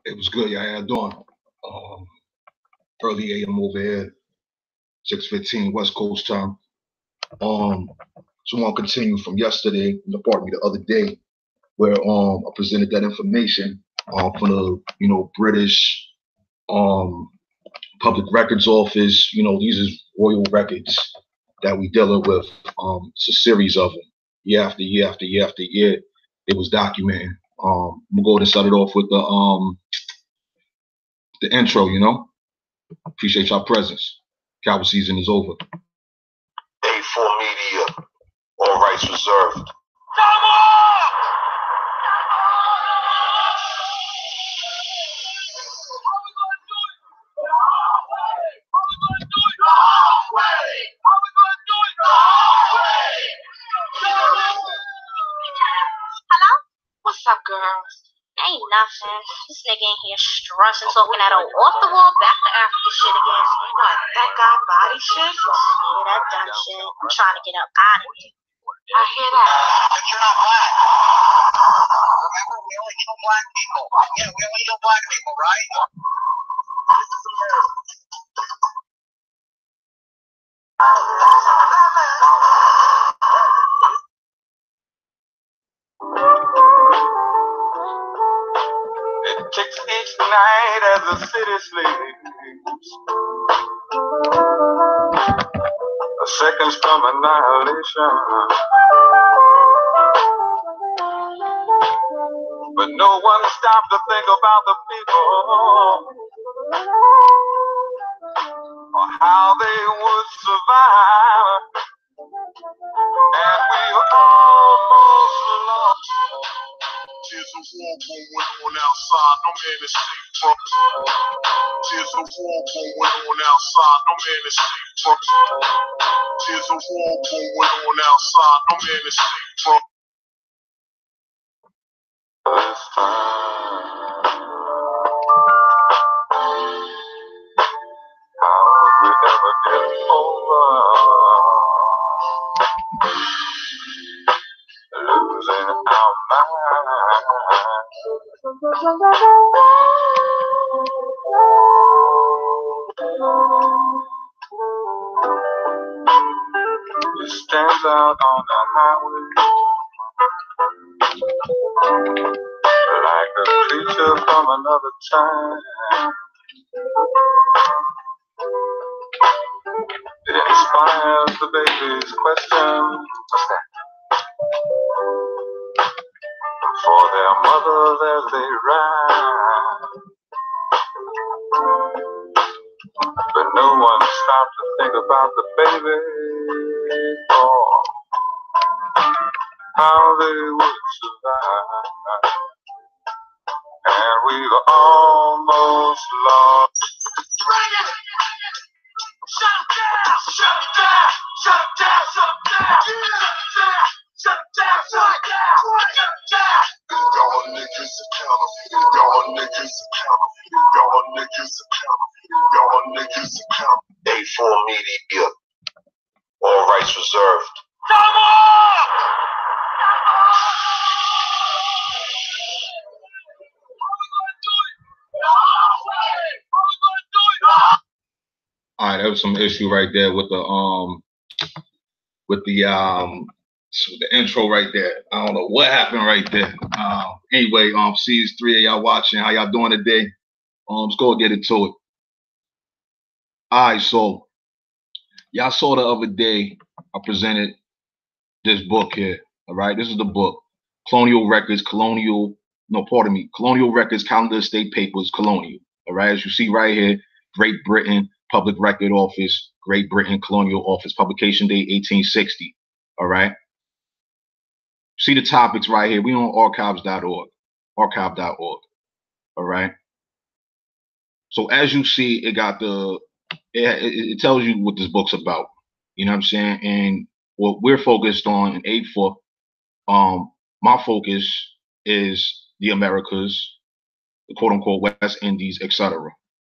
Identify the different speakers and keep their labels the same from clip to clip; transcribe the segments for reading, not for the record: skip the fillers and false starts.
Speaker 1: It was good. Yeah, how you doing? Um, Early AM over here, 6:15 West Coast time. Um, so I want to continue from yesterday, pardon me, the other day, where I presented that information from the British um Public Records Office. These is royal records that we dealing with. It's a series of them, year after year after year after year. It was documenting. I'm gonna go ahead and start it off with the intro. Appreciate y'all presence. Coward season is over.
Speaker 2: A4 Media, all rights reserved. Come on!
Speaker 3: Hello? What's up, girls? Ain't nothing. This nigga in here stressing, talking that old off the wall, back to Africa shit again. What? That guy body shit? Yeah, that dumb shit. I'm trying to get up out of here. I hear that.
Speaker 2: But you're not black. Remember, we only kill black people. Yeah, we only kill black people, right? It kicks each night as the city sleeps. A seconds from annihilation. But no one stopped to think about the people or how they would survive. And we almost lost. Tears of war going on outside, no man is safe from. Tears of war going on outside, no man is safe from. Tears of war going on outside, no man is safe from. This time, how will we ever get over? Losing our mind. It stands out on the highway like a creature from another time. It inspires the baby's question. What's that? For their mothers as they ride. But no one stopped to think about the baby or how they would survive. And we've almost lost. Shut down! Shut down! Shut down! Shut down! Shut down! Shut down! Shut down! Y'all niggas are counterfeit. Y'all niggas are counterfeit. Y'all niggas are counterfeit. Y'all niggas are counterfeit. A4 Media, all rights reserved. Come on!
Speaker 1: All right, that was some issue right there with the intro right there. I don't know what happened right there. Anyway, see three of y'all watching. How y'all doing today? Let's go get into it. All right, so y'all saw the other day I presented this book here. All right, this is the book, Colonial Records, Colonial Records, Calendar Estate Papers, Colonial. All right, as you see right here, Great Britain Public Record Office, Great Britain Colonial Office, publication date 1860. All right. See the topics right here. We on archives.org, archive.org. All right. So as you see, it got it tells you what this book's about. You know what I'm saying? And what we're focused on in A4, my focus is the Americas, the quote unquote West Indies, etc.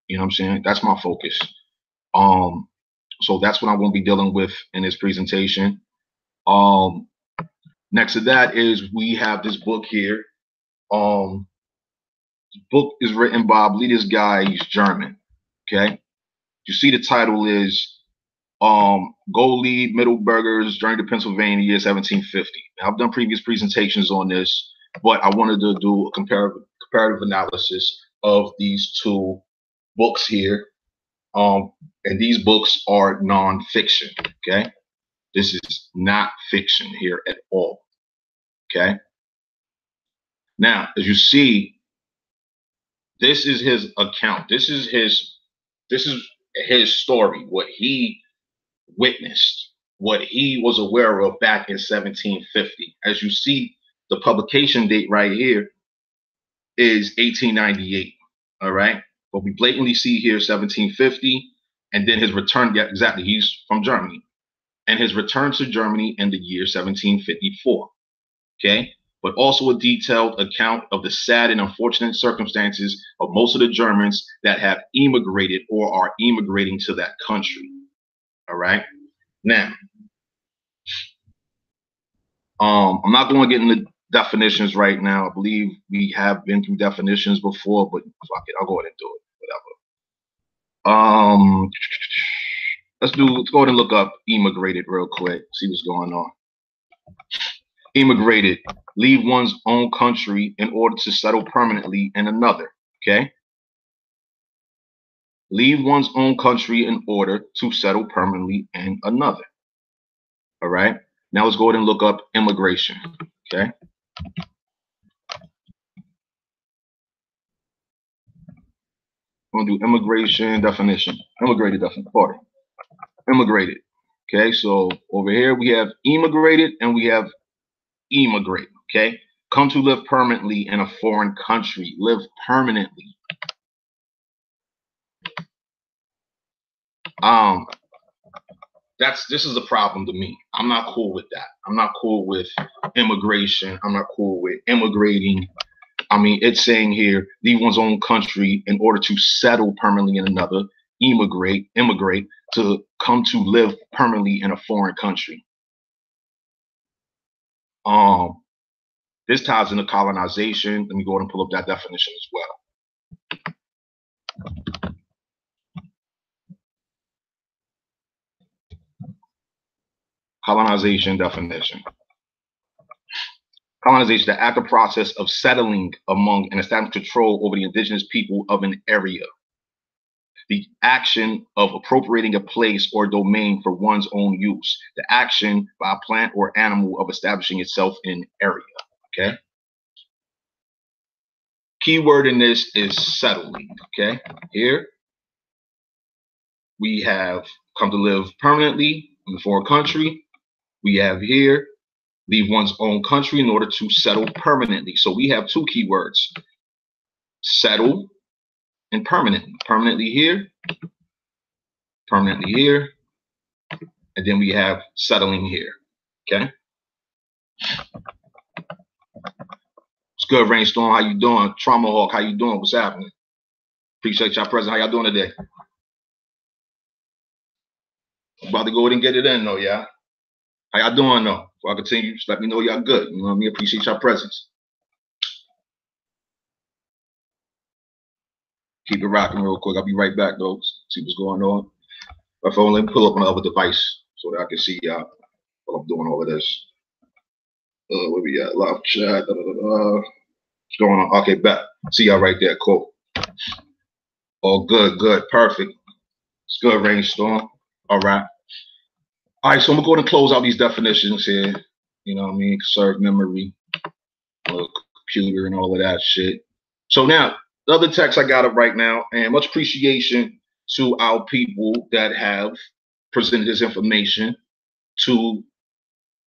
Speaker 1: You know what I'm saying? That's my focus. So that's what I'm going to be dealing with in this presentation. Next to that is we have this book here. The book is written by, I believe this guy, he's German. Okay. You see the title is Go Lead Middleburgers Journey to Pennsylvania, year 1750. Now, I've done previous presentations on this, but I wanted to do a comparative analysis of these two books here. And these books are non-fiction. Okay. This is not fiction here at all. Okay. Now, as you see, this is his account. This is his story, what he witnessed, what he was aware of back in 1750. As you see, the publication date right here is 1898. All right. But we blatantly see here 1750, and then his return. Yeah, exactly. He's from Germany, and his return to Germany in the year 1754. Okay. But also a detailed account of the sad and unfortunate circumstances of most of the Germans that have immigrated or are immigrating to that country. All right. Now, I'm not going to get into definitions right now. I believe we have been through definitions before, but fuck it, I'll go ahead and do it. Whatever. Let's go ahead and look up immigrated real quick. See what's going on. Immigrated, leave one's own country in order to settle permanently in another. Okay. Leave one's own country in order to settle permanently in another. All right. Now let's go ahead and look up immigration. Okay. I'm gonna do immigration definition. Immigrated definition. Pardon. Immigrated. Okay. So over here we have immigrated and we have immigrate. Okay. Come to live permanently in a foreign country. Live permanently. This is a problem to me. I'm not cool with that. I'm not cool with immigration. I'm not cool with immigrating. I mean, it's saying here, leave one's own country in order to settle permanently in another, immigrate to come to live permanently in a foreign country. This ties into colonization. Let me go ahead and pull up that definition as well. Colonization definition. Colonization, the active process of settling among and establishing control over the indigenous people of an area. The action of appropriating a place or domain for one's own use. The action by a plant or animal of establishing itself in area. Okay. Keyword in this is settling. Okay. Here we have come to live permanently in a foreign country. We have here leave one's own country in order to settle permanently. So we have two keywords: settle and permanent. Permanently here, and then we have settling here. Okay. What's good, Rainstorm? How you doing? Trauma Hawk, how you doing? What's happening? Appreciate y'all present. How y'all doing today? About to go ahead and get it in though, yeah. How y'all doing though? Before I continue, just let me know y'all good. You know what I mean? Appreciate y'all presence. Keep it rocking real quick. I'll be right back though. See what's going on. My phone, let me pull up my other device so that I can see y'all while I'm doing all of this. Where we at? Live chat. What's going on? Okay, back. See y'all right there. Cool. Oh, good, perfect. It's good, Rainstorm. All right. All right, so I'm gonna go ahead and close out these definitions here. You know what I mean? Conserve memory, computer, and all of that shit. So now, the other text I got up right now, and much appreciation to our people that have presented this information to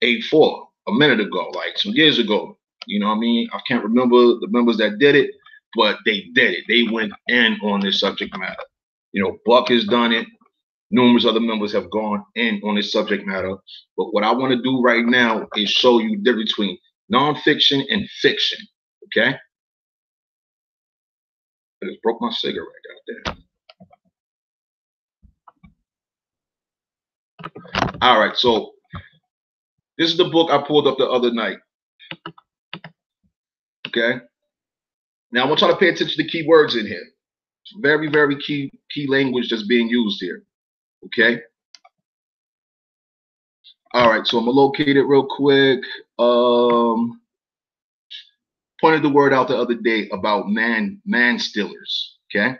Speaker 1: A4 a minute ago, like some years ago. You know what I mean? I can't remember the members that did it, but they did it. They went in on this subject matter. You know, Buck has done it. Numerous other members have gone in on this subject matter. But what I want to do right now is show you the difference between nonfiction and fiction. Okay? I just broke my cigarette out there. All right, so this is the book I pulled up the other night. Okay? Now I want y'all to pay attention to key words in here. It's very, very key language that's being used here. Okay. All right, so I'm gonna locate it real quick. Pointed the word out the other day about man stealers. Okay.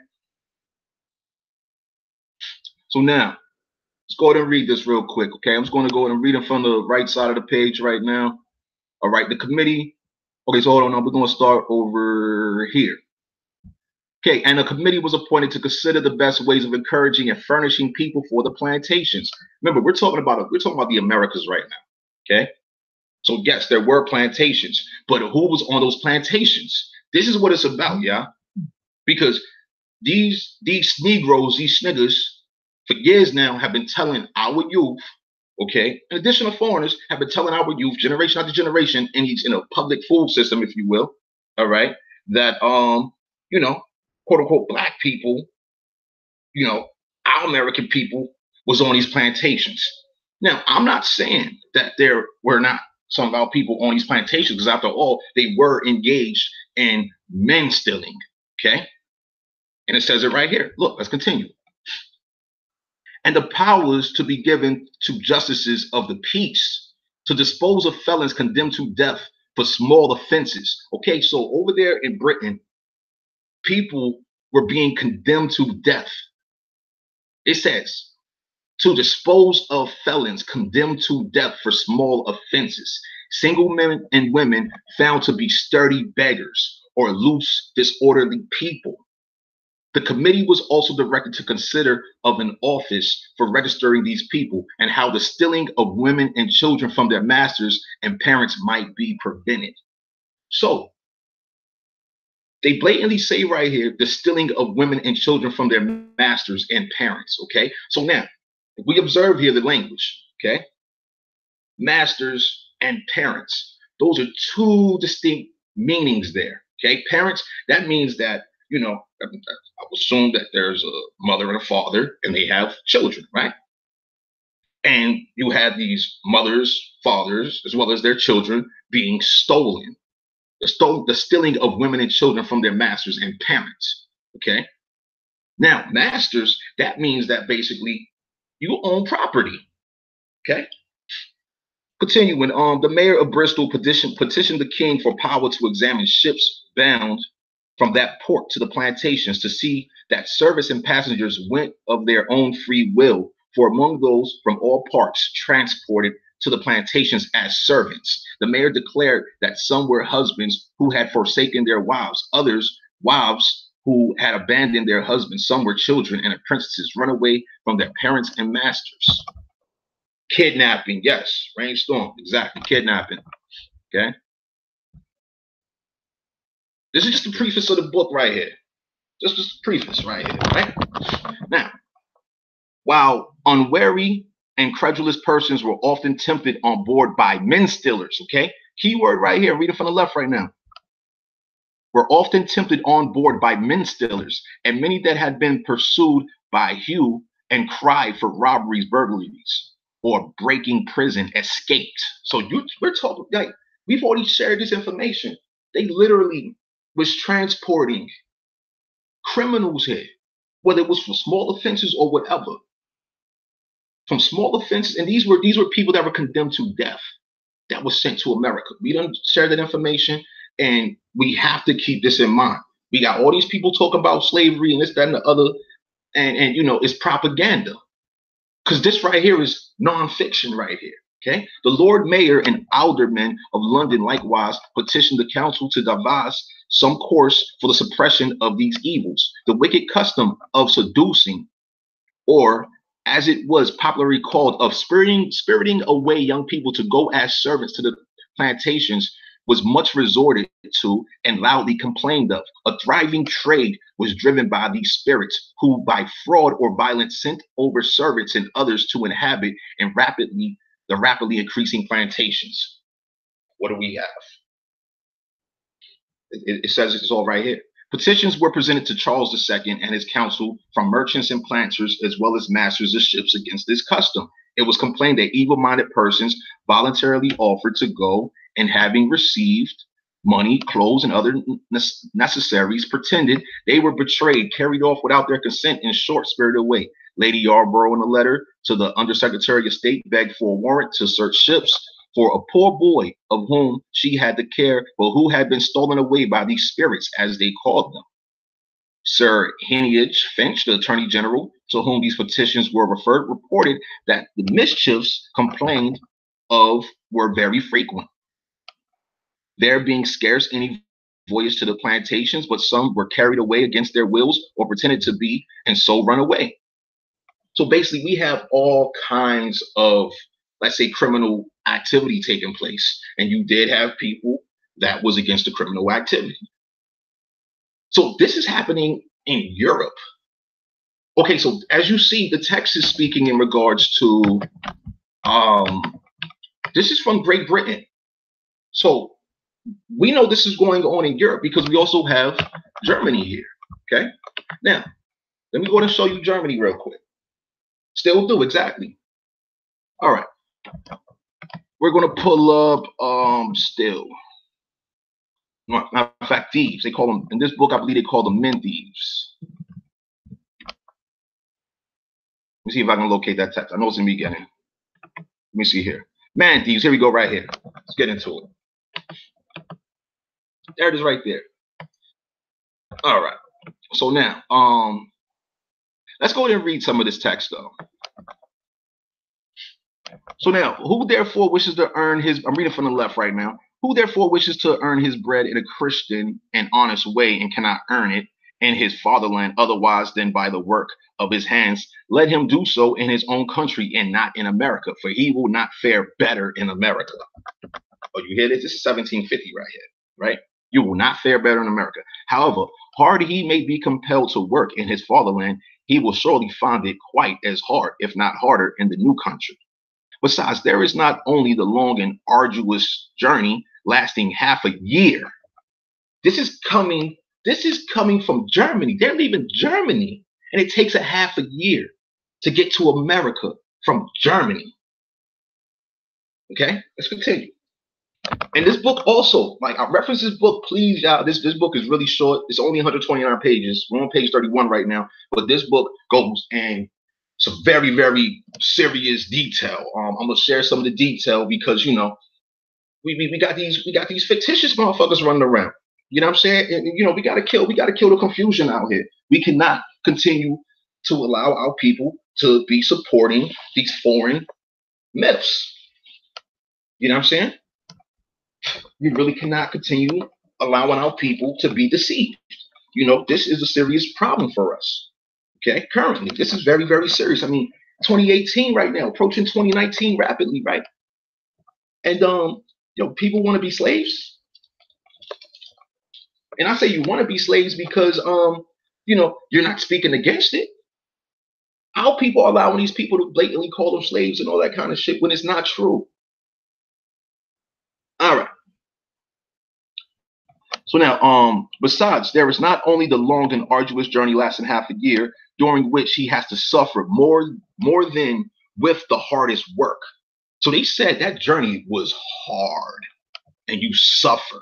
Speaker 1: So now let's go ahead and read this real quick. Okay, I'm just going to go ahead and read it from the right side of the page right now. All right, the committee. Okay, so hold on. We're going to start over here. Okay, and a committee was appointed to consider the best ways of encouraging and furnishing people for the plantations. Remember, we're talking about the Americas right now. Okay, so yes, there were plantations, but who was on those plantations? This is what it's about, yeah. Because these Negroes, these niggas, for years now have been telling our youth, okay, in addition to foreigners, have been telling our youth, generation after generation, in a public food system, if you will, all right, that you know, quote unquote black people, you know, our American people was on these plantations. Now, I'm not saying that there were not some of our people on these plantations, because after all, they were engaged in men stealing, okay? And it says it right here. Look, let's continue. And the powers to be given to justices of the peace to dispose of felons condemned to death for small offenses. Okay, so over there in Britain, people were being condemned to death. It says to dispose of felons condemned to death for small offenses. Single men and women found to be sturdy beggars or loose, disorderly people. The committee was also directed to consider of an office for registering these people and how the stealing of women and children from their masters and parents might be prevented. So they blatantly say right here, the stealing of women and children from their masters and parents, okay? So now, if we observe here the language, okay? Masters and parents, those are two distinct meanings there, okay? Parents, that means that, you know, I would assume that there's a mother and a father and they have children, right? And you have these mothers, fathers, as well as their children being stolen. The stealing of women and children from their masters and parents, okay? Now, masters, that means that basically you own property, okay? Continuing, the mayor of Bristol petitioned the king for power to examine ships bound from that port to the plantations to see that service and passengers went of their own free will, for among those from all parts transported to the plantations as servants. The mayor declared that some were husbands who had forsaken their wives, others wives who had abandoned their husbands, some were children and apprentices run away from their parents and masters. Kidnapping, yes, rainstorm, exactly, kidnapping, okay? This is just the preface of the book right here. Just the preface right here, right? Now, while unwary and credulous persons were often tempted on board by men stealers, okay? Keyword right here, read it from the left right now. Were often tempted on board by men stealers, and many that had been pursued by hue and cry for robberies, burglaries, or breaking prison escaped. So we're talking, like, we've already shared this information. They literally was transporting criminals here, whether it was for small offenses or whatever. From small offenses, and these were people that were condemned to death that was sent to America. We don't share that information, and we have to keep this in mind. We got all these people talk about slavery and this, that, and the other, and you know, it's propaganda. Because this right here is nonfiction right here. Okay, the Lord Mayor and aldermen of London likewise petitioned the council to devise some course for the suppression of these evils. The wicked custom of seducing, or as it was popularly called, of spiriting away young people to go as servants to the plantations, was much resorted to and loudly complained of. A thriving trade was driven by these spirits, who by fraud or violence sent over servants and others to inhabit and the rapidly increasing plantations. What do we have? It says it's all right here. Petitions were presented to Charles II and his council from merchants and planters, as well as masters of ships, against this custom. It was complained that evil-minded persons voluntarily offered to go, and having received money, clothes, and other necessaries, pretended they were betrayed, carried off without their consent, in short, spirited away. Lady Yarborough, in a letter to the Undersecretary of State, begged for a warrant to search ships for a poor boy of whom she had the care, but who had been stolen away by these spirits, as they called them. Sir Heneage Finch, the Attorney General, to whom these petitions were referred, reported that the mischiefs complained of were very frequent, there being scarce any voyage to the plantations, but some were carried away against their wills or pretended to be, and so run away. So basically, we have all kinds of, let's say, criminal activity taking place, and you did have people that was against the criminal activity. So this is happening in Europe. Okay, so as you see, the text is speaking in regards to, this is from Great Britain. So we know this is going on in Europe because we also have Germany here, okay? Now, let me go and show you Germany real quick. Still do, exactly. All right. We're going to pull up, still. Matter of fact, thieves. They call them, in this book, I believe they call them men thieves. Let me see if I can locate that text. I know it's in the beginning. Let me see here. Man thieves. Here we go, right here. Let's get into it. There it is right there. All right. So now, let's go ahead and read some of this text, though. So now, who therefore wishes to earn his, I'm reading from the left right now. Who therefore wishes to earn his bread in a Christian and honest way and cannot earn it in his fatherland otherwise than by the work of his hands, let him do so in his own country and not in America, for he will not fare better in America. Oh, you hear this? This is 1750 right here, right? You will not fare better in America. However, hard he may be compelled to work in his fatherland, he will surely find it quite as hard, if not harder, in the new country. Besides, there is not only the long and arduous journey lasting half a year. This is coming from Germany. They're leaving Germany, and it takes a half a year to get to America from Germany. Okay, let's continue. And this book also, like, I reference this book, please, y'all. This book is really short. It's only 129 pages. We're on page 31 right now, but this book goes in some very, very serious detail. I'm gonna share some of the detail because, you know, we got these fictitious motherfuckers running around. You know what I'm saying? And, you know, we gotta kill the confusion out here. We cannot continue to allow our people to be supporting these foreign myths. You know what I'm saying? We really cannot continue allowing our people to be deceived. You know, this is a serious problem for us. Okay, currently, this is very, very serious. I mean, 2018 right now, approaching 2019 rapidly, right? And you know, people want to be slaves. And I say you want to be slaves because you know, you're not speaking against it. Our people are allowing these people to blatantly call them slaves and all that kind of shit when it's not true. All right. So now, besides, there is not only the long and arduous journey lasting half a year, during which he has to suffer more than with the hardest work. So they said that journey was hard and you suffered.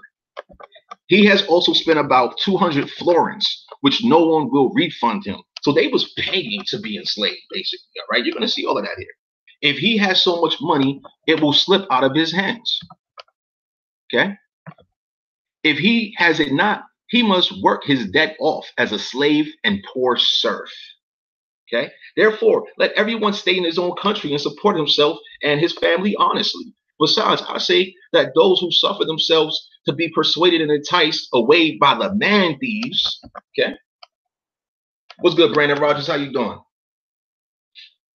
Speaker 1: He has also spent about 200 florins, which no one will refund him. So they was paying to be enslaved, basically, all right? You're going to see all of that here. If he has so much money, it will slip out of his hands, okay? If he has it not, he must work his debt off as a slave and poor serf. Okay. Therefore, let everyone stay in his own country and support himself and his family honestly. Besides, I say that those who suffer themselves to be persuaded and enticed away by the man thieves. Okay. What's good, Brandon Rogers? How you doing?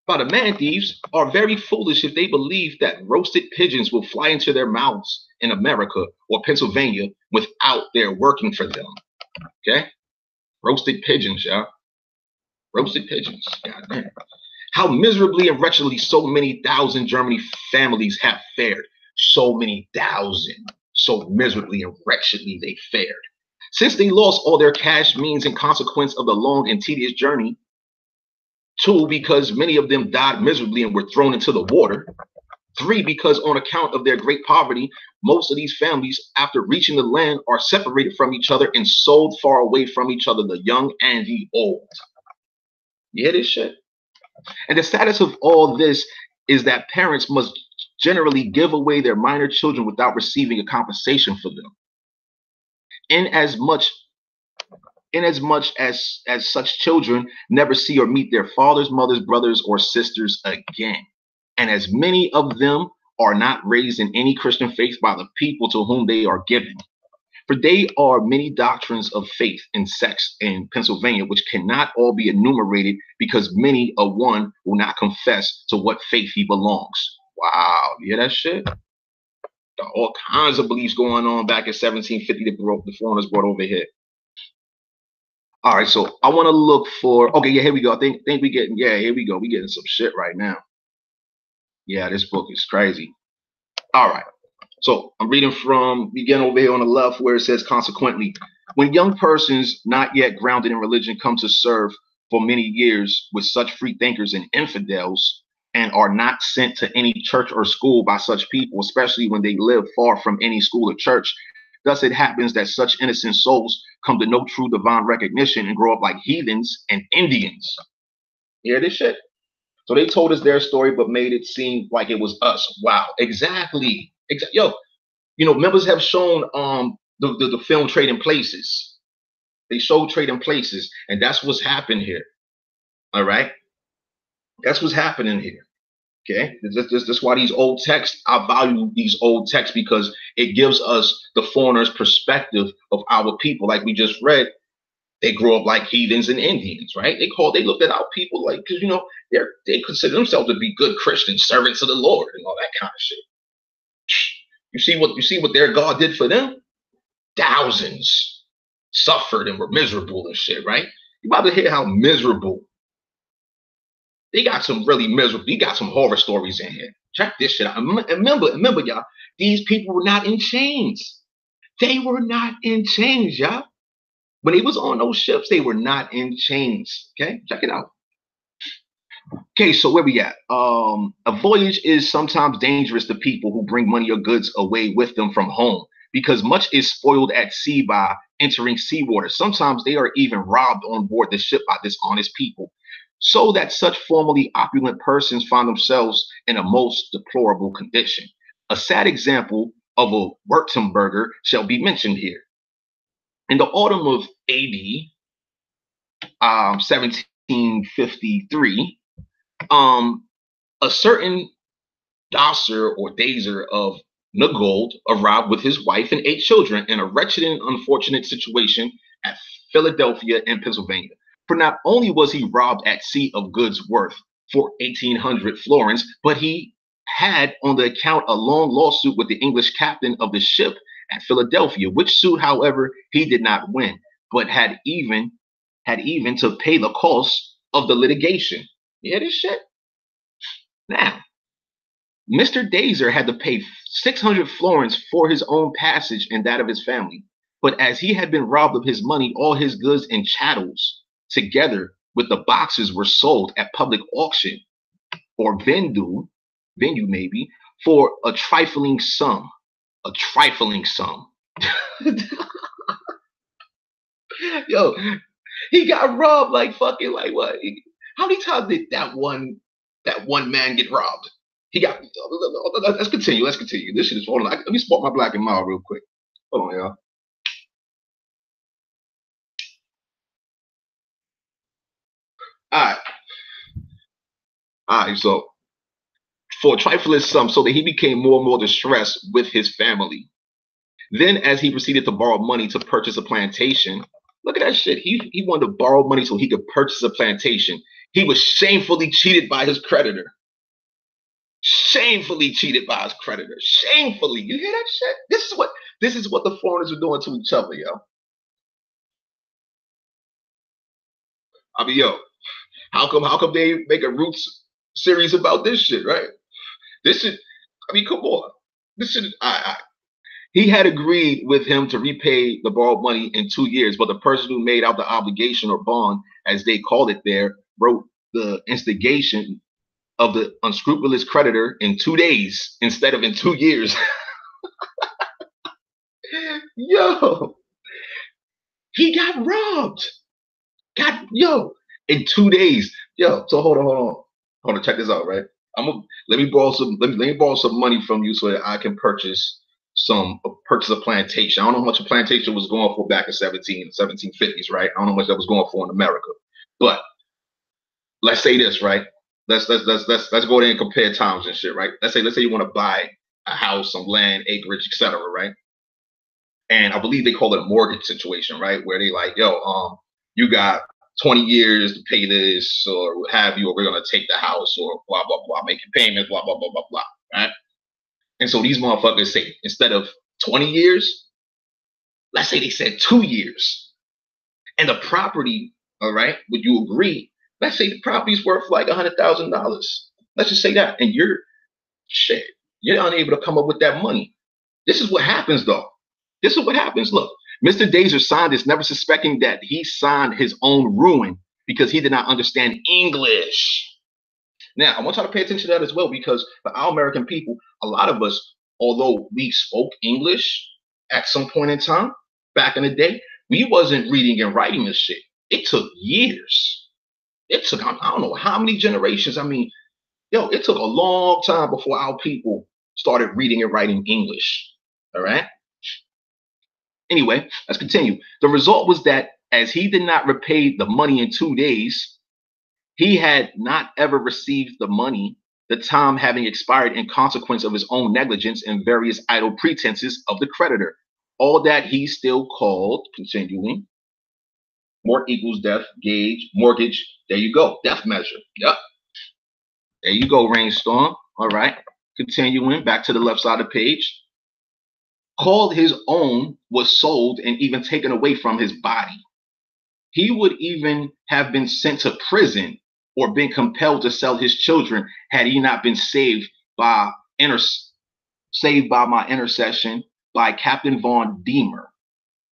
Speaker 1: By the man thieves are very foolish if they believe that roasted pigeons will fly into their mouths in America or Pennsylvania without their working for them. Okay? Roasted pigeons, y'all. Roasted pigeons. God damn. How miserably and wretchedly so many thousand German families have fared. So many thousand. So miserably and wretchedly they fared. Since they lost all their cash means in consequence of the long and tedious journey, two, because many of them died miserably and were thrown into the water. 3, because on account of their great poverty, most of these families, after reaching the land, are separated from each other and sold far away from each other, the young and the old. You hear this shit? And the status of all this is that parents must generally give away their minor children without receiving a compensation for them. Inasmuch as such children never see or meet their fathers, mothers, brothers, or sisters again. And as many of them are not raised in any Christian faith by the people to whom they are given. For they are many doctrines of faith and sex in Pennsylvania, which cannot all be enumerated because many a one will not confess to what faith he belongs. Wow, you hear that shit? Got all kinds of beliefs going on back in 1750 that the foreigners brought over here. All right, so I want to look for, okay, yeah, here we go. I think we getting, yeah, here we go. We getting some shit right now. Yeah, this book is crazy. All right. So I'm reading from, begin over here on the left where it says, consequently, when young persons not yet grounded in religion come to serve for many years with such free thinkers and infidels and are not sent to any church or school by such people, especially when they live far from any school or church, thus it happens that such innocent souls come to no true divine recognition and grow up like heathens and Indians. You hear this shit? So they told us their story, but made it seem like it was us. Wow, exactly. Yo, you know, members have shown the film Trading Places. They showed Trading Places, and that's what's happened here. All right, that's what's happening here. Okay, that's why these old texts, I value these old texts because it gives us the foreigner's perspective of our people. Like we just read, they grew up like heathens and Indians, right? They looked at our people like, because you know they consider themselves to be good Christian servants of the Lord and all that kind of shit. You see what their God did for them? Thousands suffered and were miserable and shit, right? You about to hear how miserable. They got some really miserable. You got some horror stories in here. Check this shit out. And remember, y'all, these people were not in chains. They were not in chains, y'all. When they was on those ships, they were not in chains. Okay, check it out. Okay, so where we at? A voyage is sometimes dangerous to people who bring money or goods away with them from home, because much is spoiled at sea by entering seawater. Sometimes they are even robbed on board the ship by dishonest people, so that such formerly opulent persons find themselves in a most deplorable condition. A sad example of a Württemberger shall be mentioned here. In the autumn of AD 1753, a certain Dasser or Dazer of Nagold arrived with his wife and 8 children in a wretched and unfortunate situation at Philadelphia in Pennsylvania. For not only was he robbed at sea of goods worth for 1,800 florins, but he had on the account a long lawsuit with the English captain of the ship at Philadelphia, which suit, however, he did not win, but had even to pay the cost of the litigation. You hear this shit? Now, Mr. Dazer had to pay 600 florins for his own passage and that of his family. But as he had been robbed of his money, all his goods and chattels, together with the boxes, were sold at public auction, or venue maybe, for a trifling sum. A trifling sum. Yo, he got robbed like fucking, like what? How many times did that one man get robbed? He got. Let's continue. This shit is. Hold on. Let me spot my black and mild real quick. Hold on, y'all. All right. So for a trifling sum, so that he became more and more distressed with his family. Then, as he proceeded to borrow money to purchase a plantation, look at that shit. He wanted to borrow money so he could purchase a plantation. He was shamefully cheated by his creditor. Shamefully cheated by his creditor. Shamefully. You hear that shit? This is what the foreigners are doing to each other, yo. I mean, yo, how come they make a Roots series about this shit, right? This shit, I mean, come on. This shit, he had agreed with him to repay the borrowed money in 2 years, but the person who made out the obligation or bond, as they called it there, wrote the instigation of the unscrupulous creditor in 2 days instead of in 2 years. Yo, he got robbed. In 2 days. Yo, so hold on, check this out, right? Let me borrow some money from you so that I can purchase a plantation. I don't know how much a plantation was going for back in 1750s, right? I don't know how much that was going for in America. But let's say this, right? Let's go there and compare times and shit, right? Let's say you want to buy a house, some land, acreage, etc., right? And I believe they call it a mortgage situation, right? Where they like, yo, you got 20 years to pay this or what have you, or we're gonna take the house or blah blah blah, making payments, blah blah blah blah blah, right? And so these motherfuckers say instead of 20 years, let's say they said 2 years, and the property, all right, would you agree? Let's say the property's worth like $100,000. Let's just say that, and you're unable to come up with that money. This is what happens, though. This is what happens. Look, Mr. Dazer signed this, never suspecting that he signed his own ruin because he did not understand English. Now, I want y'all to pay attention to that as well, because for our American people, a lot of us, although we spoke English at some point in time, back in the day, we wasn't reading and writing this shit. It took years. It took, I don't know how many generations. I mean, it took a long time before our people started reading and writing English. All right? Anyway, let's continue. The result was that as he did not repay the money in 2 days, he had not ever received the money, the time having expired in consequence of his own negligence and various idle pretenses of the creditor. All that he still called, continuing, mort equals death, gauge, mortgage. There you go. Death measure. Yep. There you go, Rainstorm. All right. Continuing back to the left side of the page. Called his own, was sold and even taken away from his body. He would even have been sent to prison or been compelled to sell his children had he not been saved by my intercession by Captain von Diemer,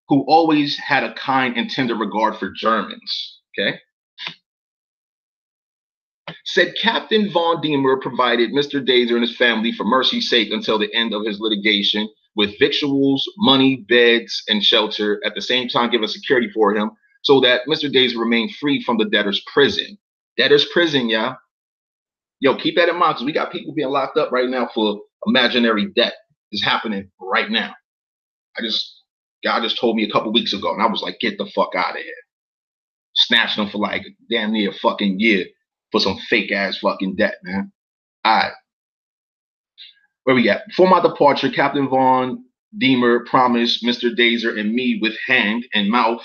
Speaker 1: who always had a kind and tender regard for Germans. Okay. Said Captain von Diemer provided Mr. Dazer and his family for mercy's sake until the end of his litigation with victuals, money, beds, and shelter, at the same time giving security for him so that Mr. Dazer remained free from the debtor's prison. Debtor's prison, y'all. Yo, keep that in mind, because we got people being locked up right now for imaginary debt. It's happening right now. God just told me a couple weeks ago, and I was like, get the fuck out of here. Snatched them for like damn near a fucking year for some fake ass fucking debt, man. All right. Where we at? Before my departure, Captain von Diemer promised Mr. Dazer and me with hand and mouth,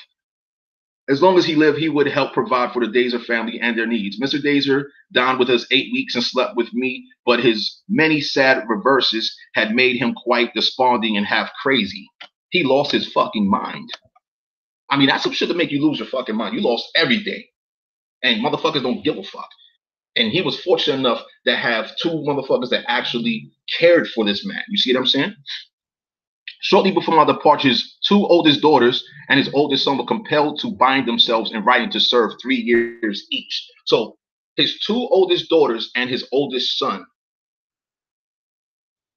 Speaker 1: as long as he lived, he would help provide for the Dazer family and their needs. Mr. Dazer dined with us 8 weeks and slept with me, but his many sad reverses had made him quite desponding and half crazy. He lost his fucking mind. I mean, that's some shit to make you lose your fucking mind. You lost everything. And motherfuckers don't give a fuck. And he was fortunate enough to have 2 motherfuckers that actually cared for this man. You see what I'm saying? Shortly before my departure, his 2 oldest daughters and his oldest son were compelled to bind themselves in writing to serve 3 years each. So his 2 oldest daughters and his oldest son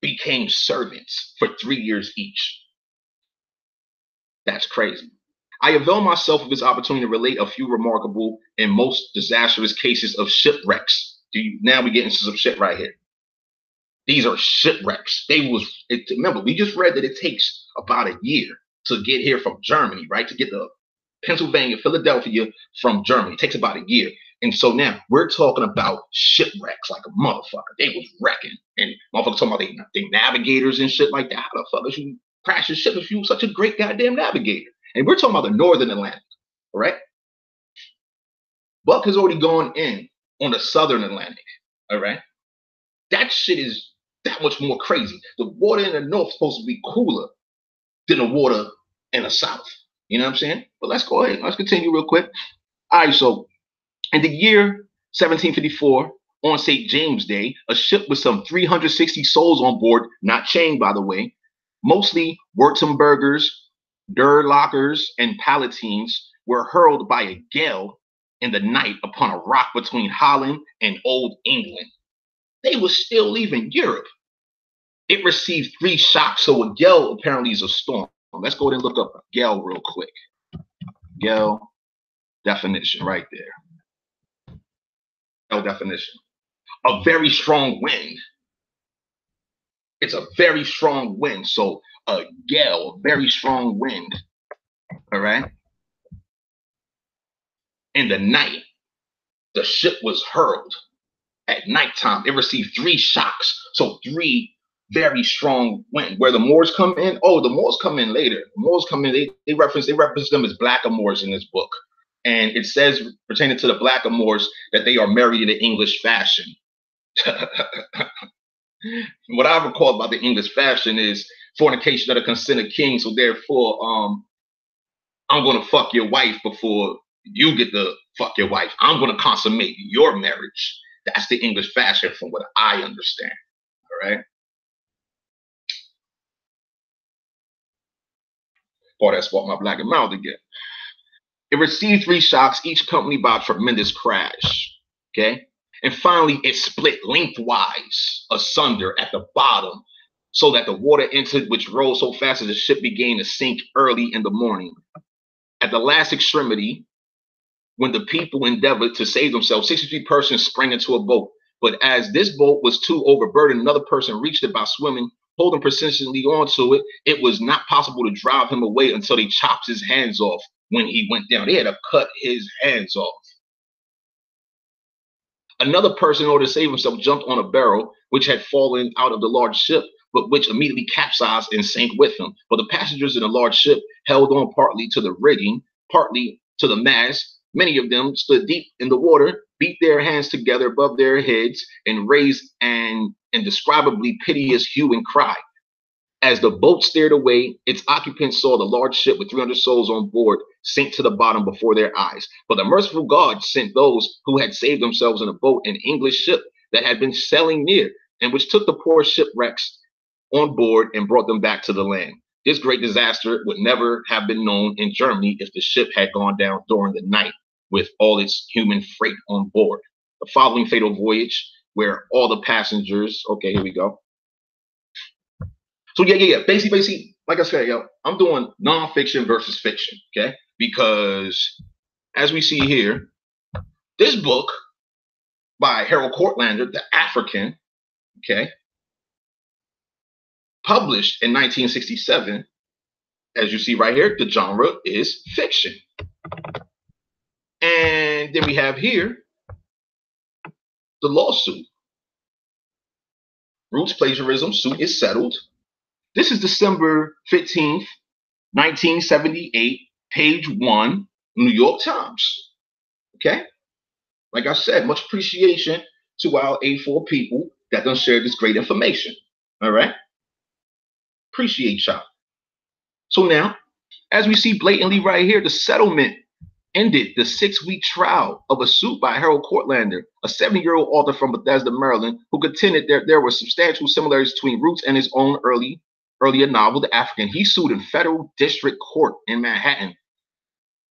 Speaker 1: became servants for 3 years each. That's crazy. I avail myself of this opportunity to relate a few remarkable and most disastrous cases of shipwrecks. Now we get into some shit right here. These are shipwrecks. Remember, we just read that it takes about a year to get here from Germany, right? To get to Pennsylvania, Philadelphia from Germany. It takes about a year. And so now we're talking about shipwrecks like a motherfucker. They was wrecking. And motherfuckers talking about they navigators and shit like that. How the fuck is you crash your ship if you were such a great goddamn navigator? And we're talking about the Northern Atlantic, all right? Buck has already gone in on the Southern Atlantic, all right? That shit is that much more crazy. The water in the North is supposed to be cooler than the water in the South. You know what I'm saying? But let's go ahead. Let's continue real quick. All right, so in the year 1754, on St. James Day, a ship with some 360 souls on board, not chained, by the way, mostly Württembergers, Durlockers, and Palatines, were hurled by a gale in the night upon a rock between Holland and Old England. they were still leaving Europe. It received 3 shocks. So a gale apparently is a storm. Let's go ahead and look up a gale real quick. Gale definition right there. Gale definition. A very strong wind. It's a very strong wind. So a gale, a very strong wind. All right. In the night, the ship was hurled. At nighttime, it received 3 shocks. So 3 very strong wind. Where the Moors come in, oh, the Moors come in later. The Moors come in, they reference them as blackamoors in this book. And it says, pertaining to the blackamoors, that they are married in the English fashion. What I recall about the English fashion is fornication of the consent of king. So therefore, I'm going to fuck your wife before you get to fuck your wife. I'm going to consummate your marriage. That's the English fashion from what I understand. All right. Boy, that's what my black and mild again. It received 3 shocks, each accompanied by a tremendous crash. Okay. And finally, it split lengthwise asunder at the bottom so that the water entered, which rose so fast that the ship began to sink early in the morning. At the last extremity, when the people endeavored to save themselves, 63 persons sprang into a boat. But as this boat was too overburdened, another person reached it by swimming, holding persistently onto it. It was not possible to drive him away until they chopped his hands off when he went down. They had to cut his hands off. Another person, in order to save himself, jumped on a barrel which had fallen out of the large ship, but which immediately capsized and sank with him. But the passengers in the large ship held on partly to the rigging, partly to the mast. Many of them stood deep in the water, beat their hands together above their heads, and raised an indescribably piteous hue and cry. As the boat steered away, its occupants saw the large ship with 300 souls on board sink to the bottom before their eyes. But the merciful God sent those who had saved themselves in a boat, an English ship that had been sailing near, and which took the poor shipwrecks on board and brought them back to the land. This great disaster would never have been known in Germany if the ship had gone down during the night with all its human freight on board. The following fatal voyage, where all the passengers, okay, here we go. So yeah. Basically, like I said, I'm doing nonfiction versus fiction, okay? Because as we see here, this book by Harold Courtlander, The African, okay, published in 1967, as you see right here, the genre is fiction. And then we have here the lawsuit. Roots plagiarism, suit is settled. This is December 15th, 1978, page 1, New York Times. Okay? Like I said, much appreciation to our A4 people that done shared this great information. All right? Appreciate y'all. So now, as we see blatantly right here, the settlement ended the 6-week trial of a suit by Harold Courtlander, a 70-year-old author from Bethesda, Maryland, who contended there were substantial similarities between Roots and his own earlier novel, The African. He sued in federal district court in Manhattan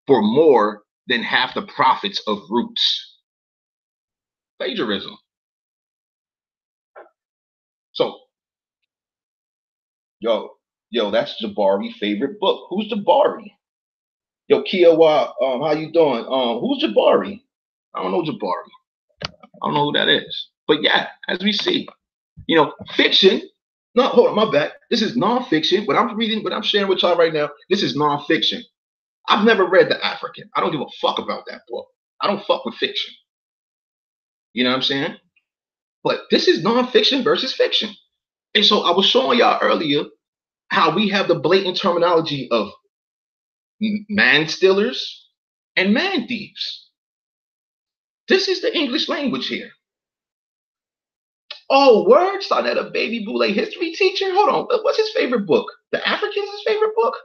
Speaker 1: for more than half the profits of Roots. Plagiarism. So, yo, that's Jabari's favorite book. Who's Jabari? Yo, Kiowa, how you doing? Who's Jabari? I don't know Jabari. I don't know who that is. But yeah, as we see, fiction. No, hold on, my bad. This is nonfiction. What I'm reading, what I'm sharing with y'all right now, this is nonfiction. I've never read The African. I don't give a fuck about that book. I don't fuck with fiction. You know what I'm saying? But this is nonfiction versus fiction. And so I was showing y'all earlier how we have the blatant terminology of man stealers and man thieves. This is the English language here. Oh, word? Sonetta Baby Boule history teacher? Hold on. What's his favorite book? The African's his favorite book?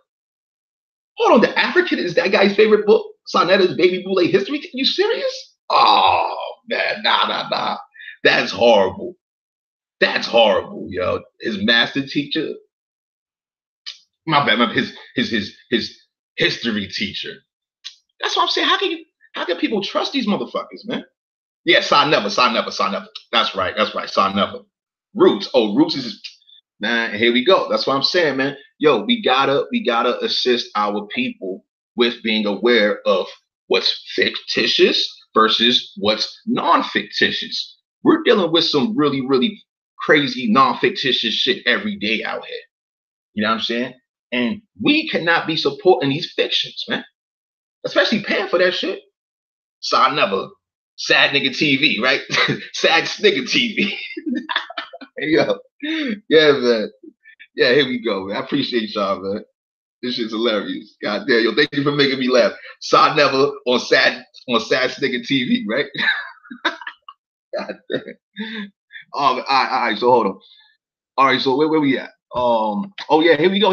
Speaker 1: Hold on. The African is that guy's favorite book? Sonetta's Baby Boule history teacher? You serious? Oh, man. Nah. That's horrible. That's horrible, yo. His master teacher. My bad. His history teacher. That's what I'm saying. How can people trust these motherfuckers, man? Yeah, Sign Never, Sign Never, Sign Never. That's right, Sign Never. Roots. Oh, Roots is, man, here we go. That's what I'm saying, man. Yo, we gotta assist our people with being aware of what's fictitious versus what's non-fictitious. We're dealing with some really, really crazy non-fictitious shit every day out here. You know what I'm saying? And we cannot be supporting these fictions, man. Especially paying for that shit. Sign Never. Sad nigga TV, right? Sad nigga TV. Hey, yo. Yeah, man. Yeah, here we go, man. I appreciate y'all, man. This shit's hilarious. God damn, yo, thank you for making me laugh. Sign Never on sad nigga TV, right? God damn. All right, so hold on. All right, so where we at? Oh yeah, here we go.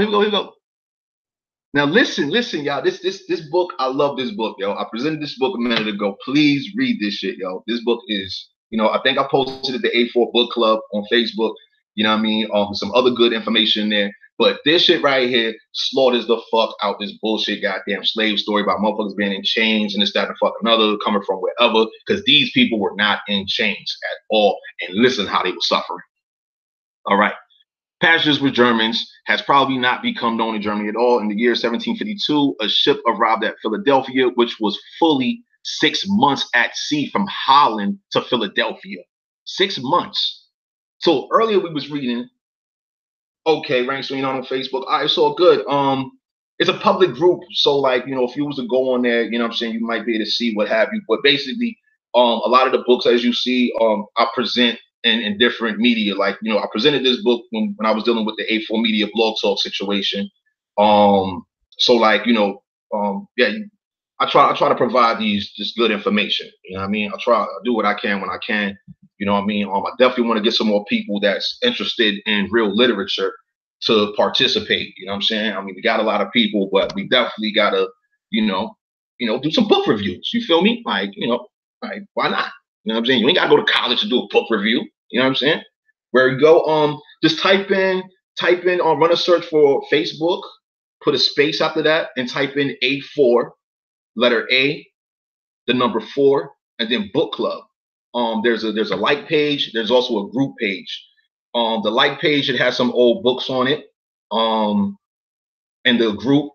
Speaker 1: Now listen, y'all. This book, I love this book, yo. I presented this book a minute ago. Please read this shit, yo. This book is, I think I posted it the A4 Book Club on Facebook. You know what I mean? Some other good information there. But this shit right here slaughters the fuck out this bullshit goddamn slave story about motherfuckers being in chains and this, that, and fuck another, coming from wherever, because these people were not in chains at all. And listen how they were suffering. All right. Passengers were Germans, has probably not become known in Germany at all. In the year 1752, a ship arrived at Philadelphia, which was fully 6 months at sea from Holland to Philadelphia. 6 months. So earlier we was reading, okay, Rank, so on Facebook. All right, so good. It's a public group, so like, if you was to go on there, you know what I'm saying, you might be able to see what have you. But basically, a lot of the books, as you see, I present in different media. Like, I presented this book when I was dealing with the A4 Media Blog Talk situation. So like, yeah, I try to provide just good information. You know what I mean? I do what I can when I can. You know what I mean? I definitely want to get some more people that's interested in real literature to participate. You know what I'm saying? I mean, we got a lot of people, but we definitely gotta, do some book reviews. You feel me? Like, like, why not? You know what I'm saying? You ain't gotta go to college to do a book review. You know what I'm saying? Where you go, just type in, run a search for Facebook, put a space after that, and type in A4, letter A, the number 4, and then book club. There's a like page. There's also a group page. The like page, it has some old books on it. And the group,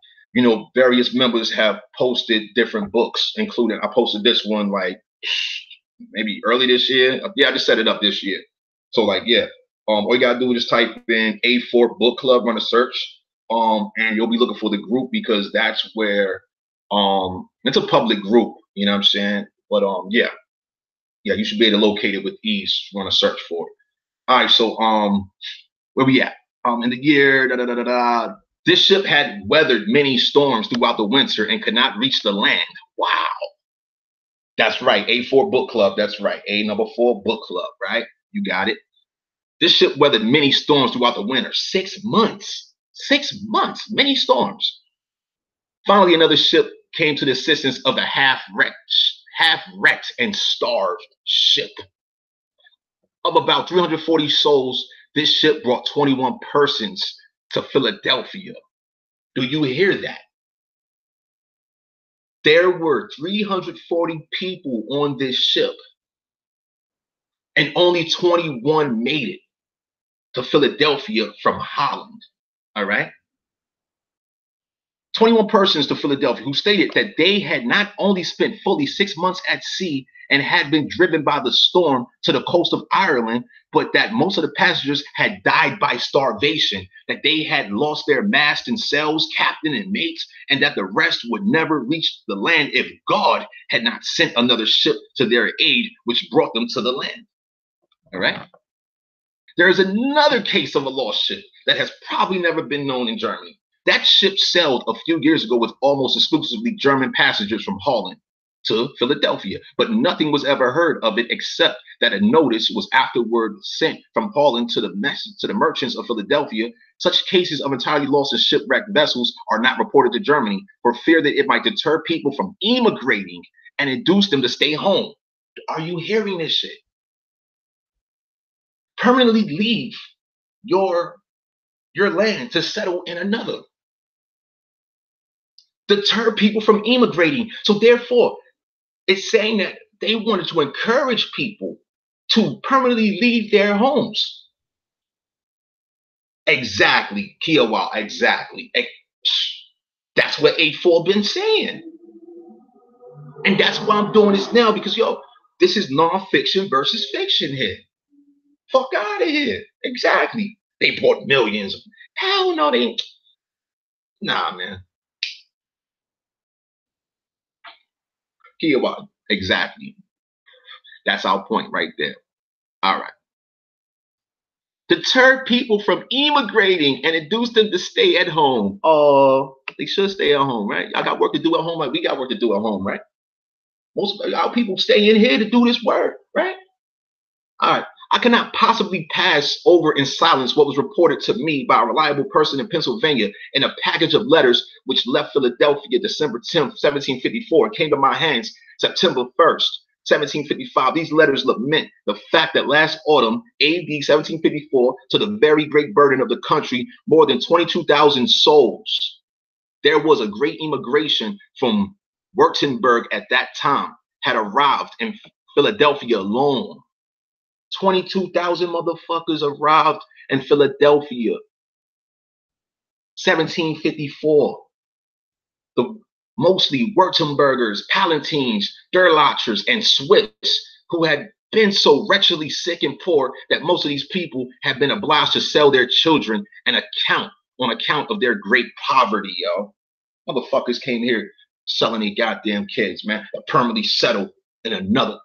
Speaker 1: various members have posted different books, including, I posted this one like maybe early this year. Yeah, I just set it up this year. So like, yeah, all you gotta do is just type in A4 Book Club, run a search, and you'll be looking for the group, because that's where, it's a public group, you know what I'm saying? But yeah, you should be able to locate it with ease, run a search for it. All right, so where we at? In the year, this ship had weathered many storms throughout the winter and could not reach the land. Wow. That's right, A4 Book Club. That's right, A number 4 Book Club, right? You got it. This ship weathered many storms throughout the winter. 6 months. 6 months, many storms. Finally, another ship came to the assistance of the half-wrecked and starved ship. Of about 340 souls, this ship brought 21 persons to Philadelphia. Do you hear that? There were 340 people on this ship, and only 21 made it to Philadelphia from Holland. All right? 21 persons to Philadelphia who stated that they had not only spent fully 6 months at sea and had been driven by the storm to the coast of Ireland, but that most of the passengers had died by starvation, that they had lost their mast and sails, captain and mates, and that the rest would never reach the land if God had not sent another ship to their aid, which brought them to the land. All right? There is another case of a lost ship that has probably never been known in Germany. That ship sailed a few years ago with almost exclusively German passengers from Holland to Philadelphia, but nothing was ever heard of it except that a notice was afterward sent from Holland to the merchants of Philadelphia. Such cases of entirely lost and shipwrecked vessels are not reported to Germany for fear that it might deter people from emigrating and induce them to stay home. Are you hearing this shit? Permanently leave your land to settle in another. Deter people from emigrating. So therefore, it's saying that they wanted to encourage people to permanently leave their homes. Exactly, Kiowa, exactly. That's what A4 been saying. And that's why I'm doing this now, because, yo, this is nonfiction versus fiction here. Fuck out of here. Exactly. They bought millions. Hell no, they ain't. Nah, man. Kiowa, exactly. That's our point right there. All right. Deter people from immigrating and induce them to stay at home. They should stay at home, right? I got work to do at home, like we got work to do at home, right? Most of our people stay in here to do this work, right? All right. I cannot possibly pass over in silence what was reported to me by a reliable person in Pennsylvania in a package of letters which left Philadelphia December 10th, 1754, and came to my hands September 1st, 1755. These letters lament the fact that last autumn, AD 1754, to the very great burden of the country, more than 22,000 souls. There was a great immigration from Württemberg at that time, had arrived in Philadelphia alone. 22,000 motherfuckers arrived in Philadelphia. 1754. The mostly Württembergers, Palatines, Derlachers, and Swiss, who had been so wretchedly sick and poor that most of these people had been obliged to sell their children on account of their great poverty, yo. Motherfuckers came here selling their goddamn kids, man, to permanently settle in another.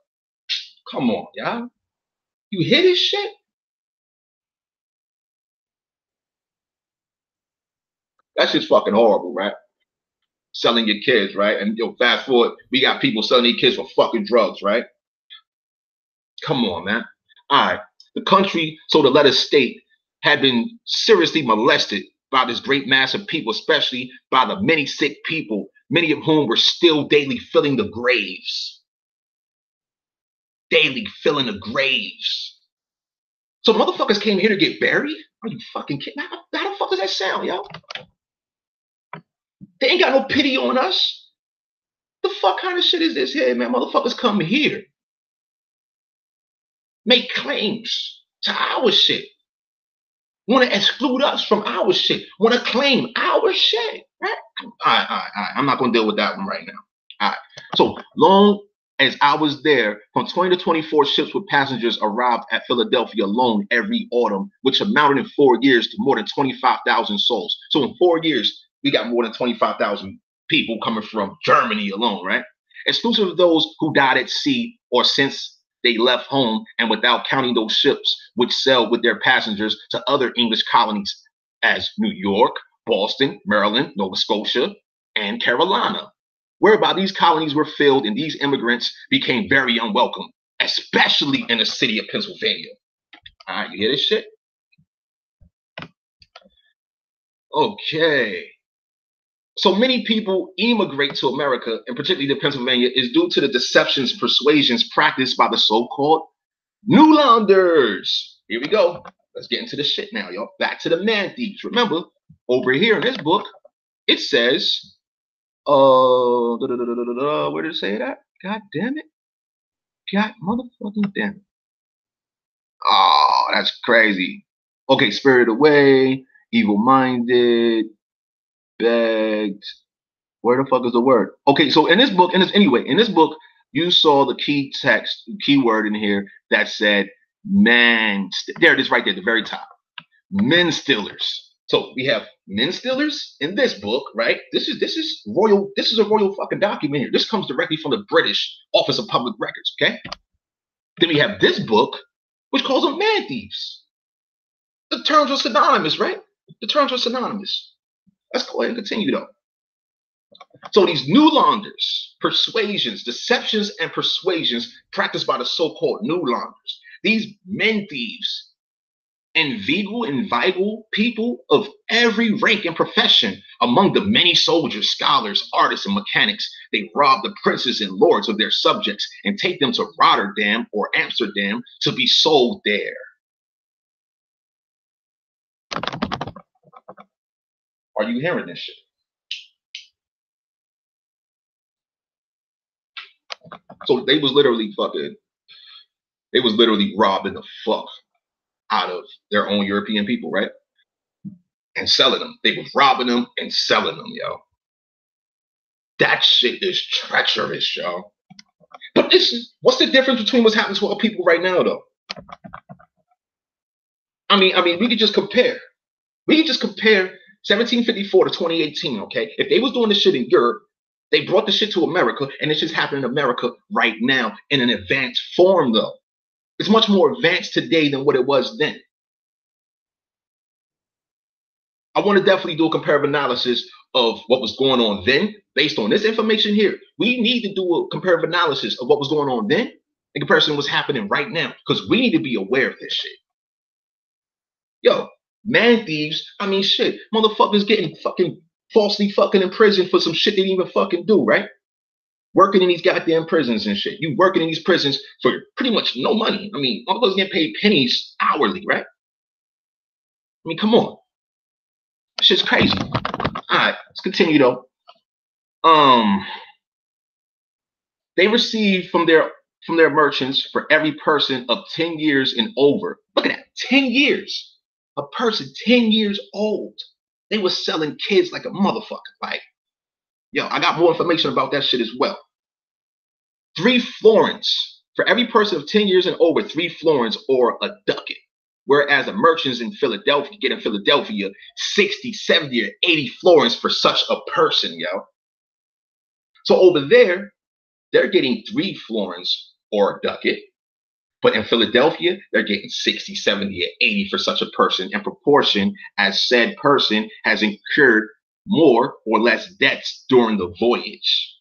Speaker 1: Come on, y'all. You hear this shit? That's just fucking horrible, right? Selling your kids, right? And yo, fast forward, we got people selling their kids for fucking drugs, right? Come on, man. All right. The country, so the letter state, had been seriously molested by this great mass of people, especially by the many sick people, many of whom were still daily filling the graves. Daily filling the graves. So motherfuckers came here to get buried? Are you fucking kidding? How the fuck does that sound, yo? They ain't got no pity on us. The fuck kind of shit is this here, man? Motherfuckers come here, make claims to our shit, want to exclude us from our shit, want to claim our shit, right? All right. I'm not going to deal with that one right now. All right. So long as I was there, from 20 to 24 ships with passengers arrived at Philadelphia alone every autumn, which amounted in 4 years to more than 25,000 souls. So in 4 years, we got more than 25,000 people coming from Germany alone, right? Exclusive of those who died at sea or since they left home, and without counting those ships which sailed with their passengers to other English colonies as New York, Boston, Maryland, Nova Scotia, and Carolina, whereby these colonies were filled and these immigrants became very unwelcome, especially in the city of Pennsylvania. All right, you hear this shit? Okay. So many people immigrate to America, and particularly to Pennsylvania, is due to the deceptions, persuasions practiced by the so-called Newlanders. Here we go. Let's get into the shit now, y'all. Back to the man thieves. Remember, over here in this book, it says, where did it say that? God damn it. God motherfucking damn it. Oh, that's crazy. Okay, spirited away, evil-minded, begged. Where the fuck is the word? Okay, so in this book, in this book, you saw the key text, key word in here that said man. There it is, right there at the very top. Men stealers. So we have men stealers in this book, right? This is royal. This is a royal fucking document here. This comes directly from the British Office of Public Records. Okay. Then we have this book, which calls them man thieves. The terms are synonymous, right? The terms are synonymous. Let's go ahead and continue though. So these Newlanders, persuasions, deceptions, and persuasions practiced by the so-called Newlanders, these men thieves, inveigle people of every rank and profession among the many soldiers, scholars, artists, and mechanics. They rob the princes and lords of their subjects and take them to Rotterdam or Amsterdam to be sold there. Are you hearing this shit? So they was literally robbing the fuck out of their own European people, right? And selling them. They was robbing them and selling them, yo. That shit is treacherous, yo. But what's the difference between what's happening to our people right now, though? I mean, we could just compare. We could just compare 1754 to 2018, okay? If they was doing this shit in Europe, they brought the shit to America, and it's just happening in America right now in an advanced form, though. It's much more advanced today than what it was then. I want to definitely do a comparative analysis of what was going on then based on this information here. We need to do a comparative analysis of what was going on then in comparison to what's happening right now, because we need to be aware of this shit. Yo, man thieves, I mean shit, motherfuckers getting fucking falsely fucking in prison for some shit they didn't even fucking do, right? Working in these goddamn prisons and shit. You working in these prisons for pretty much no money. I mean, motherfuckers get paid pennies hourly, right? I mean, come on. This shit's crazy. Alright, let's continue though. They receive from their merchants for every person of 10 years and over. Look at that, 10 years. A person 10 years old. They were selling kids like a motherfucker. Like, yo, I got more information about that shit as well. 3 florins. For every person of 10 years and over, 3 florins or a ducat. Whereas the merchants in Philadelphia get 60, 70, or 80 florins for such a person, yo. So over there, they're getting 3 florins or a ducat. But in Philadelphia, they're getting 60, 70, or 80 for such a person in proportion as said person has incurred more or less debts during the voyage.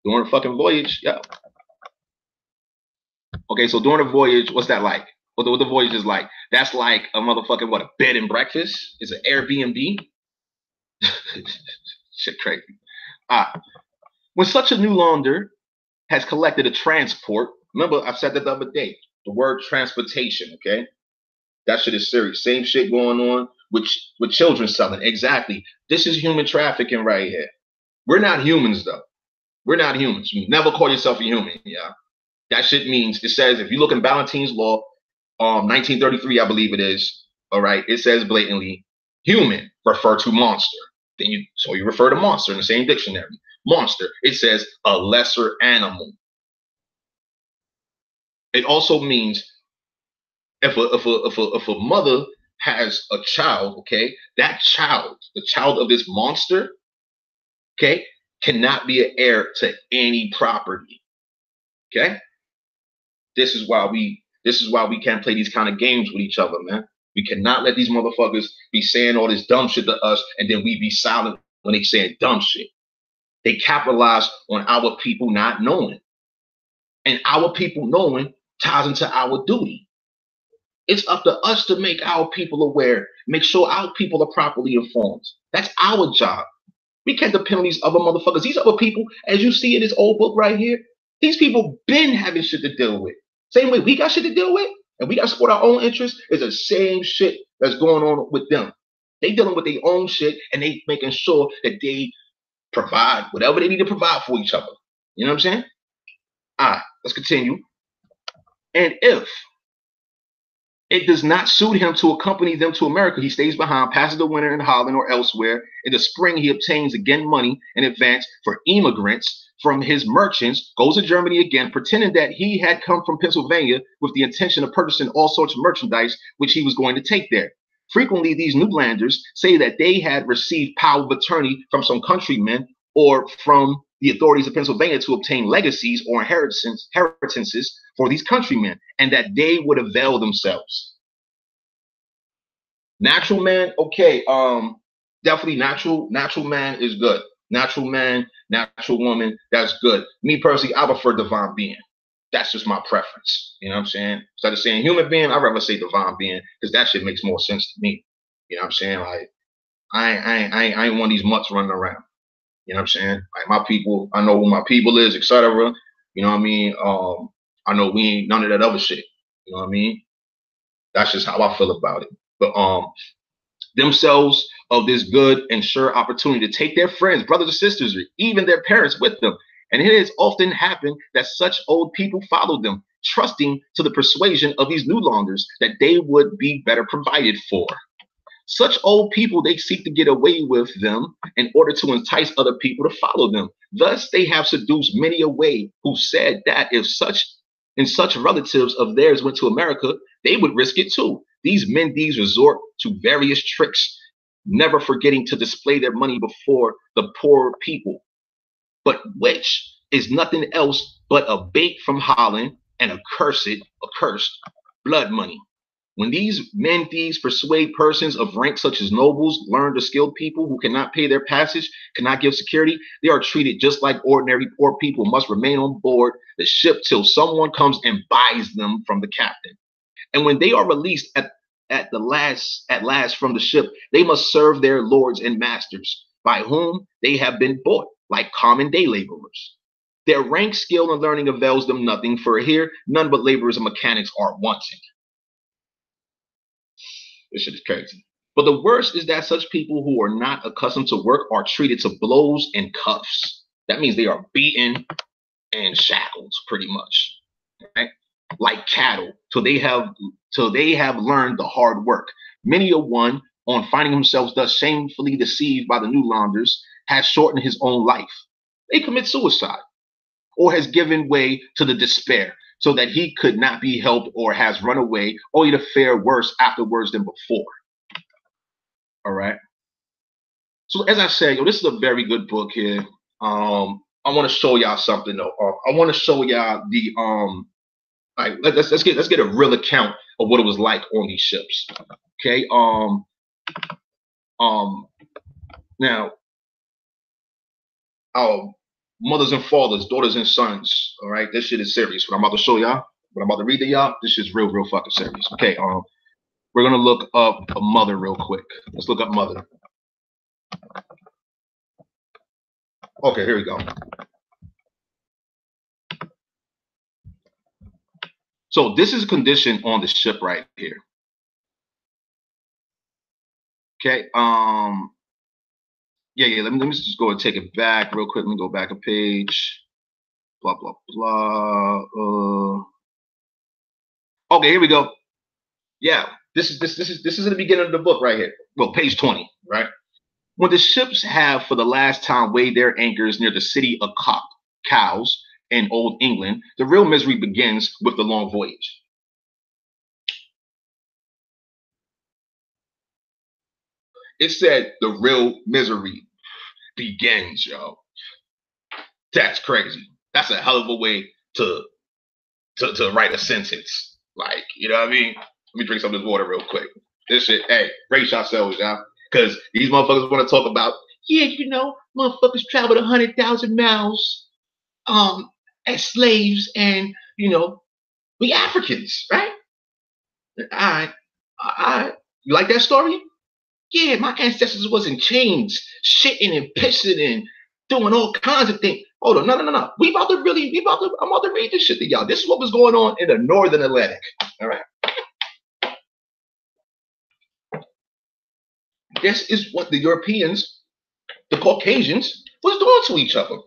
Speaker 1: During the fucking voyage, yeah. Okay, so during the voyage, what's that like? What the voyage is like? That's like a motherfucking, what, a bed and breakfast? Is it Airbnb? Shit crazy. When such a new launder has collected a transport, remember I said that the other day, the word transportation, okay? That shit is serious. Same shit going on with children selling. Exactly. This is human trafficking right here. We're not humans, though. We're not humans. You never call yourself a human, yeah? That shit means, it says, if you look in Ballantyne's law, 1933, I believe it is, all right, it says blatantly, human refer to monster. So you refer to monster in the same dictionary. Monster, it says a lesser animal. It also means if a mother has a child, okay, that child, the child of this monster, okay, cannot be an heir to any property. Okay? This is why we can't play these kind of games with each other, man. We cannot let these motherfuckers be saying all this dumb shit to us and then we be silent when they say dumb shit. They capitalize on our people not knowing. And our people knowing ties into our duty. It's up to us to make our people aware, make sure our people are properly informed. That's our job. We can't depend on these other motherfuckers. These other people, as you see in this old book right here, these people been having shit to deal with. Same way we got shit to deal with, and we got to support our own interests, is the same shit that's going on with them. They dealing with their own shit, and they making sure that they provide whatever they need to provide for each other. You know what I'm saying? All right, let's continue. And if it does not suit him to accompany them to America, he stays behind, passes the winter in Holland or elsewhere. In the spring, he obtains again money in advance for immigrants from his merchants, goes to Germany again, pretending that he had come from Pennsylvania with the intention of purchasing all sorts of merchandise which he was going to take there. Frequently, these Newlanders say that they had received power of attorney from some countrymen or from the authorities of Pennsylvania to obtain legacies or inheritances for these countrymen, and that they would avail themselves. Natural man, okay, definitely natural man is good. Natural man, natural woman, that's good. Me personally, I prefer divine being. That's just my preference. You know what I'm saying? Instead of saying human being, I'd rather say divine being, because that shit makes more sense to me. You know what I'm saying? Like, I ain't one of these mutts running around. You know what I'm saying? Like, my people, I know who my people is, etc. You know what I mean? I know we ain't none of that other shit. You know what I mean? That's just how I feel about it. But themselves of this good and sure opportunity to take their friends, brothers and sisters, or even their parents with them, And it has often happened that such old people followed them, trusting to the persuasion of these new longers that they would be better provided for. Such old people, they seek to get away with them in order to entice other people to follow them. Thus, they have seduced many away who said that if such relatives of theirs went to America, they would risk it too. These mendies resort to various tricks, never forgetting to display their money before the poor people, but which is nothing else but a bait from Holland and accursed blood money. When these men thieves persuade persons of rank such as nobles, learned or skilled people who cannot pay their passage, cannot give security, they are treated just like ordinary poor people, must remain on board the ship till someone comes and buys them from the captain. And when they are released at last from the ship, they must serve their lords and masters, by whom they have been bought, like common day laborers. Their rank, skill, and learning avails them nothing, for here none but laborers and mechanics are wanting. This shit is crazy. But the worst is that such people who are not accustomed to work are treated to blows and cuffs. That means they are beaten and shackled, pretty much, right? Like cattle, till they have learned the hard work. Many a one, on finding himself thus shamefully deceived by the new launders, has shortened his own life. They commit suicide, or has given way to the despair, so that he could not be helped, or has run away, only to fare worse afterwards than before. All right. So as I said, this is a very good book here. I want to show y'all something though. I want to show y'all the like let's get a real account of what it was like on these ships. Okay. Now, our mothers and fathers, daughters and sons. All right, this shit is serious. What I'm about to show y'all, what I'm about to read to y'all, this is real fucking serious. Okay, we're gonna look up a mother real quick. Let's look up mother. Okay, here we go. So this is a condition on the ship right here. Okay, yeah. Let me just go and take it back real quick. Let me go back a page. Blah blah blah. Okay, here we go. Yeah, this is in the beginning of the book right here. Well, page 20, right? When the ships have for the last time weighed their anchors near the city of Cowes in Old England, the real misery begins with the long voyage. It said the real misery begins, yo. That's crazy. That's a hell of a way to write a sentence. Like, you know what I mean? Let me drink some of this water real quick. This shit, hey, brace yourselves, y'all. Because these motherfuckers want to talk about, yeah, motherfuckers traveled 100,000 miles as slaves, and, we Africans, right? All right. You like that story? Yeah, my ancestors was in chains, shitting and pissing and doing all kinds of things. Hold on, no. I'm about to read this shit to y'all. This is what was going on in the Northern Atlantic. All right. This is what the Europeans, the Caucasians, was doing to each other.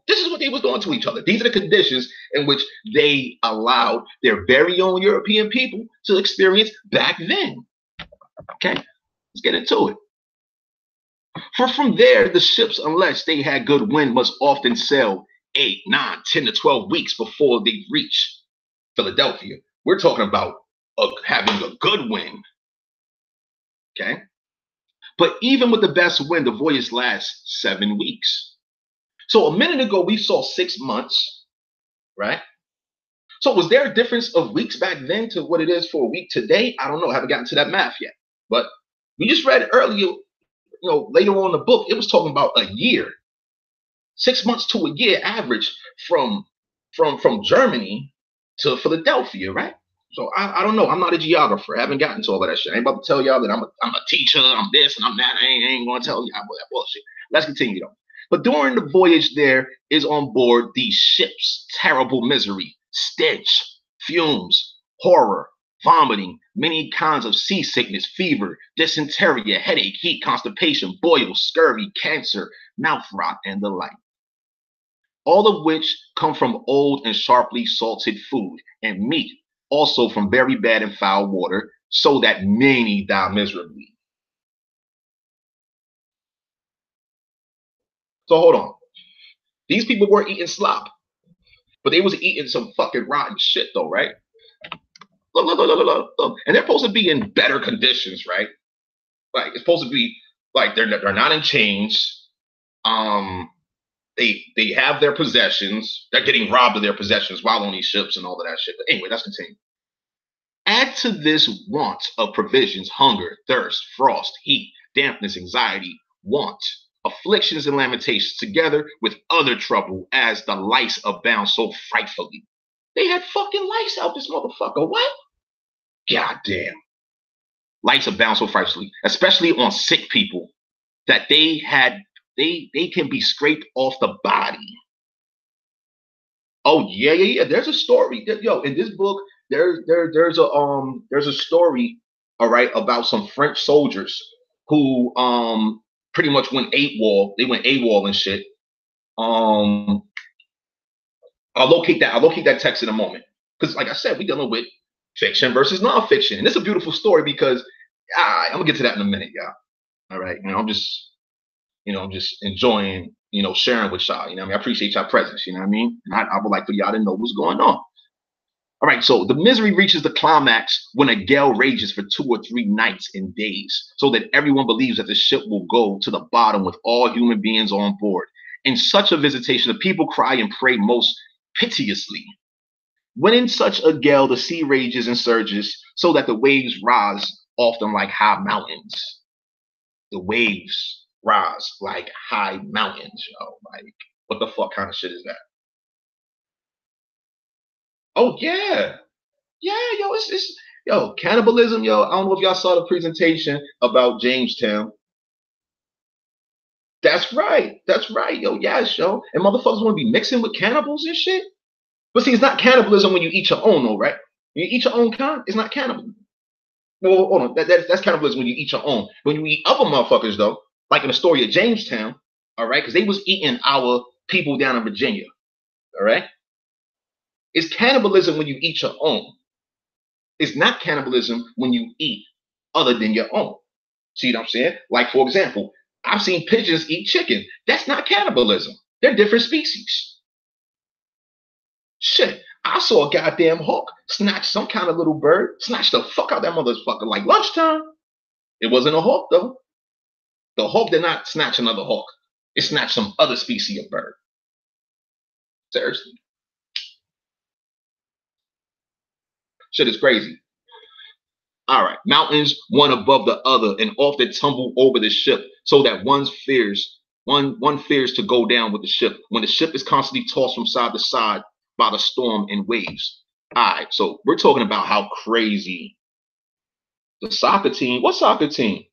Speaker 1: This is what they was doing to each other. These are the conditions in which they allowed their very own European people to experience back then. Okay, let's get into it. For from there, the ships, unless they had good wind, must often sail 8, 9, 10 to 12 weeks before they reach Philadelphia. We're talking about having a good wind. Okay. But even with the best wind, the voyage lasts 7 weeks. So a minute ago, we saw 6 months, right? So was there a difference of weeks back then to what it is for a week today? I don't know. I haven't gotten to that math yet. But we just read earlier, later on in the book, it was talking about a year. 6 months to a year average from Germany to Philadelphia, right? So I don't know. I'm not a geographer. I haven't gotten to all of that shit. I ain't about to tell y'all that I'm a teacher, I'm this and I'm that. I ain't going to tell y'all all that bullshit. Let's continue though. But during the voyage, there is on board these ships terrible misery, stench, fumes, horror, vomiting, many kinds of seasickness, fever, dysentery, headache, heat, constipation, boils, scurvy, cancer, mouth rot, and the like. all of which come from old and sharply salted food and meat, also from very bad and foul water, so that many die miserably. So hold on. These people were eating slop, but they was eating some fucking rotten shit though, right? Look. And they're supposed to be in better conditions, right? Like it's supposed to be like they're not in chains. They have their possessions. They're getting robbed of their possessions while on these ships and all of that shit. But anyway, let's continue. Add to this want of provisions, hunger, thirst, frost, heat, dampness, anxiety, want, afflictions, and lamentations, together with other trouble, as the lice abound so frightfully. They had fucking lice out this motherfucker. What? God damn. Lice abound so frightfully, especially on sick people, that they can be scraped off the body. Oh yeah. There's a story. Yo, in this book, there's a story, all right, about some French soldiers who pretty much went AWOL. They went AWOL and shit. I'll locate that text in a moment. Because like I said, we're dealing with fiction versus nonfiction. And it's a beautiful story because I'm gonna get to that in a minute, y'all. All right. I'm just enjoying, sharing with y'all. I appreciate y'all presence, you know what I mean? And I would like for y'all to know what's going on. All right, so the misery reaches the climax when a gale rages for 2 or 3 nights and days, so that everyone believes that the ship will go to the bottom with all human beings on board. In such a visitation, the people cry and pray most piteously. When in such a gale, the sea rages and surges, so that the waves rise often like high mountains. The waves rise like high mountains, yo. Like, what the fuck kind of shit is that? Oh yeah, yo, yo, cannibalism, yo. I don't know if y'all saw the presentation about Jamestown. That's right, yo, yes, yo. And motherfuckers want to be mixing with cannibals and shit. But see, it's not cannibalism when you eat your own, though, right? When you eat your own kind, it's not cannibalism. No, hold on, that's cannibalism when you eat your own. When you eat other motherfuckers, though, like in the story of Jamestown, all right, because they was eating our people down in Virginia, all right. It's cannibalism when you eat your own. It's not cannibalism when you eat other than your own. See what I'm saying? Like, for example, I've seen pigeons eat chicken. That's not cannibalism. They're different species. Shit, I saw a goddamn hawk snatch some kind of little bird, snatch the fuck out that motherfucker like lunchtime. It wasn't a hawk, though. The hawk did not snatch another hawk. It snatched some other species of bird. Seriously. Shit is crazy. All right, mountains one above the other and often tumble over the ship, so that one fears to go down with the ship when the ship is constantly tossed from side to side by the storm and waves. All right, so we're talking about how crazy the soccer team. What soccer team?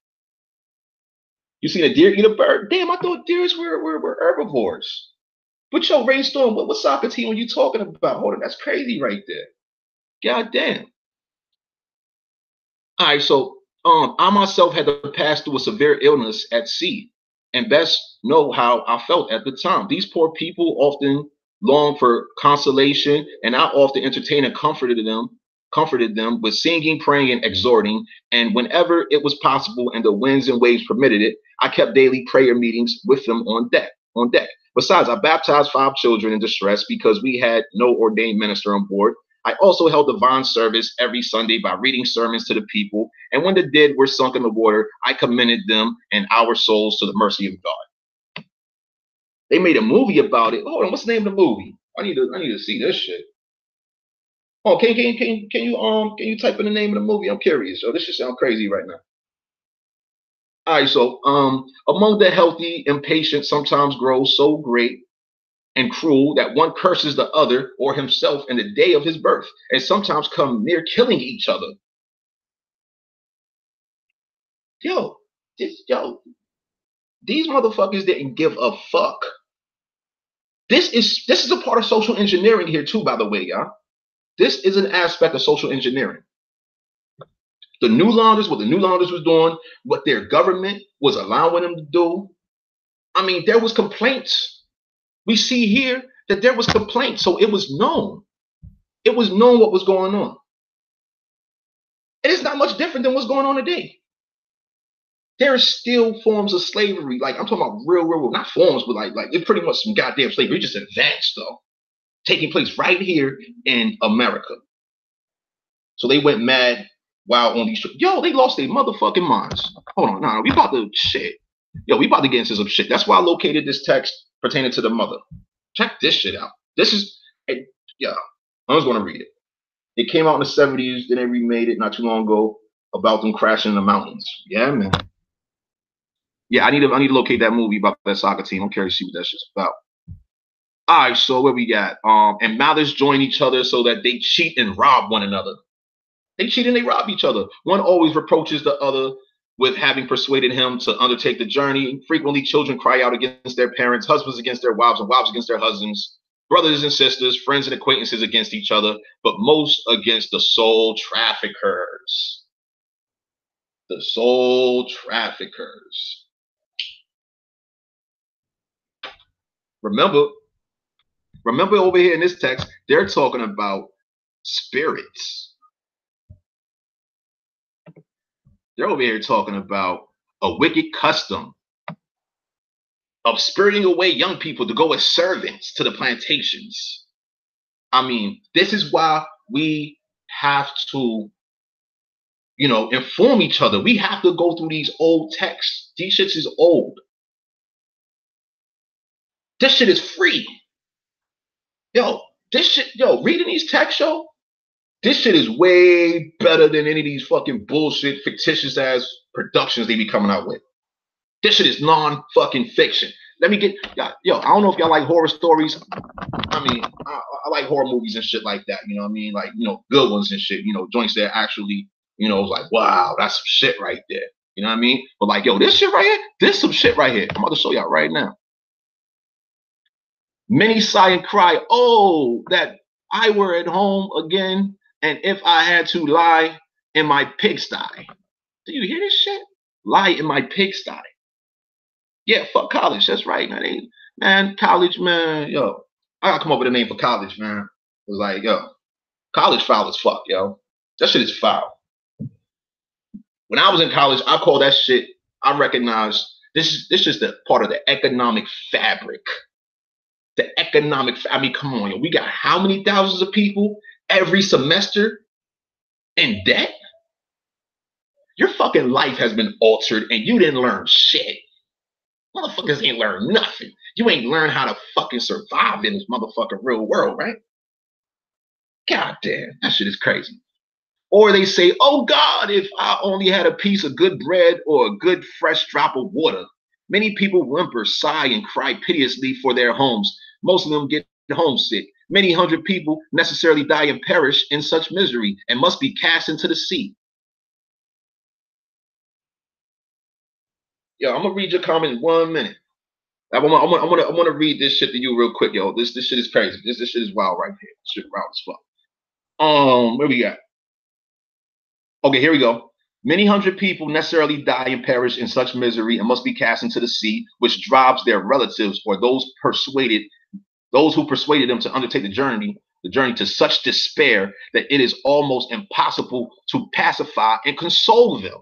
Speaker 1: You seen a deer eat a bird? Damn, I thought deers were herbivores. But yo, Rainstorm, what soccer team are you talking about? Hold on, that's crazy right there. God damn. All right, so I myself had to pass through a severe illness at sea, and best know how I felt at the time. These poor people often long for consolation, and I often entertained and comforted them with singing, praying, and exhorting. And whenever it was possible and the winds and waves permitted it, I kept daily prayer meetings with them on deck. Besides, I baptized 5 children in distress because we had no ordained minister on board. I also held divine service every Sunday by reading sermons to the people, and when the dead were sunk in the water, I commended them and our souls to the mercy of God. They made a movie about it. Hold on, what's the name of the movie? I need to see this shit. Oh, can you type in the name of the movie? I'm curious. Oh, this should sound crazy right now. All right, so among the healthy, impatient sometimes grows so great and cruel that one curses the other or himself in the day of his birth, and sometimes come near killing each other. Yo, these motherfuckers didn't give a fuck. This is a part of social engineering here too, by the way, y'all. This is an aspect of social engineering. The New Launders, what the New Launders was doing, what their government was allowing them to do. I mean, there was complaints. We see here that there was complaints. So it was known. It was known what was going on. And it's not much different than what's going on today. There are still forms of slavery. Like, I'm talking about real, not forms, but like it's pretty much some goddamn slavery. It's just advanced, though, taking place right here in America. So they went mad wild on these trips. Yo, they lost their motherfucking minds. Hold on, nah, we about to shit. Yo, we about to get into some shit. That's why I located this text pertaining to the mother. Check this shit out. This is, yeah, I was going to read it. It came out in the 70s. Then they remade it not too long ago about them crashing in the mountains. Yeah, man. Yeah, I need to locate that movie about that soccer team. I'm curious to see what that shit's about. All right, so what we got? And mothers join each other so that they cheat and rob one another. They cheat and they rob each other. One always reproaches the other with having persuaded him to undertake the journey. Frequently, children cry out against their parents, husbands against their wives, and wives against their husbands, brothers and sisters, friends and acquaintances against each other, but most against the soul traffickers. The soul traffickers. Remember over here in this text, they're talking about spirits. They're over here talking about a wicked custom of spiriting away young people to go as servants to the plantations. I mean, this is why we have to, inform each other. We have to go through these old texts. These shits is old. This shit is free. Reading these texts, this shit is way better than any of these fucking bullshit, fictitious ass productions they be coming out with. This shit is non-fucking fiction. Let me get, I don't know if y'all like horror stories. I mean, I like horror movies and shit like that. You know what I mean? Like, good ones and shit. Joints that actually, like, wow, that's some shit right there. You know what I mean? But like, this shit right here, this some shit right here. I'm about to show y'all right now. Many sigh and cry, oh, that I were at home again, and if I had to lie in my pigsty. Do you hear this shit? Lie in my pigsty. Yeah, fuck college. That's right, man. College, man. I gotta come up with a name for college, man. It was like, college foul as fuck, That shit is foul. When I was in college, I call that shit, I recognize this is just a part of the economic fabric. I mean, come on, we got how many thousands of people every semester in debt? Your fucking life has been altered and you didn't learn shit. Motherfuckers ain't learned nothing. You ain't learned how to fucking survive in this motherfucking real world, right? God damn, that shit is crazy. Or they say, oh God, if I only had a piece of good bread or a good fresh drop of water. Many people whimper, sigh, and cry piteously for their homes. Most of them get homesick. Many hundred people necessarily die and perish in such misery and must be cast into the sea. I'm gonna read your comment in 1 minute. I want to read this shit to you real quick, This shit is crazy. This shit is wild right here. This shit wild as fuck. Where we got? Okay, here we go. Many hundred people necessarily die and perish in such misery and must be cast into the sea, which drives their relatives or those who persuaded them to undertake the journey to such despair that it is almost impossible to pacify and console them.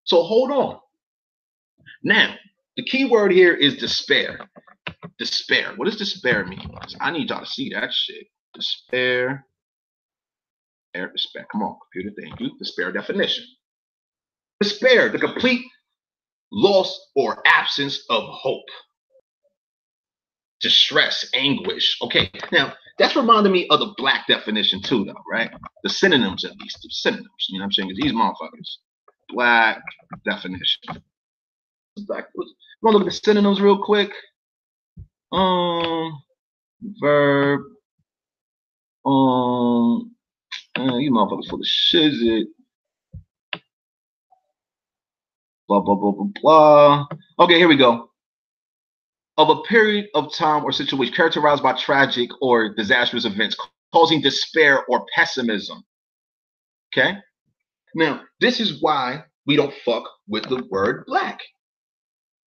Speaker 1: So hold on. Now, the key word here is despair. Despair. What does despair mean? I need y'all to see that shit. Despair. Despair. Come on, computer. Thank you. Despair definition. Despair, the complete loss or absence of hope. Distress, anguish. Okay, now that's reminding me of the black definition too, though, right? The synonyms, at least. The synonyms. You know what I'm saying? Because these motherfuckers. Black definition. Black. We're gonna look at the synonyms real quick. Verb. You motherfuckers full of shizit. Blah, blah, blah, blah, blah. Okay, here we go. Of a period of time or situation characterized by tragic or disastrous events causing despair or pessimism. Okay? Now, this is why we don't fuck with the word black.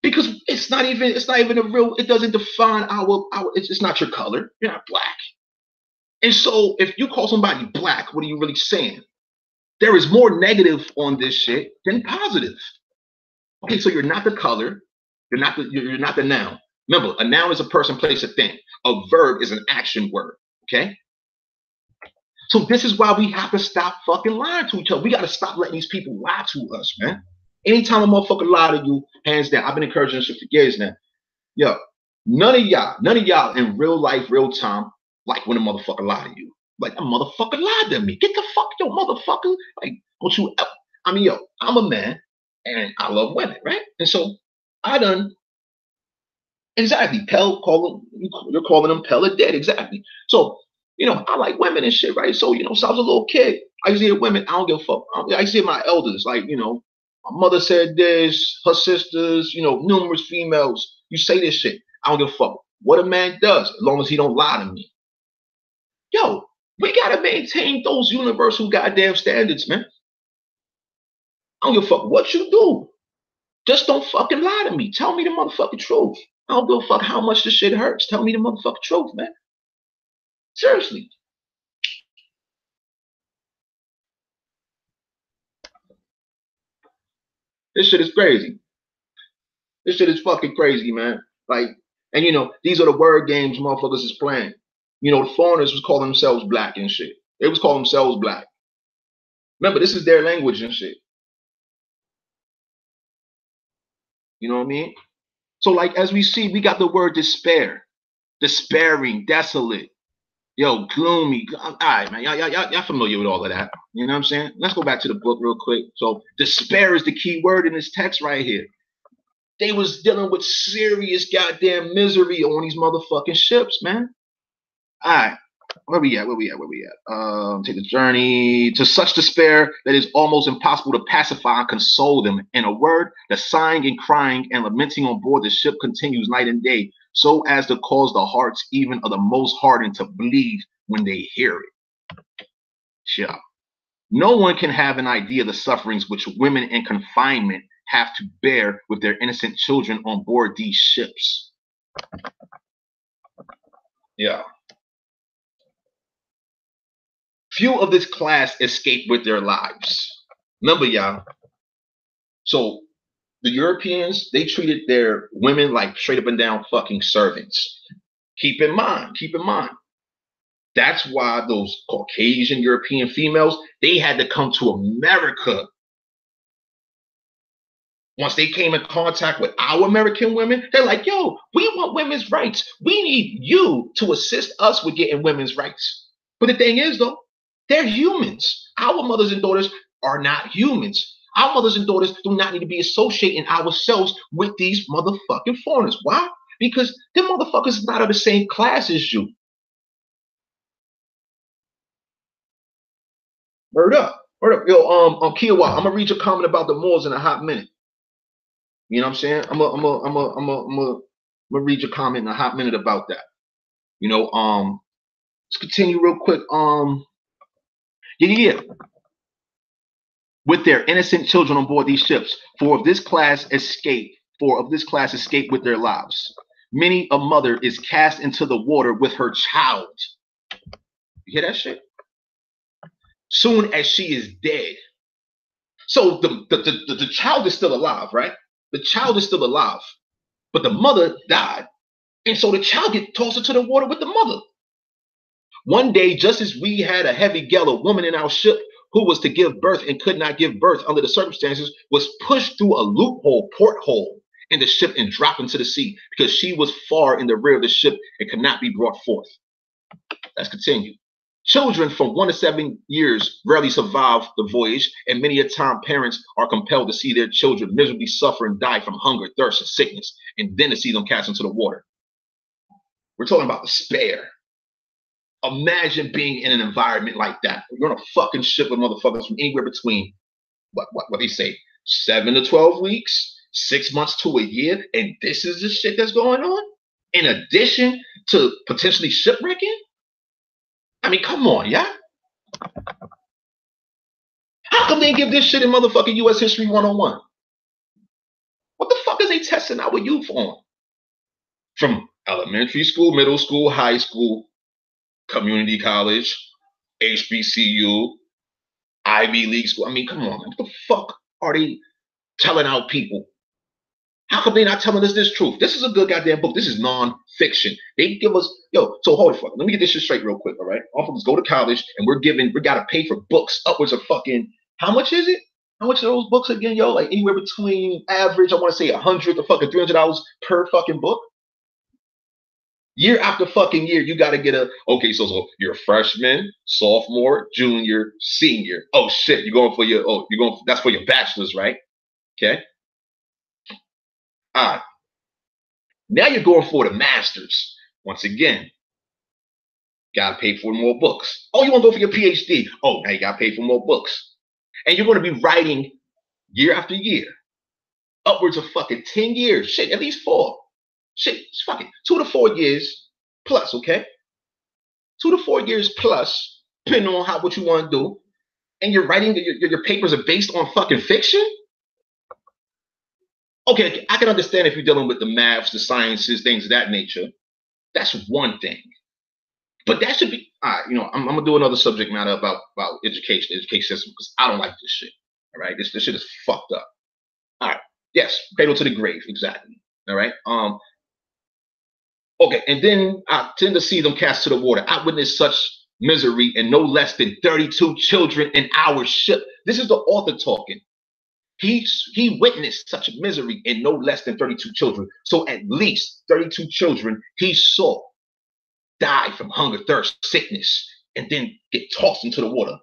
Speaker 1: Because it's not even a real, it doesn't define it's not your color. You're not black. And so if you call somebody black, what are you really saying? There is more negative on this shit than positive. Okay, so you're not the color, you're not the noun. Remember, a noun is a person, place, a thing. A verb is an action word. Okay? So this is why we have to stop fucking lying to each other. We got to stop letting these people lie to us, man. Anytime a motherfucker lie to you, hands down, I've been encouraging this shit for years now. Yo, none of y'all in real life, real time, like when a motherfucker lie to you. Like, a motherfucker lied to me. Get the fuck, yo, motherfucker. Like, don't you, I mean, yo, I'm a man and I love women, right? And so I done, exactly, you're calling them Pella dead, exactly. So, you know, I like women and shit, right? So, you know, since I was a little kid, I used to hear women, I don't give a fuck. I used to hear my elders, like, you know, my mother said this, her sisters, you know, numerous females, you say this shit. I don't give a fuck what a man does, as long as he don't lie to me. Yo, we gotta maintain those universal goddamn standards, man. I don't give a fuck what you do. Just don't fucking lie to me. Tell me the motherfucking truth. I don't give a fuck how much this shit hurts. Tell me the motherfucking truth, man. Seriously. This shit is crazy. This shit is fucking crazy, man. Like, and you know, these are the word games motherfuckers is playing. You know, the foreigners was calling themselves black and shit. They was calling themselves black. Remember, this is their language and shit. You know what I mean? So, like, as we see, we got the word despair, despairing, desolate, yo, gloomy. All right, man, y'all familiar with all of that. You know what I'm saying? Let's go back to the book real quick. So, despair is the key word in this text right here. They was dealing with serious goddamn misery on these motherfucking ships, man. All right. Where we at? Take the journey to such despair that it's almost impossible to pacify and console them. In a word, the sighing and crying and lamenting on board the ship continues night and day, so as to cause the hearts even of the most hardened to bleed when they hear it. Yeah. No one can have an idea of the sufferings which women in confinement have to bear with their innocent children on board these ships. Yeah. Few of this class escape with their lives. Remember, y'all. So the Europeans, they treated their women like straight up and down fucking servants. Keep in mind. That's why those Caucasian European females, they had to come to America. Once they came in contact with our American women, they're like, yo, we want women's rights. We need you to assist us with getting women's rights. But the thing is, though, they're humans. Our mothers and daughters are not humans. Our mothers and daughters do not need to be associating ourselves with these motherfucking foreigners. Why? Because them motherfuckers is not of the same class as you. Word up. Yo, Kiowa, I'm gonna read your comment about the Moors in a hot minute. You know what I'm saying? I'm gonna read your comment in a hot minute about that. You know, let's continue real quick. Yeah. With their innocent children on board these ships, four of this class escape with their lives. Many a mother is cast into the water with her child. You hear that shit? Soon as she is dead. So the child is still alive, right? The child is still alive, but the mother died. And so the child gets tossed into the water with the mother. One day, just as we had a heavy gale, a woman in our ship who was to give birth and could not give birth under the circumstances was pushed through a porthole in the ship and dropped into the sea because she was far in the rear of the ship and could not be brought forth. Let's continue. Children from 1 to 7 years rarely survive the voyage, and many a time parents are compelled to see their children miserably suffer and die from hunger, thirst, and sickness, and then to see them cast into the water. We're talking about despair. Imagine being in an environment like that. You're on a fucking ship with motherfuckers from anywhere between, what they say, 7 to 12 weeks, 6 months to a year, and this is the shit that's going on? In addition to potentially shipwrecking? I mean, come on, yeah? How come they give this shit in motherfucking U.S. History 101? What the fuck is they testing our youth on? From elementary school, middle school, high school, community college, HBCU, Ivy League school. I mean, come on, man. What the fuck are they telling our people? How come they not telling us this truth? This is a good goddamn book. This is non-fiction. They give us, so hold the fuck. Let me get this shit straight real quick, all right? All of us go to college and we gotta pay for books upwards of fucking, how much is it? How much are those books again, yo? Like anywhere between average, I want to say $100 to fucking $300 per fucking book. Year after fucking year, you gotta get so you're a freshman, sophomore, junior, senior. Oh shit, that's for your bachelor's, right? Okay. All right. Now you're going for the master's. Once again, gotta pay for more books. Oh, you want to go for your PhD? Oh, now you gotta pay for more books. And you're going to be writing year after year, upwards of fucking 10 years. Shit, at least 4. Shit, it's fucking 2 to 4 years plus, okay? 2 to 4 years plus, depending on what you want to do. And you're writing, your papers are based on fucking fiction? Okay, I can understand if you're dealing with the maths, the sciences, things of that nature. That's one thing. But that should be, all right, I'm going to do another subject matter about education, the education system, because I don't like this shit. All right, this shit is fucked up. All right, yes, cradle to the grave, exactly. All right. Okay, and then I tend to see them cast to the water. I witnessed such misery in no less than 32 children in our ship. This is the author talking. He witnessed such misery in no less than 32 children. So at least 32 children he saw die from hunger, thirst, sickness, and then get tossed into the water.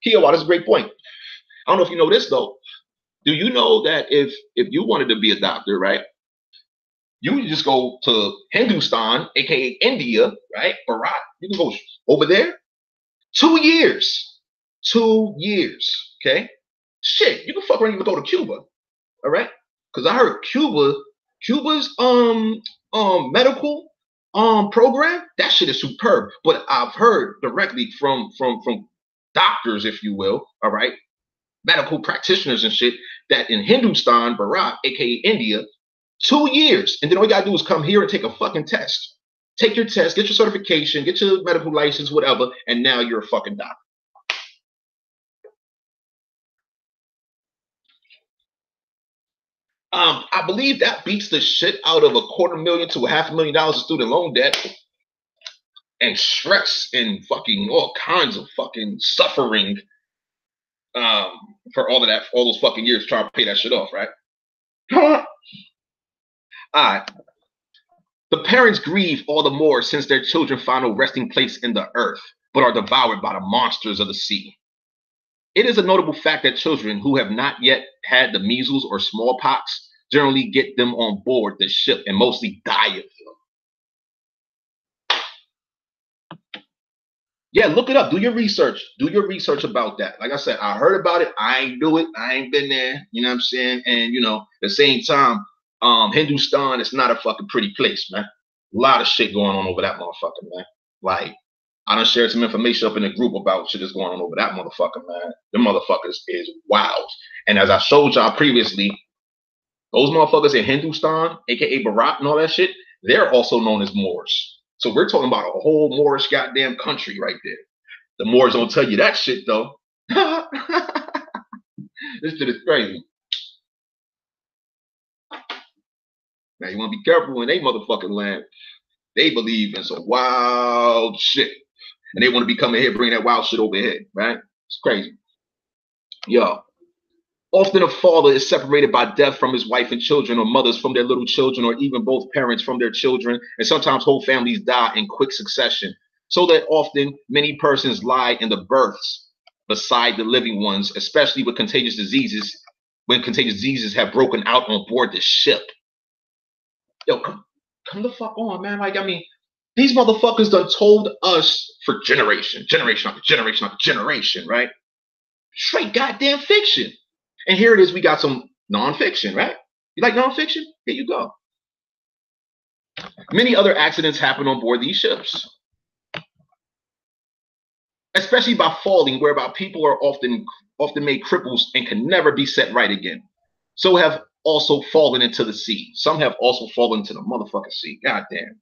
Speaker 1: Kiowa, that's a great point. I don't know if you know this though. Do you know that if you wanted to be a doctor, right, you would just go to Hindustan, aka India, right? Bharat, you can go over there. 2 years. 2 years. Okay? Shit, you can fuck around and even go to Cuba. All right? Because I heard Cuba's medical program, that shit is superb. But I've heard directly from doctors, if you will, all right, medical practitioners and shit, that in Hindustan, Bharat, aka India, 2 years, and then all you gotta do is come here and take a fucking test. Take your test, get your certification, get your medical license, whatever, and now you're a fucking doctor. I believe that beats the shit out of $250,000 to $500,000 of student loan debt and stress and fucking all kinds of fucking suffering for all those fucking years trying to pay that shit off, right? All right. The parents grieve all the more since their children find no resting place in the earth, but are devoured by the monsters of the sea. It is a notable fact that children who have not yet had the measles or smallpox generally get them on board the ship and mostly die of them. Yeah, look it up. Do your research. Do your research about that. Like I said, I heard about it. I ain't do it. I ain't been there. You know what I'm saying? And, at the same time, Hindustan is not a fucking pretty place, man. A lot of shit going on over that motherfucker, man. Like, I done shared some information up in the group about shit that's going on over that motherfucker, man. Them motherfuckers is wild. And as I showed y'all previously, those motherfuckers in Hindustan, aka Bharat and all that shit, they're also known as Moors. So we're talking about a whole Moorish goddamn country right there. The Moors don't tell you that shit though. This shit is crazy. Now you want to be careful when they motherfucking land. They believe in some wild shit. And they want to be coming here bringing that wild shit over here, right? It's crazy. Yo. Often a father is separated by death from his wife and children, or mothers from their little children, or even both parents from their children. And sometimes whole families die in quick succession. So that often many persons lie in the berths beside the living ones, especially with contagious diseases, when contagious diseases have broken out on board the ship. Yo, come the fuck on, man. Like, I mean, these motherfuckers done told us for generation after generation, right? Straight goddamn fiction. And here it is, we got some nonfiction, right? You like nonfiction? Here you go. Many other accidents happen on board these ships, especially by falling, whereby people are often often made cripples and can never be set right again. So have also fallen into the sea. Some have also fallen into the motherfucking sea. Goddamn.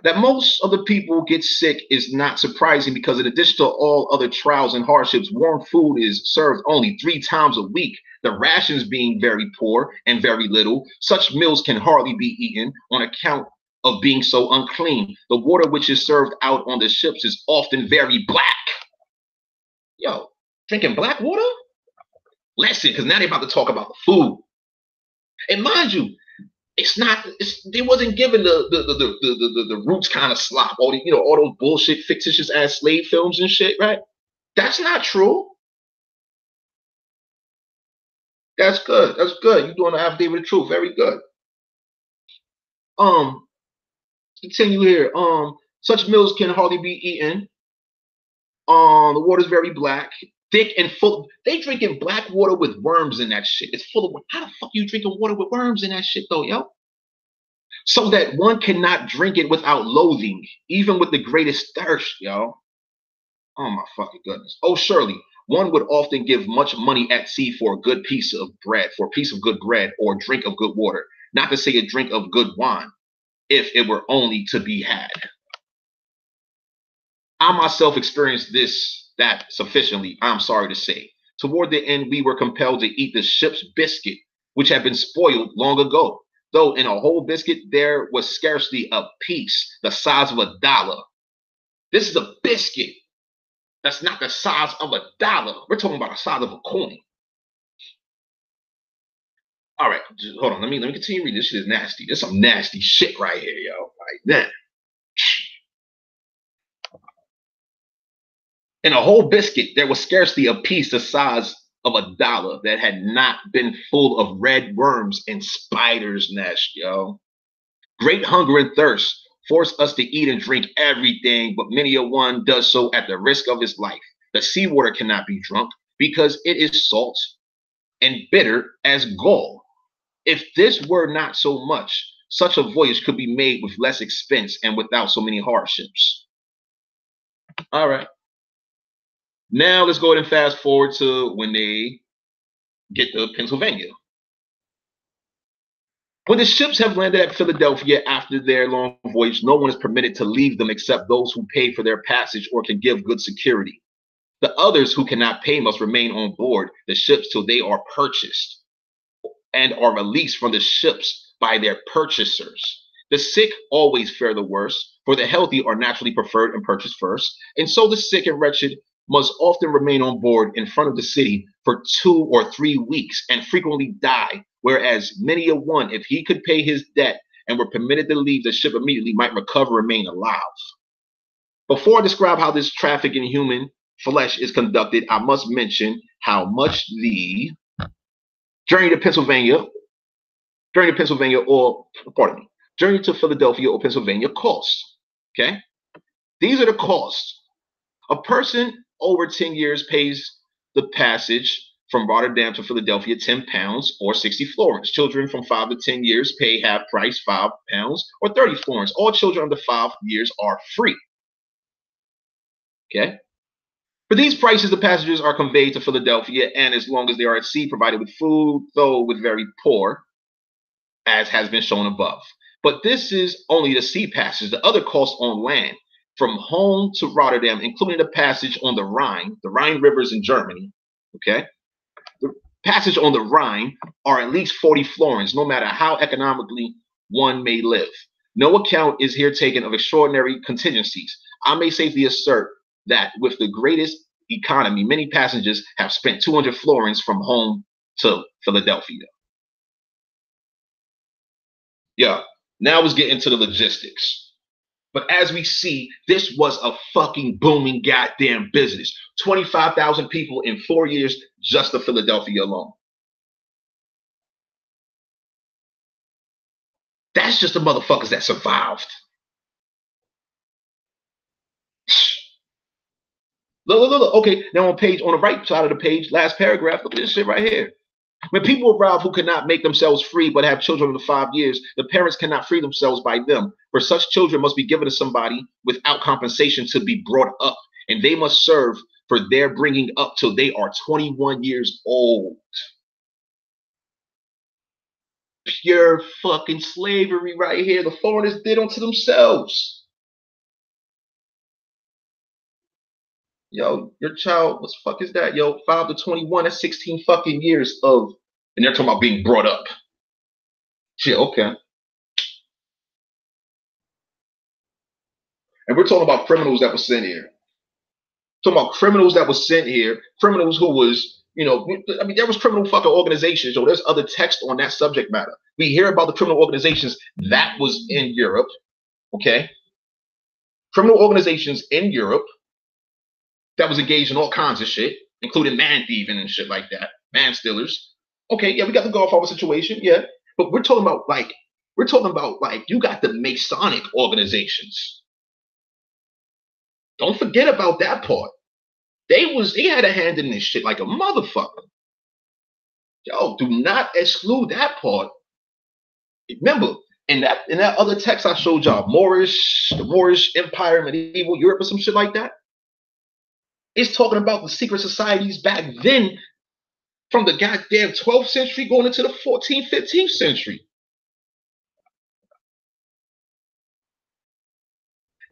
Speaker 1: That most of the people get sick is not surprising because in addition to all other trials and hardships, warm food is served only 3 times a week. The rations being very poor and very little, such meals can hardly be eaten on account of being so unclean. The water which is served out on the ships is often very black. Yo, drinking black water? Listen, because now they're about to talk about the food. And mind you, they wasn't given the roots kind of slop, all all those bullshit fictitious ass slave films and shit, right? That's not true. That's good. That's good. You're doing the affidavit of truth. Very good. Continue here. Such meals can hardly be eaten. The water's very black, thick and full. They drinking black water with worms in that shit. It's full of. How the fuck you drinking water with worms in that shit though, yo? So that one cannot drink it without loathing, even with the greatest thirst, yo. Oh my fucking goodness. Oh, surely one would often give much money at sea for a good piece of bread, or drink of good water, not to say a drink of good wine, if it were only to be had. I myself experienced that sufficiently, I'm sorry to say. Toward the end, we were compelled to eat the ship's biscuit, which had been spoiled long ago. Though in a whole biscuit, there was scarcely a piece the size of $1. This is a biscuit. That's not the size of $1. We're talking about the size of a coin. All right, hold on. Let me continue reading. This shit is nasty. There's some nasty shit right here, yo. Right then. In a whole biscuit, there was scarcely a piece the size of $1 that had not been full of red worms and spiders' nest, yo. Great hunger and thirst force us to eat and drink everything, but many a one does so at the risk of his life. The seawater cannot be drunk because it is salt and bitter as gall. If this were not so much, such a voyage could be made with less expense and without so many hardships. All right. Now let's go ahead and fast forward to when they get to Pennsylvania. When the ships have landed at Philadelphia after their long voyage, no one is permitted to leave them except those who pay for their passage or can give good security. The others who cannot pay must remain on board the ships till they are purchased and are released from the ships by their purchasers. The sick always fare the worst, for the healthy are naturally preferred and purchased first, and so the sick and wretched must often remain on board in front of the city for 2 or 3 weeks and frequently die, whereas many a one, if he could pay his debt and were permitted to leave the ship immediately, might recover and remain alive. Before I describe how this traffic in human flesh is conducted, I must mention how much the journey to Philadelphia or Pennsylvania costs. Okay, these are the costs. A person over 10 years pays the passage from Rotterdam to Philadelphia 10 pounds or 60 florins. Children from 5 to 10 years pay half price, 5 pounds or 30 florins. All children under 5 years are free. Okay. For these prices, the passengers are conveyed to Philadelphia, and as long as they are at sea, provided with food, though with very poor, as has been shown above. But this is only the sea passage. The other costs on land, from home to Rotterdam, including the passage on the Rhine rivers in Germany, okay? The passage on the Rhine are at least 40 florins, no matter how economically one may live. No account is here taken of extraordinary contingencies. I may safely assert that with the greatest economy, many passengers have spent 200 florins from home to Philadelphia. Yeah, now let's get into the logistics. But as we see, this was a fucking booming goddamn business. 25,000 people in 4 years just to Philadelphia alone. That's just the motherfuckers that survived. Look. Okay, now on the right side of the page, last paragraph, look at this shit right here. When people arrive who cannot make themselves free but have children under 5 years, the parents cannot free themselves by them. For such children must be given to somebody without compensation to be brought up, and they must serve for their bringing up till they are 21 years old. Pure fucking slavery right here. The foreigners did unto themselves. Yo, your child, what the fuck is that? Yo, 5 to 21, that's 16 fucking years of, and they're talking about being brought up. Shit, okay. And we're talking about criminals that were sent here. Talking about criminals that were sent here, criminals who was, you know, I mean, there was criminal fucking organizations. Yo, there's other text on that subject matter. We hear about the criminal organizations that was in Europe, okay? Criminal organizations in Europe that was engaged in all kinds of shit, including man thieving and shit like that, man stealers. Okay, yeah, we got the Gulf War situation, yeah. But we're talking about like you got the Masonic organizations. Don't forget about that part. They had a hand in this shit like a motherfucker. Yo, do not exclude that part. Remember, in that other text I showed y'all, the Moorish Empire, medieval Europe, or some shit like that. It's talking about the secret societies back then, from the goddamn 12th century going into the 14th, 15th century.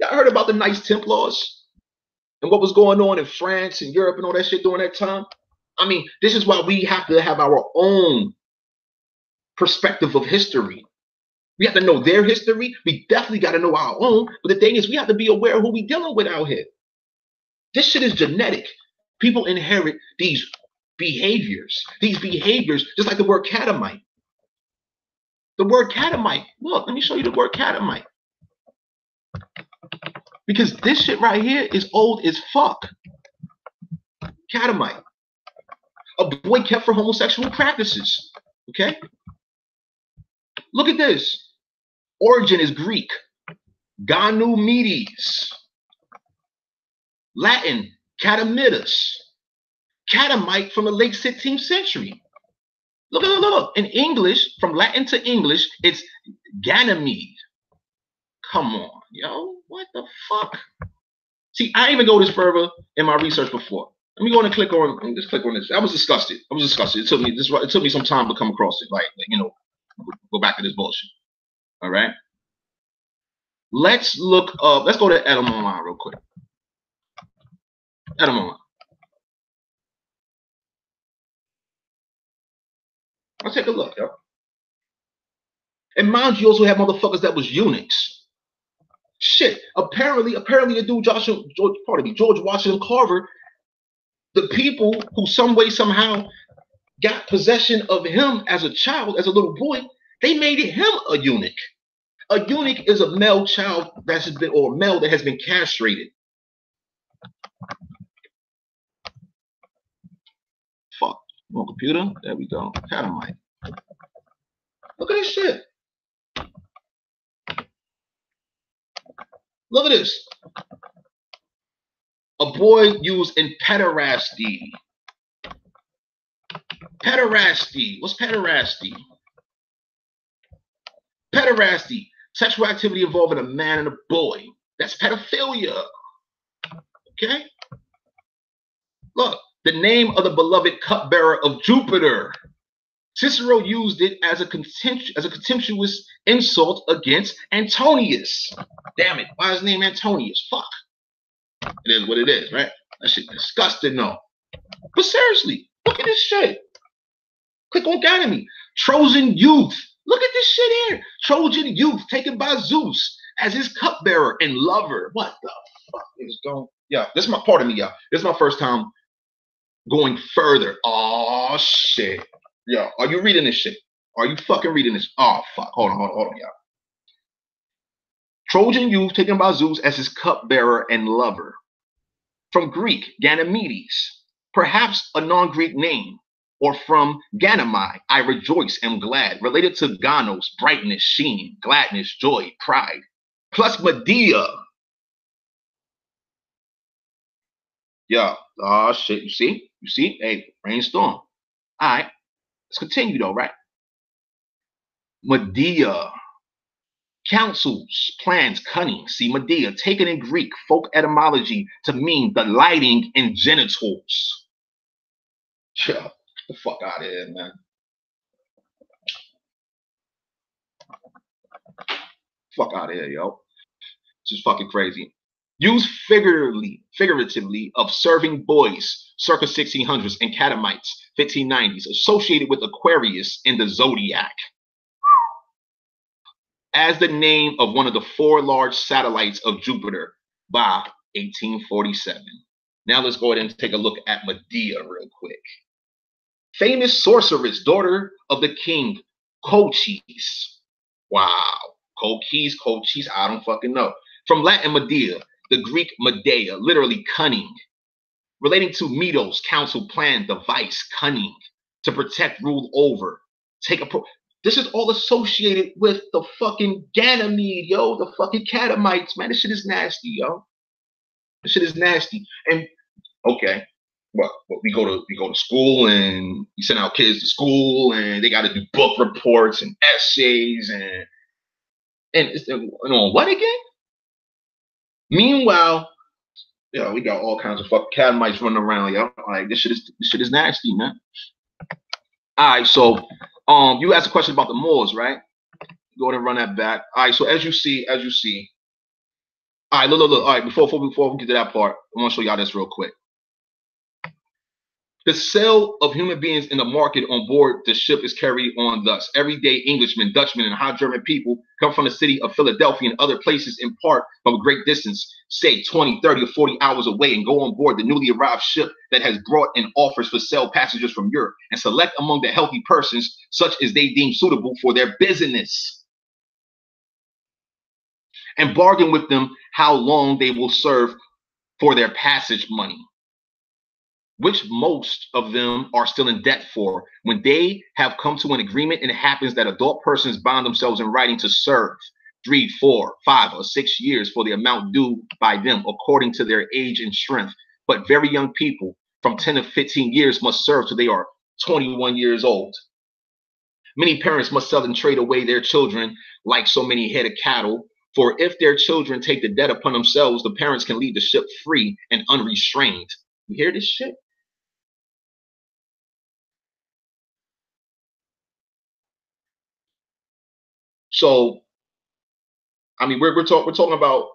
Speaker 1: Y'all heard about the Knights Templars and what was going on in France and Europe and all that shit during that time? I mean, this is why we have to have our own perspective of history. We have to know their history. We definitely got to know our own. But the thing is, we have to be aware of who we dealing with out here. This shit is genetic. People inherit these behaviors. These behaviors, just like the word catamite. The word catamite. Look, let me show you the word catamite. Because this shit right here is old as fuck. Catamite. A boy kept for homosexual practices. Okay? Look at this. Origin is Greek. Ganymedes. Latin, catamitus. Catamite from the late 16th century. Look. In English, from Latin to English, it's Ganymede. Come on, yo. What the fuck? See, I didn't even go this further in my research before. Let me go and click on this. I was disgusted. It took me some time to come across it. Like you know, go back to this bullshit. All right. Let's look up. Let's go to Adam Online real quick. Adam Online. Let's take a look, yo. And mind you, also have motherfuckers that was eunuchs. Shit. Apparently, the dude George Washington Carver, the people who some way somehow got possession of him as a child, as a little boy, they made him a eunuch. A eunuch is a male child that has been, or a male that has been castrated. Fuck. On computer. There we go. Catamite. Look at this shit. Look at this. A boy used in pederasty. Pederasty. What's pederasty? Pederasty. Sexual activity involving a man and a boy. That's pedophilia. Okay? Look. The name of the beloved cupbearer of Jupiter. Cicero used it as a contemptuous insult against Antonius. Damn it. Why is his name Antonius? Fuck. It is what it is, right? That shit disgusting, though. But seriously, look at this shit. Click on Ganymede. Trojan youth. Look at this shit here. Trojan youth taken by Zeus as his cupbearer and lover. What the fuck is going on? Yeah, this is my part of me, y'all. This is my first time going further. Oh, shit. Yo, are you reading this shit? Are you fucking reading this? Oh, fuck. Hold on, y'all. Trojan youth taken by Zeus as his cupbearer and lover. From Greek, Ganymedes, perhaps a non-Greek name, or from Ganymai, I rejoice, am glad, related to Ganos, brightness, sheen, gladness, joy, pride, plus Medea. Yeah, oh shit, you see? Hey, brainstorm. All right, let's continue though, right? Medea, Counsels, plans, cunning. See Medea, taken in Greek folk etymology to mean delighting in genitals. Yeah, get the fuck out of here, man. Fuck out of here, yo. This is fucking crazy. Used figuratively of serving boys circa 1600s and catamites 1590s, associated with Aquarius in the zodiac as the name of one of the 4 large satellites of Jupiter by 1847. Now let's go ahead and take a look at Medea real quick. Famous sorceress, daughter of the king Cochise. Wow. Cochise, I don't fucking know. From Latin Medea, the Greek Medea, literally cunning. Relating to Medos, counsel, plan, device, cunning, to protect, rule over, take a this is all associated with the fucking Ganymede, yo, the fucking catamites, man. This shit is nasty, yo. This shit is nasty. And okay, well, we go to school and we send our kids to school and they got to do book reports and essays and on what again? Meanwhile, yo, we got all kinds of fucking catamites running around, yo. Like this shit is nasty, man. All right, so you asked a question about the Moors, right? Go ahead and run that back. All right, so as you see. All right, look. All right, before we get to that part, I want to show y'all this real quick. The sale of human beings in the market on board the ship is carried on thus. Everyday Englishmen, Dutchmen, and high German people come from the city of Philadelphia and other places in part from a great distance, say 20, 30, or 40 hours away, and go on board the newly arrived ship that has brought in offers for sale passengers from Europe, and select among the healthy persons such as they deem suitable for their business, and bargain with them how long they will serve for their passage money, which most of them are still in debt for. When they have come to an agreement, and it happens that adult persons bind themselves in writing to serve 3, 4, 5, or 6 years for the amount due by them according to their age and strength. But very young people from 10 to 15 years must serve till they are 21 years old. Many parents must sell and trade away their children like so many head of cattle, for if their children take the debt upon themselves, the parents can leave the ship free and unrestrained. You hear this shit? So, I mean, we're talking about.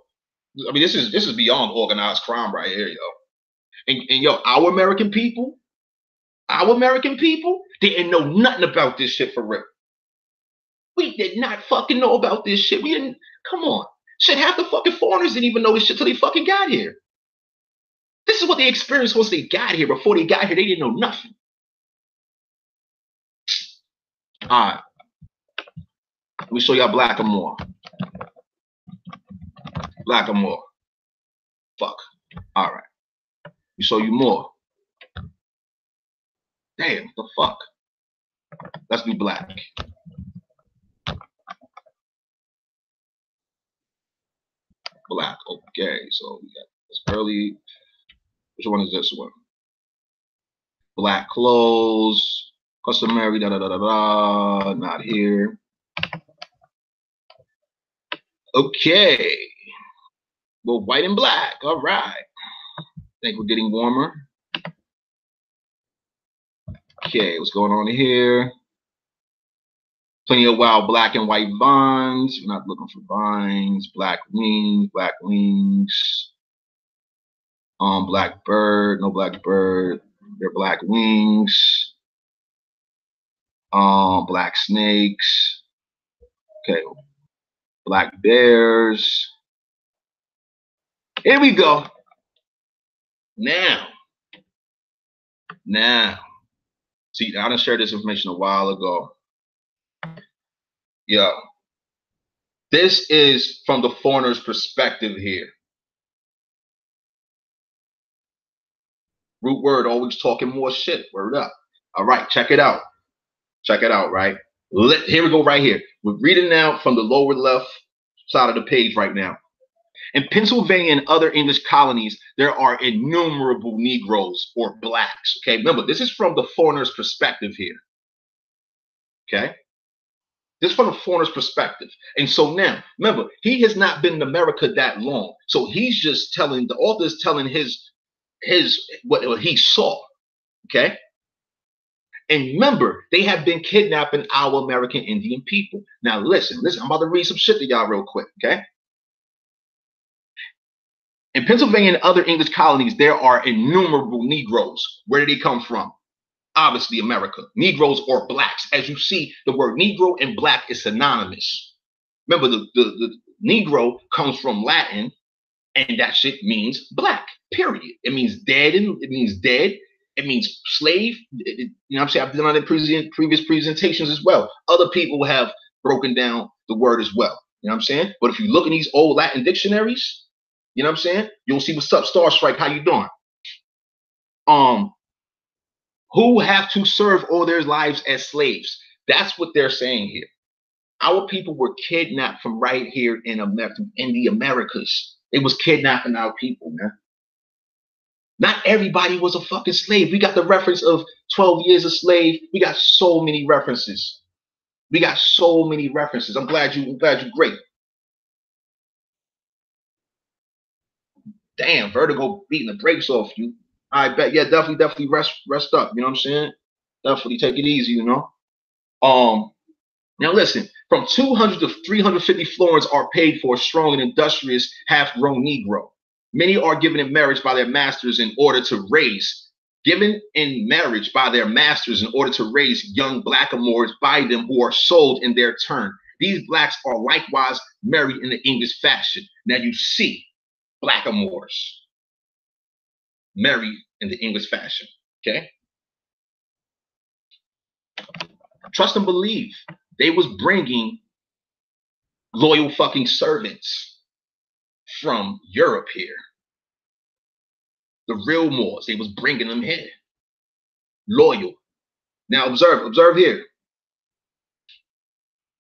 Speaker 1: I mean, this is beyond organized crime right here, yo. And yo, our American people didn't know nothing about this shit for real. We did not fucking know about this shit. We didn't. Come on, shit. Half the fucking foreigners didn't even know this shit till they fucking got here. This is what they experienced once they got here. Before they got here, they didn't know nothing. All right. Let me show y'all Blackamoor. Blackamoor. Fuck. All right. Let me show you more. Damn, the fuck. Let's be black. Black. Okay, so we got this early. Which one is this one? Black clothes. Customary. Da da da da da. Not here. Okay. Well, white and black. All right. I think we're getting warmer. Okay, what's going on here? Plenty of wild black and white vines. We're not looking for vines. Black wings. Black wings. Black bird. No black bird. They're black wings. Black snakes. Okay. Black bears. Here we go. Now. See, I done shared this information a while ago. Yo. This is from the foreigner's perspective here. Root word, always talking more shit. Word up. All right, check it out. Check it out, right? Here we go right here. We're reading now from the lower left side of the page right now. In Pennsylvania and other English colonies, there are innumerable Negroes or blacks. Okay, remember, this is from the foreigner's perspective here. Okay? This from the foreigner's perspective. And so now, remember, he has not been in America that long. So he's just telling, the author is telling his what he saw. Okay. And remember, they have been kidnapping our American Indian people. Now listen, I'm about to read some shit to y'all real quick. Okay. In Pennsylvania and other English colonies, there are innumerable Negroes. Where did they come from? Obviously, America. Negroes or blacks. As you see, the word Negro and black is synonymous. Remember, the Negro comes from Latin, and that shit means black, period. It means dead, and it means dead. It means slave. You know what I'm saying? I've done it in previous presentations as well. Other people have broken down the word as well. You know what I'm saying? But if you look in these old Latin dictionaries, you know what I'm saying? You'll see what's up, Star Strike. How you doing? Who have to serve all their lives as slaves. That's what they're saying here. Our people were kidnapped from right here in America, in the Americas. It was kidnapping our people, man. Not everybody was a fucking slave. We got the reference of 12 years a slave. We got so many references. We got so many references. I'm glad you're great. Damn, Vertigo beating the brakes off you. I bet, yeah, definitely rest up. You know what I'm saying? Definitely take it easy, you know. Now listen, from 200 to 350 florins are paid for a strong and industrious half-grown Negro. Many are given in marriage by their masters in order to raise, young blackamoors by them who are sold in their turn. These blacks are likewise married in the English fashion. Now you see blackamoors married in the English fashion, okay? Trust and believe. They was bringing loyal fucking servants from Europe here. The real Moors, they was bringing them here. Loyal. Now observe here.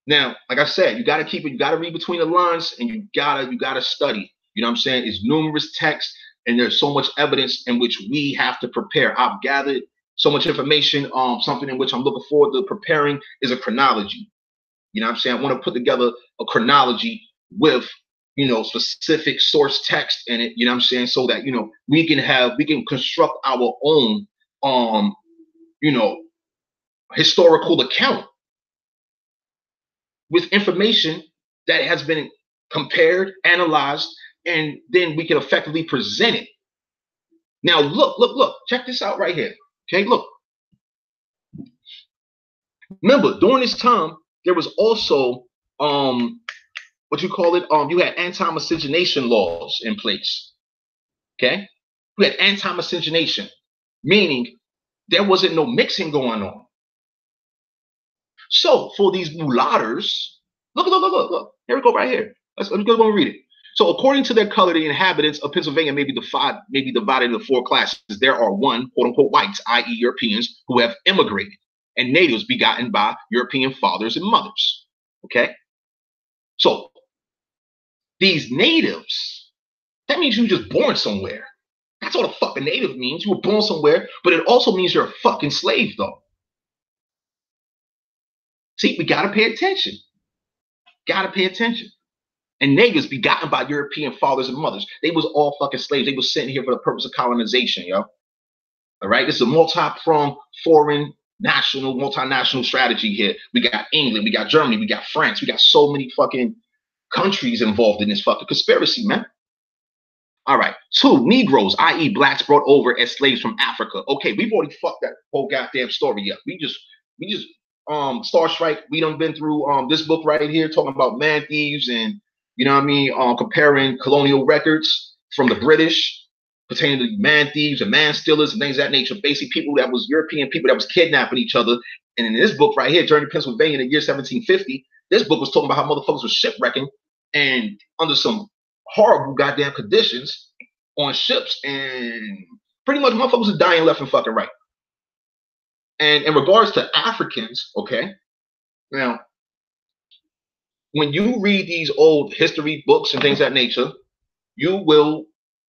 Speaker 1: Now, like I said, you got to keep it, you got to read between the lines, and you gotta study. You know what I'm saying? It's numerous texts, and there's so much evidence in which we have to prepare. I've gathered so much information. Something in which I'm looking forward to preparing is a chronology. You know what I'm saying? I want to put together a chronology with, you know, specific source text in it, you know what I'm saying? So that, you know, we can construct our own, you know, historical account with information that has been compared, analyzed, and then we can effectively present it. Now, look, check this out right here. Okay, look. Remember, during this time, there was also, what you call it? You had anti-miscegenation laws in place. Okay? You had anti-miscegenation, meaning there wasn't no mixing going on. So for these mulattoes, look. Here we go right here. Let's go and read it. So according to their color, the inhabitants of Pennsylvania may be divided into four classes. There are one, quote unquote, whites, i.e. Europeans, who have immigrated, and natives begotten by European fathers and mothers. Okay? So these natives, that means you were just born somewhere. That's all the fucking native means. You were born somewhere, but it also means you're a fucking slave, though. See, we gotta pay attention. Gotta pay attention. And natives begotten by European fathers and mothers. They was all fucking slaves. They was sent here for the purpose of colonization, yo. All right? This is a multi-pronged foreign multinational strategy here. We got England, we got Germany, we got France. We got so many fucking countries involved in this fucking conspiracy, man. All right. Two, Negroes, i.e. blacks brought over as slaves from Africa. Okay, we've already fucked that whole goddamn story up. We just Star Strike, we done been through this book right here talking about man thieves and, you know what I mean, comparing colonial records from the British pertaining to man thieves and man stealers and things of that nature. Basically people that was European people that was kidnapping each other. And in this book right here, Journey to Pennsylvania in the year 1750, this book was talking about how motherfuckers were shipwrecking and under some horrible goddamn conditions on ships, and pretty much motherfuckers are dying left and fucking right. And in regards to Africans, okay, now when you read these old history books and things of that nature, you will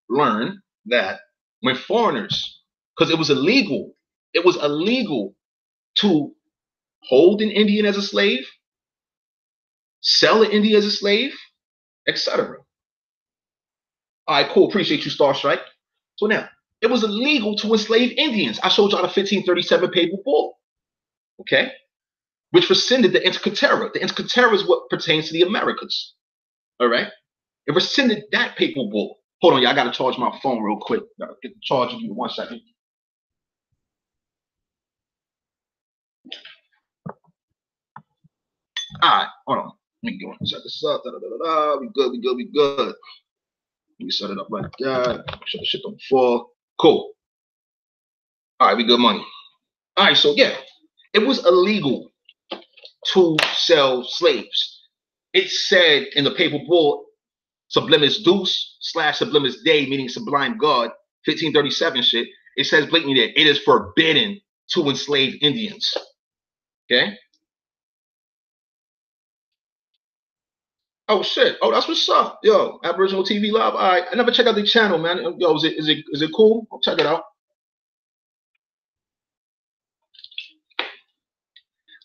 Speaker 1: learn that when foreigners, because it was illegal to hold an Indian as a slave sell in India as a slave, etc. All right, cool. Appreciate you, Star Strike. So now, it was illegal to enslave Indians. I showed y'all the 1537 papal bull, okay, which rescinded the Inca Terra. The Inca Terra is what pertains to the Americas, all right? It rescinded that papal bull. Hold on, y'all. I got to charge my phone real quick. Gotta get the charger. Give me 1 second. All right, hold on. Let me go and set this up. We good, we good, we good. Let me set it up like that. Shut the shit don't fall. Cool. All right, we good money. All right, so yeah, it was illegal to sell slaves. It said in the papal bull, Sublimis Deus / Sublimis Dei, meaning sublime God, 1537 shit. It says blatantly that it is forbidden to enslave Indians. Okay. Oh shit. Oh, that's what's up. Yo, Aboriginal TV Live. All right. I never check out the channel, man. Yo, is it cool? I'll check it out.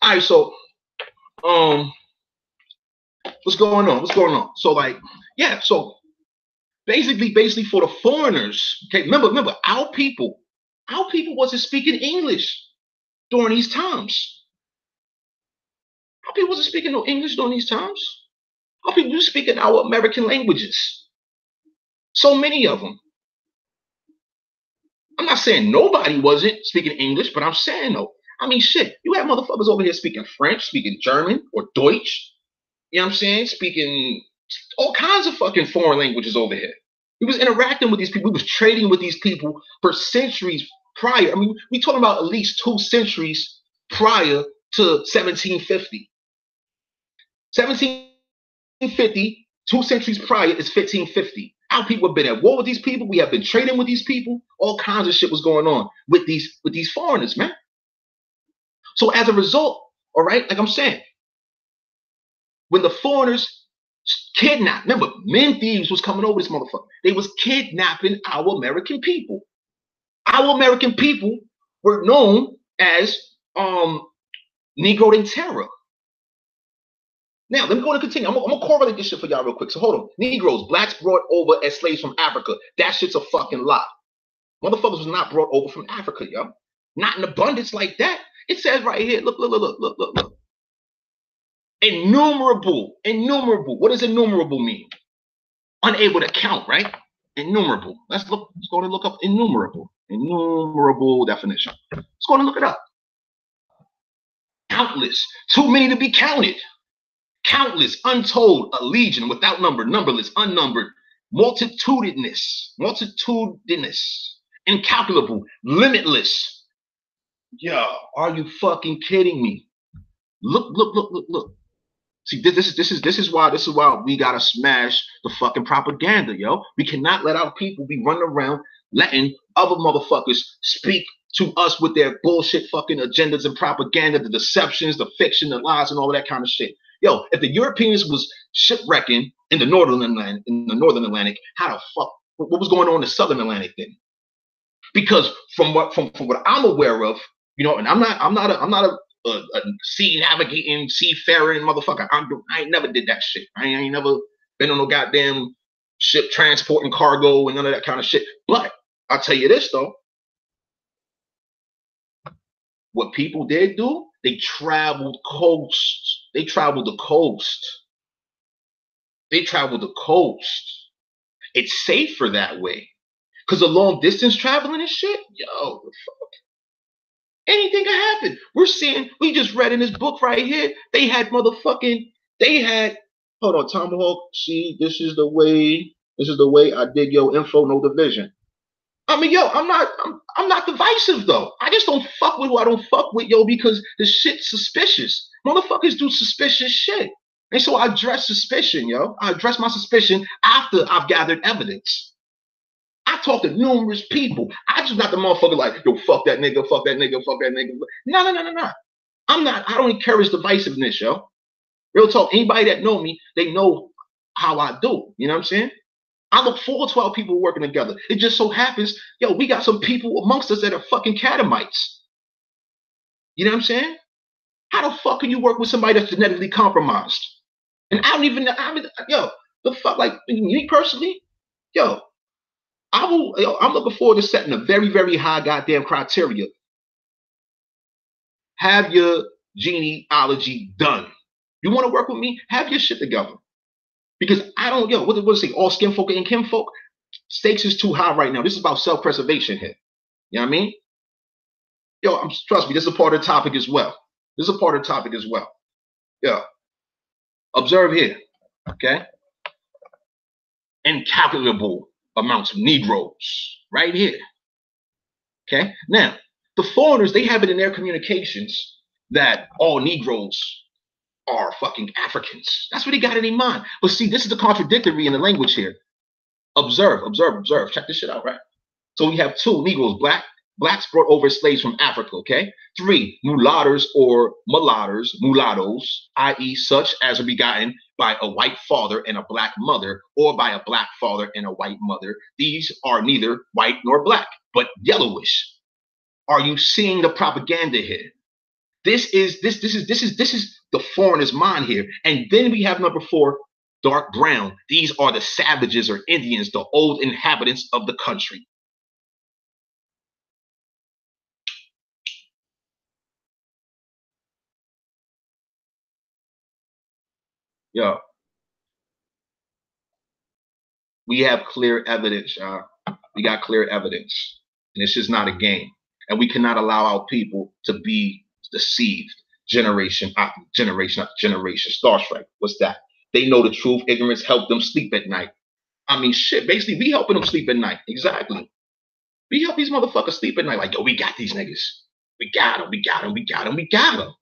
Speaker 1: All right, so what's going on? What's going on? So like, yeah, so basically for the foreigners, okay, remember, our people wasn't speaking English during these times. Our people wasn't speaking no English during these times. Our people were speaking our American languages. So many of them. I'm not saying nobody wasn't speaking English, but I'm saying though, I mean, shit, you have motherfuckers over here speaking French, speaking German or Deutsch, you know what I'm saying? Speaking all kinds of fucking foreign languages over here. We was interacting with these people. We was trading with these people for centuries prior. I mean, we talking about at least 2 centuries prior to 1750. 1750, 2 centuries prior is 1550. Our people have been at war with these people. We have been trading with these people. All kinds of shit was going on with these foreigners, man. So as a result, all right, like I'm saying, when the foreigners kidnapped, remember, men thieves was coming over this motherfucker. They was kidnapping our American people. Our American people were known as Negro de Terra. Now, let me go and continue. I'm going to correlate this shit for y'all real quick. So hold on. Negroes, blacks brought over as slaves from Africa. That shit's a fucking lie. Motherfuckers was not brought over from Africa, yo. Not in abundance like that. It says right here, look. Innumerable. What does innumerable mean? Unable to count, right? Innumerable. Let's go and look up innumerable. Innumerable definition. Let's go and look it up. Countless. Too many to be counted. Countless, untold, a legion, without number, numberless, unnumbered, multitudinous, incalculable, limitless. Yo, are you fucking kidding me? Look. See, this is why we gotta smash the fucking propaganda, yo. We cannot let our people be running around letting other motherfuckers speak to us with their bullshit fucking agendas and propaganda, the deceptions, the fiction, the lies, and all of that kind of shit. Yo, if the Europeans was shipwrecking in the northern Atlantic, how the fuck? What was going on in the southern Atlantic then? Because from what I'm aware of, you know, and I'm not a sea navigating, seafaring motherfucker. I ain't never did that shit. I ain't never been on no goddamn ship transporting cargo and none of that kind of shit. But I'll tell you this though. What people did do, they traveled coast. They traveled the coast. It's safer that way. Because the long distance traveling and shit, yo, the fuck. Anything can happen. We just read in this book right here, hold on, Tomahawk, see, this is the way I dig your info, no division. I mean, yo, I'm not divisive though. I just don't fuck with who I don't fuck with, yo, because the shit's suspicious. Motherfuckers do suspicious shit. And so I address suspicion, yo. I address my suspicion after I've gathered evidence. I talk to numerous people. I just not the motherfucker like, yo, fuck that nigga. No. I don't encourage divisiveness, yo. Real talk. Anybody that know me, they know how I do. You know what I'm saying? I look forward to our people working together. It just so happens, yo, we got some people amongst us that are fucking catamites. You know what I'm saying? How the fuck can you work with somebody that's genetically compromised? And I don't even know. Yo, the fuck, like me personally, yo, I'm looking forward to setting a very, very high goddamn criteria. Have your genealogy done. You want to work with me? Have your shit together. Because I don't, yo, what does it say? All skin folk and kinfolk? Stakes is too high right now. This is about self-preservation here. You know what I mean? Yo, trust me, this is a part of the topic as well. This is a part of the topic as well. Yo, observe here, okay? Incalculable amounts of Negroes right here. Okay? Now, the foreigners, they have it in their communications that all Negroes are fucking Africans. That's what they got in their mind. But see, this is the contradictory in the language here. Observe, observe, observe. Check this shit out, right? So we have 2 Negroes, blacks brought over as slaves from Africa, okay? 3 mulattoes or mulattoes, i.e. such as are begotten by a white father and a black mother, or by a black father and a white mother. These are neither white nor black, but yellowish. Are you seeing the propaganda here? This is the foreigner's mind here. And then we have number 4, dark brown. These are the savages or Indians, the old inhabitants of the country. Yo, we have clear evidence, y'all. We got clear evidence. And it's just not a game. And we cannot allow our people to be deceived generation after generation after generation. Star Strike, what's that? They know the truth. Ignorance helped them sleep at night. I mean, shit, basically, we helping them sleep at night. Exactly. We help these motherfuckers sleep at night. Like, yo, we got these niggas. We got them, we got them, we got them, we got them.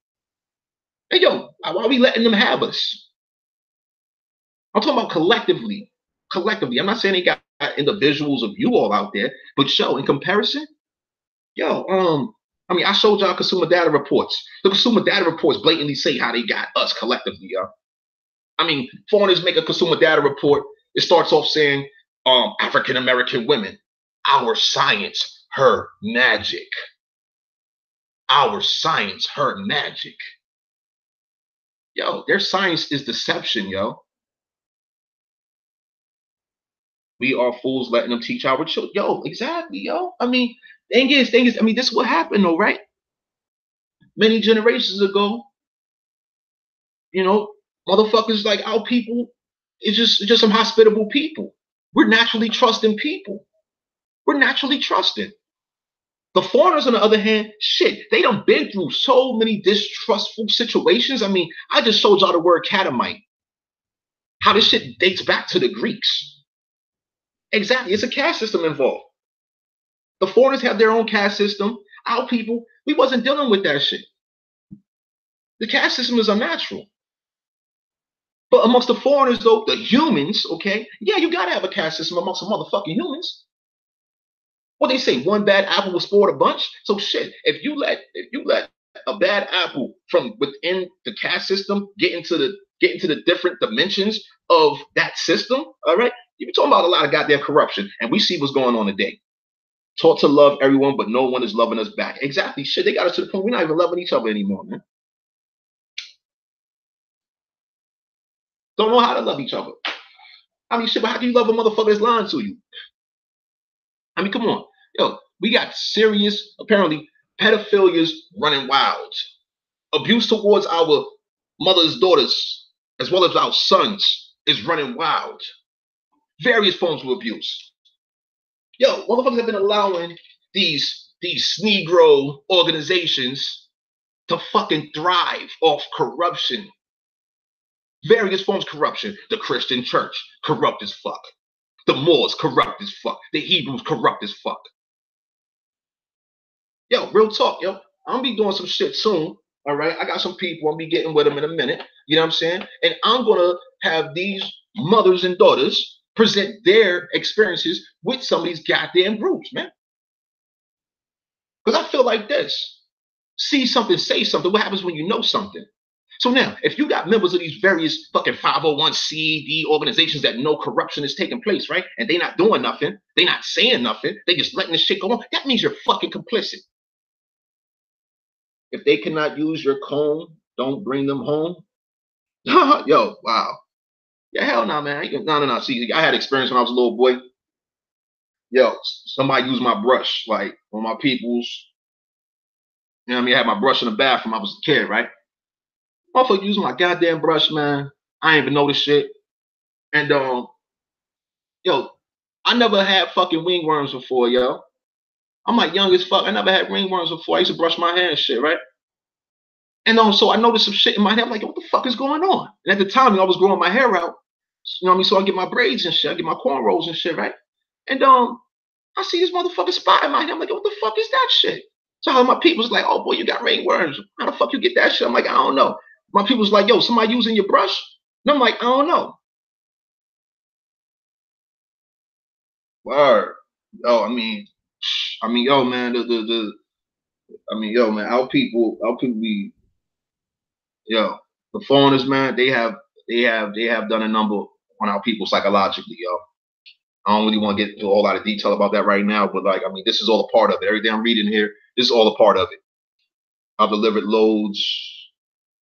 Speaker 1: Hey, yo, why are we letting them have us? I'm talking about collectively. Collectively. I'm not saying they got individuals of you all out there, but yo, in comparison, yo, I mean, I showed y'all consumer data reports. The consumer data reports blatantly say how they got us collectively, yo. I mean, foreigners make a consumer data report. It starts off saying, African American women, our science, her magic. Our science, her magic. Yo, their science is deception, yo. We are fools letting them teach our children. Yo, exactly, yo. I mean, thing is, I mean, this is what happened though, right? Many generations ago, you know, motherfuckers like our people, it's just some hospitable people. We're naturally trusting people. We're naturally trusting. The foreigners, on the other hand, shit, they done been through so many distrustful situations. I mean, I just showed y'all the word catamite. How this shit dates back to the Greeks. Exactly, it's a caste system involved. The foreigners have their own caste system. Our people, we wasn't dealing with that shit. The caste system is unnatural. But amongst the foreigners, though, the humans, okay, yeah, you gotta have a caste system amongst the motherfucking humans. What they say, one bad apple will spoil a bunch. So shit, if you let a bad apple from within the caste system get into the different dimensions of that system, all right, you be talking about a lot of goddamn corruption, and we see what's going on today. Taught to love everyone, but no one is loving us back. Exactly, shit, they got us to the point we're not even loving each other anymore, man. Don't know how to love each other. I mean, shit, but how can you love a motherfucker that's lying to you? I mean, come on. Yo, we got serious, apparently, pedophilias running wild. Abuse towards our mothers' daughters, as well as our sons, is running wild. Various forms of abuse. Yo, motherfuckers have been allowing these Negro organizations to fucking thrive off corruption. Various forms of corruption. The Christian church, corrupt as fuck. The Moors, corrupt as fuck. The Hebrews, corrupt as fuck. Yo, real talk, yo. I'm gonna be doing some shit soon. All right. I got some people. I'll be getting with them in a minute. You know what I'm saying? And I'm gonna have these mothers and daughters present their experiences with some of these goddamn groups, man. Because I feel like this. See something, say something. What happens when you know something? So now, if you got members of these various fucking 501c organizations that know corruption is taking place, right? And they not doing nothing, they not saying nothing, they just letting this shit go on, that means you're fucking complicit. If they cannot use your comb, don't bring them home. Yo, wow. Yeah, hell no, man. No. See, I had experience when I was a little boy. Yo, somebody used my brush, like on my peoples. You know what I mean? I had my brush in the bathroom. I was a kid, right? Motherfucker using my goddamn brush, man. I ain't even know this shit. And yo, I never had fucking ringworms before, yo. I'm like young as fuck. I never had ringworms before. I used to brush my hair and shit, right? And so I noticed some shit in my hair. I'm like, what the fuck is going on? And at the time, I was growing my hair out. You know what I mean? So I get my braids and shit. I get my cornrows and shit, right? And I see this motherfucker spot in my hair. I'm like, what the fuck is that shit? So my people's like, oh boy, you got ringworms. How the fuck you get that shit? I'm like, I don't know. My people's like, yo, somebody using your brush? And I'm like, I don't know. Word. Yo, yo, man, yo, man, our people be, yo, the foreigners, man, they have done a number on our people psychologically, yo. I don't really want to get into a whole lot of detail about that right now, but like, I mean, this is all a part of it. Everything I'm reading here, this is all a part of it. I've delivered loads.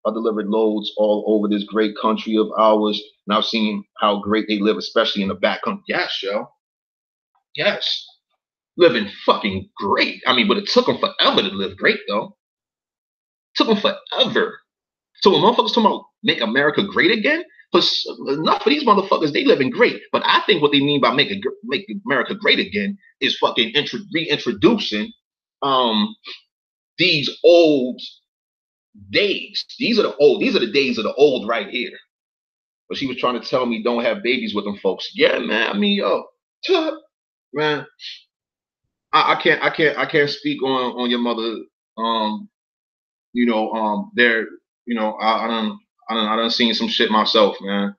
Speaker 1: I delivered loads all over this great country of ours, and I've seen how great they live, especially in the back country. Yes, yo. Yes. Living fucking great. I mean, but it took them forever to live great, though. It took them forever. So when motherfuckers talking about make America great again, because enough of these motherfuckers, they living great. But I think what they mean by make America great again is fucking reintroducing these old days. These are the days of the old right here. But she was trying to tell me don't have babies with them folks. Yeah, man. I mean, yo, man, I can't speak on your mother. There, I done seen some shit myself, man.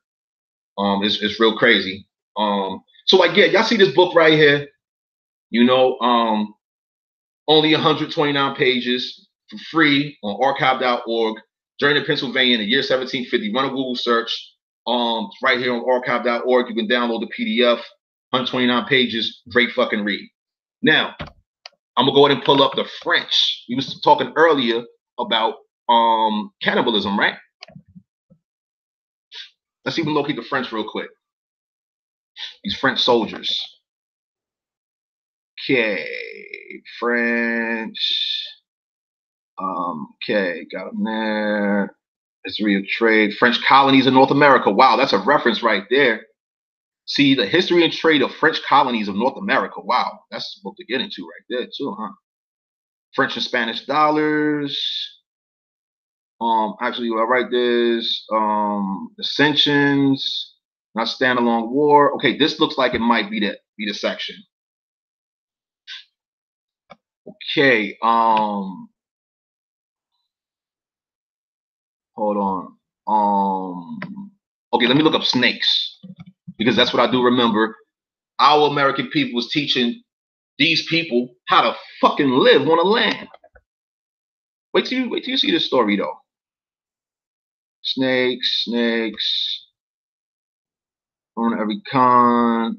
Speaker 1: It's real crazy. So like, yeah, y'all see this book right here. Only 129 pages for free on archive.org. Journey to Pennsylvania in the year 1750. Run a Google search. Right here on archive.org. You can download the PDF. 129 pages. Great fucking read. Now, I'm gonna go ahead and pull up the French. We was talking earlier about cannibalism, right? Let's even locate the French real quick. These French soldiers. Okay, French. Okay, got them there. History of trade. French colonies in North America. Wow, that's a reference right there. See, the history and trade of French colonies of North America. Wow, that's a book to get into right there too, huh? French and Spanish dollars. Actually, I write this. Ascensions, not standalone war. Okay, this looks like it might be the section. Okay. Hold on. Okay, let me look up snakes because that's what I do remember. Our American people was teaching these people how to fucking live on a land. Wait till you see this story though. Snakes. On every con,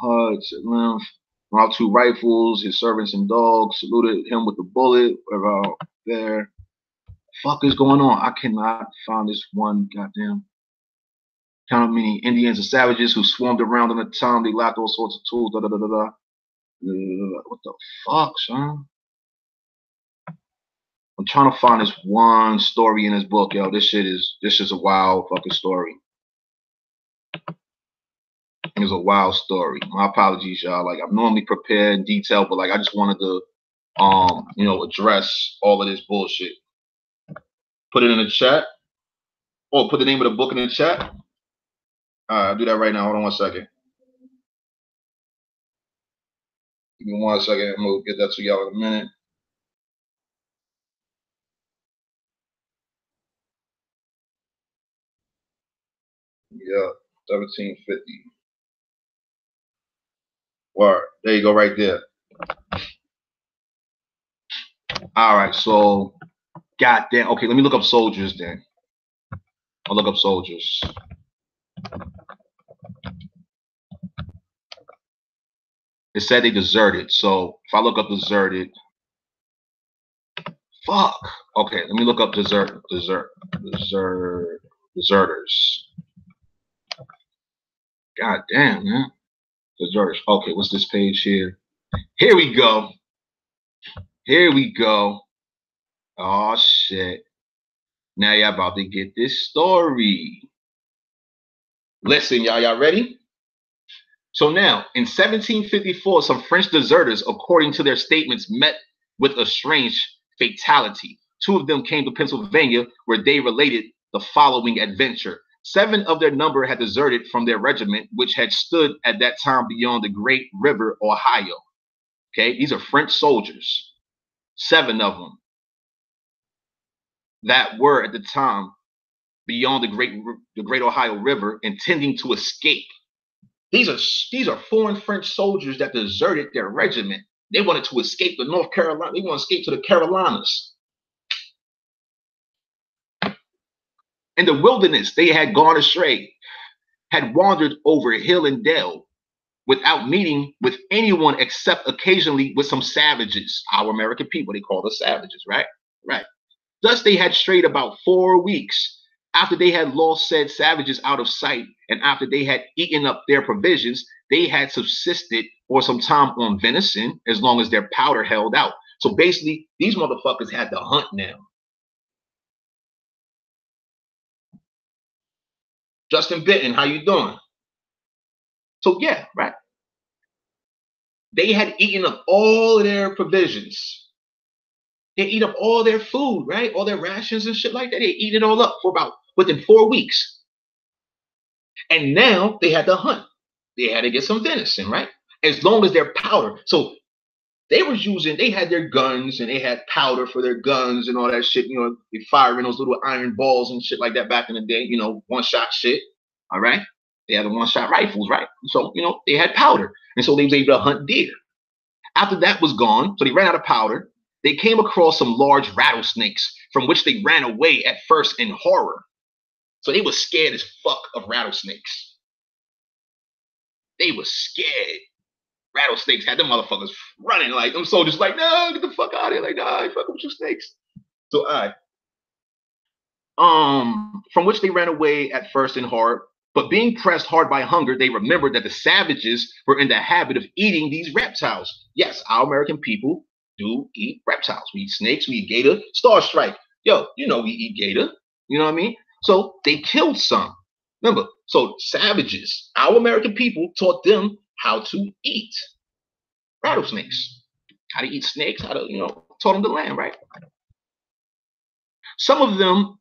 Speaker 1: huts at length. Around 2 rifles, his servants and dogs saluted him with a bullet. Around there. Fuck is going on? I cannot find this one goddamn. Count how many Indians and savages who swarmed around in the town. They lacked all sorts of tools. What the fuck, son? I'm trying to find this one story in this book, yo. This is a wild fucking story. It's a wild story. My apologies, y'all. Like, I'm normally prepared and detailed, but like I just wanted to address all of this bullshit. Put it in the chat. Or put the name of the book in the chat. I'll do that right now. Hold on 1 second. Give me 1 second. I'm gonna get that to y'all in a minute. Yeah, 1750. Word. There you go, right there. All right, so goddamn. Okay, let me look up soldiers then. I'll look up soldiers. It said they deserted. So if I look up deserted, fuck. Okay, let me look up desert. Deserters. God damn, man. Deserters. Okay, what's this page here? Here we go. Here we go. Oh, shit. Now y'all about to get this story. Listen, y'all ready? So now, in 1754, some French deserters, according to their statements, met with a strange fatality. 2 of them came to Pennsylvania, where they related the following adventure. 7 of their number had deserted from their regiment, which had stood at that time beyond the great river Ohio. Okay, these are French soldiers. 7 of them that were at the time beyond the great Ohio River, intending to escape. These are foreign French soldiers that deserted their regiment. They wanted to escape to North Carolina. They want to escape to the Carolinas. In the wilderness, they had gone astray, had wandered over hill and dale, without meeting with anyone except occasionally with some savages. Our American people, they call us savages, right? Right. Thus, they had strayed about 4 weeks. After they had lost said savages out of sight, and after they had eaten up their provisions, they had subsisted for some time on venison, as long as their powder held out. So basically, these motherfuckers had to hunt now. Justin Benton, how you doing? So yeah, right. They had eaten up all of their provisions. They eat up all their food, right? All their rations and shit like that. They eat it all up for about within 4 weeks. And now they had to hunt. They had to get some venison, right? As long as their powder. So they had their guns and they had powder for their guns and all that shit. You know, they firing those little iron balls and shit like that back in the day, you know, one-shot shit. All right. They had the one-shot rifles, right? So, you know, they had powder. And so they was able to hunt deer. After that was gone, so they ran out of powder. They came across some large rattlesnakes from which they ran away at first in horror. So they were scared as fuck of rattlesnakes. They were scared. Rattlesnakes had them motherfuckers running, like them soldiers like, no, get the fuck out of here. Like, no, I fuck with you snakes. So from which they ran away at first in horror, but being pressed hard by hunger, they remembered that the savages were in the habit of eating these reptiles. Yes, our American people do eat reptiles. We eat snakes, we eat gator, star strike. Yo, you know we eat gator. You know what I mean? So they killed some. Remember, so savages, our American people taught them how to eat rattlesnakes, how to eat snakes, how to, you know, taught them the land, right? Some of them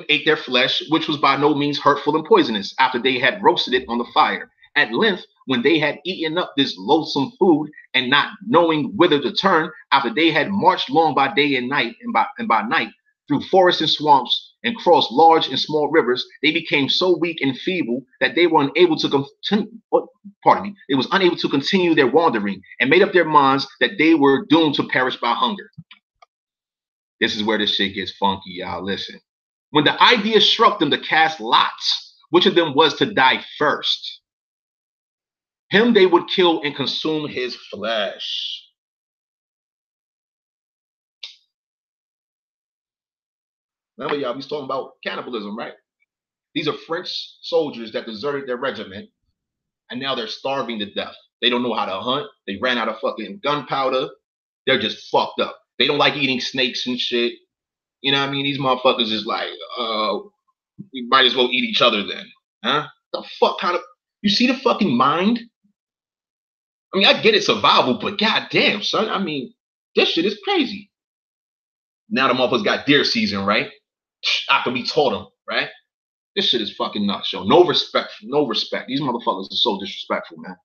Speaker 1: ate their flesh, which was by no means hurtful and poisonous, after they had roasted it on the fire. At length, when they had eaten up this loathsome food, and not knowing whither to turn, after they had marched long by day and night, and by night, through forests and swamps, and crossed large and small rivers, they became so weak and feeble that they were unable to continue their wandering, and made up their minds that they were doomed to perish by hunger. This is where this shit gets funky, y'all. Listen. When the idea struck them to cast lots, which of them was to die first, him they would kill and consume his flesh. Remember, y'all, we was talking about cannibalism, right? These are French soldiers that deserted their regiment, and now they're starving to death. They don't know how to hunt. They ran out of fucking gunpowder. They're just fucked up. They don't like eating snakes and shit. You know what I mean? These motherfuckers is like, we might as well eat each other then. Huh? The fuck kind of, you see the fucking mind? I mean, I get it, survival, but goddamn, son. I mean, this shit is crazy. Now the motherfuckers got deer season, right? After we taught them, right? This shit is fucking nuts, yo. No respect, no respect. These motherfuckers are so disrespectful, man.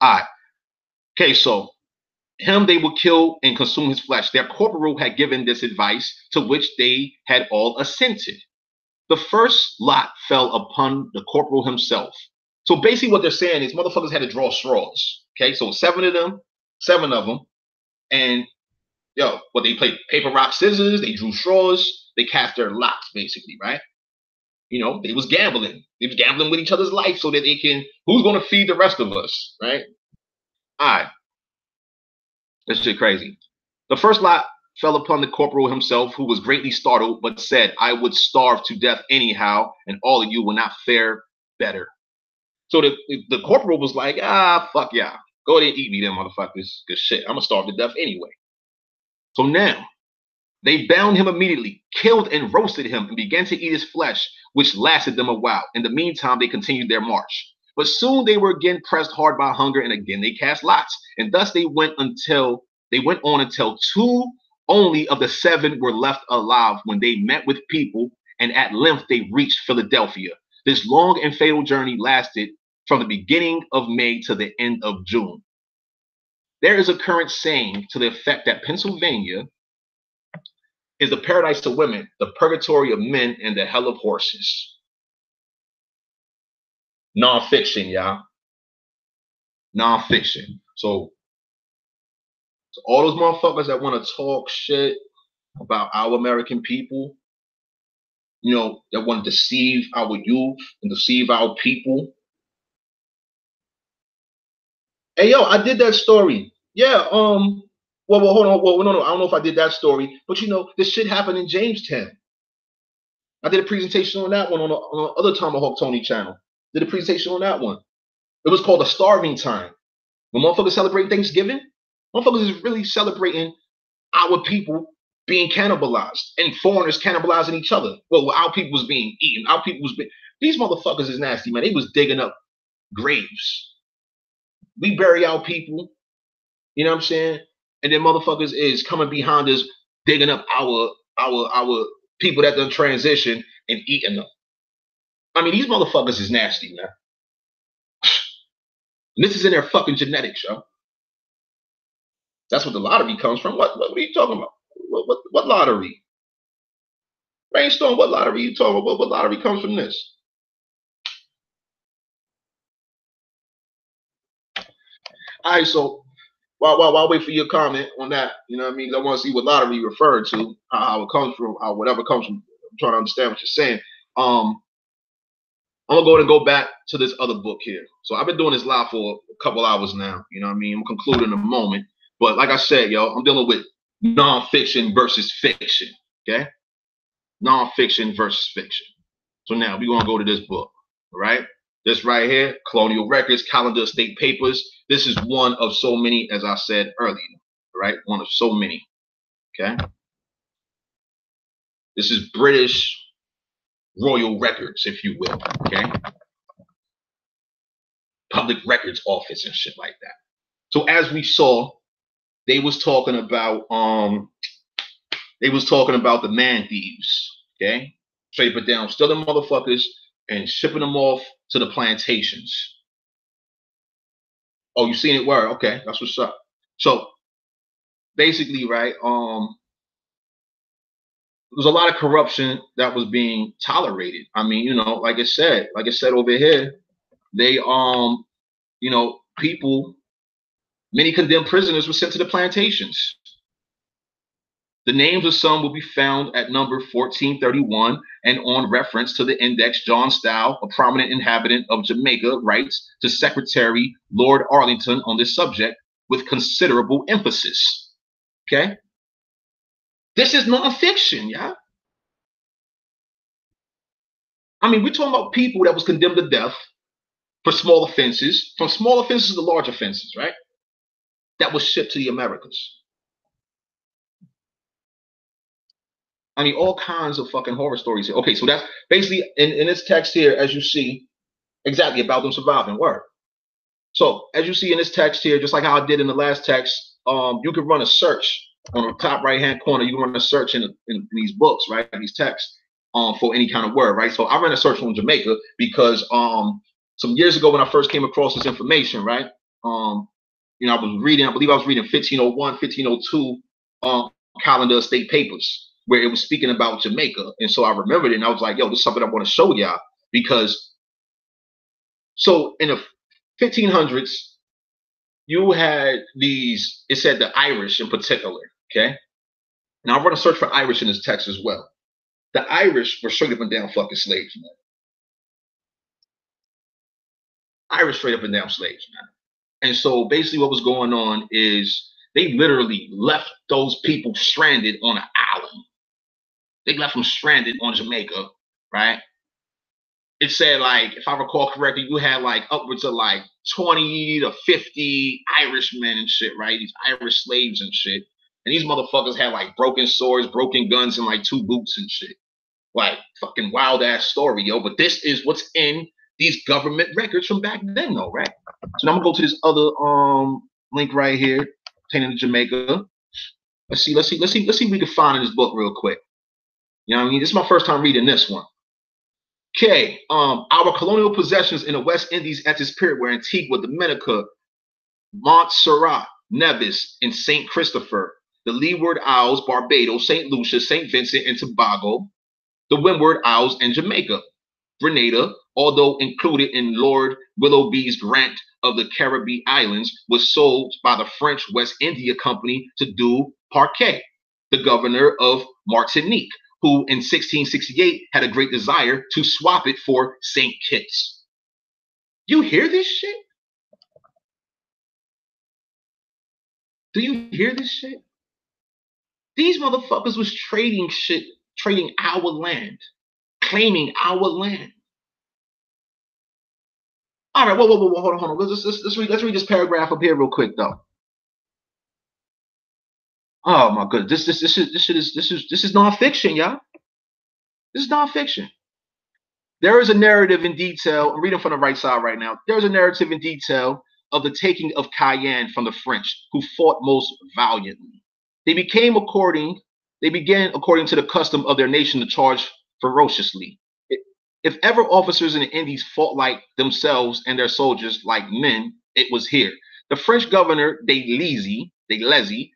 Speaker 1: All right. Okay, so him they would kill and consume his flesh. Their corporal had given this advice, to which they had all assented. The first lot fell upon the corporal himself. So basically what they're saying is motherfuckers had to draw straws. Okay, so 7 of them, and yo, what they played paper, rock, scissors, they drew straws, they cast their lots, basically, right? You know, they was gambling. They was gambling with each other's life so that they can, who's gonna feed the rest of us, right? All right. This shit crazy. The first lot fell upon the corporal himself, who was greatly startled, but said, I would starve to death anyhow, and all of you will not fare better. So the corporal was like, fuck yeah. Go ahead and eat me, them motherfuckers. Because shit, I'm going to starve to death anyway. So now, they bound him immediately, killed and roasted him, and began to eat his flesh, which lasted them a while. In the meantime, they continued their march. But soon they were again pressed hard by hunger, and again they cast lots. And thus they went on until 2 only of the 7 were left alive when they met with people, and at length they reached Philadelphia. This long and fatal journey lasted from the beginning of May to the end of June. There is a current saying to the effect that Pennsylvania is the paradise of women, the purgatory of men, and the hell of horses. Non-fiction, y'all. Non-fiction. So all those motherfuckers that want to talk shit about our American people, you know, that want to deceive our youth and deceive our people. Hey, yo, I did that story. Yeah, well, hold on. Well, no, I don't know if I did that story, but you know, this shit happened in Jamestown. I did a presentation on that one on the other Tomahawk Tony channel. Did a presentation on that one. It was called A Starving Time. When motherfuckers celebrate Thanksgiving, motherfuckers is really celebrating our people being cannibalized and foreigners cannibalizing each other. Well, our people was being eaten. Our people was being... These motherfuckers is nasty, man. They was digging up graves. We bury our people, you know what I'm saying? And then motherfuckers is coming behind us, digging up our people that done transition and eating them. I mean, these motherfuckers is nasty, man. And this is in their fucking genetics, yo. That's what the lottery comes from. What are you talking about? What lottery? Brainstorm, what lottery you talking about? What lottery comes from this? All right, so while I wait for your comment on that, you know what I mean? I want to see what lottery you referred to, how it comes from, how whatever comes from. I'm trying to understand what you're saying. I'm gonna go back to this other book here. So I've been doing this live for a couple hours now. You know what I mean? I'm concluding in a moment. But like I said, yo, I'm dealing with nonfiction versus fiction. Okay? Nonfiction versus fiction. So now we're gonna go to this book. All right? This right here, Colonial Records, Calendar of State Papers. This is one of so many, as I said earlier. All right? One of so many. Okay? This is British Royal Records, if you will. Okay? Public Records Office and shit like that. So as we saw, they was talking about the man thieves. Okay? Straight it down, stealing motherfuckers and shipping them off to the plantations. Oh, you seen it? Word. Okay, that's what's up. So basically, right, there was a lot of corruption that was being tolerated. I mean, you know, like I said over here, they you know, many condemned prisoners were sent to the plantations. The names of some will be found at number 1431 and on reference to the index. John Stow, a prominent inhabitant of Jamaica, writes to Secretary Lord Arlington on this subject with considerable emphasis. Okay? This is nonfiction, yeah? I mean, we're talking about people that was condemned to death for small offenses, from small offenses to large offenses, right? That was shipped to the Americas. I mean, all kinds of fucking horror stories here. Okay, so that's basically in this text here, as you see, exactly about them surviving. Word. So as you see in this text here, just like how I did in the last text, you can run a search on the top right-hand corner. You can run a search in these books, right? These texts for any kind of word, right? So I ran a search on Jamaica because some years ago when I first came across this information, right? You know, I believe I was reading 1501, 1502 Calendar of State Papers, where it was speaking about Jamaica. And so I remembered it and I was like, yo, this is something I want to show y'all, because so in the 1500s, you had these, it said the Irish in particular, okay? Now I run a search for Irish in this text as well. The Irish were straight up and down fucking slaves, man. Irish straight up and down slaves, man. And so basically what was going on is They literally left those people stranded on an island. They left them stranded on Jamaica, right? It said, like, if I recall correctly, you had like upwards of like 20 to 50 Irishmen and shit, right? These Irish slaves and shit. And these motherfuckers had like broken swords, broken guns, and like 2 boots and shit. Like, fucking wild ass story, yo. But this is what's in these government records from back then, though, right? So now I'm gonna go to this other link right here, pertaining to Jamaica. Let's see if we can find in this book real quick. You know what I mean? This is my first time reading this one. Okay, our colonial possessions in the West Indies at this period were Antigua, Dominica, Montserrat, Nevis, and St. Christopher, the Leeward Isles, Barbados, St. Lucia, St. Vincent, and Tobago, the Windward Isles, and Jamaica. Grenada, although included in Lord Willoughby's grant of the Caribbean Islands, was sold by the French West India Company to Du Parquet, the governor of Martinique, who in 1668 had a great desire to swap it for St. Kitts. You hear this shit? Do you hear this shit? These motherfuckers was trading shit, trading our land, claiming our land. All right, whoa, hold on. Let's read this paragraph up here real quick, though. Oh my goodness, this is nonfiction, y'all. This is nonfiction. There is a narrative in detail. I'm reading from the right side right now. There is a narrative in detail of the taking of Cayenne from the French, who fought most valiantly. They began according to the custom of their nation to charge ferociously. If ever officers in the Indies fought like themselves and their soldiers like men, it was here. The French governor, de Lezy,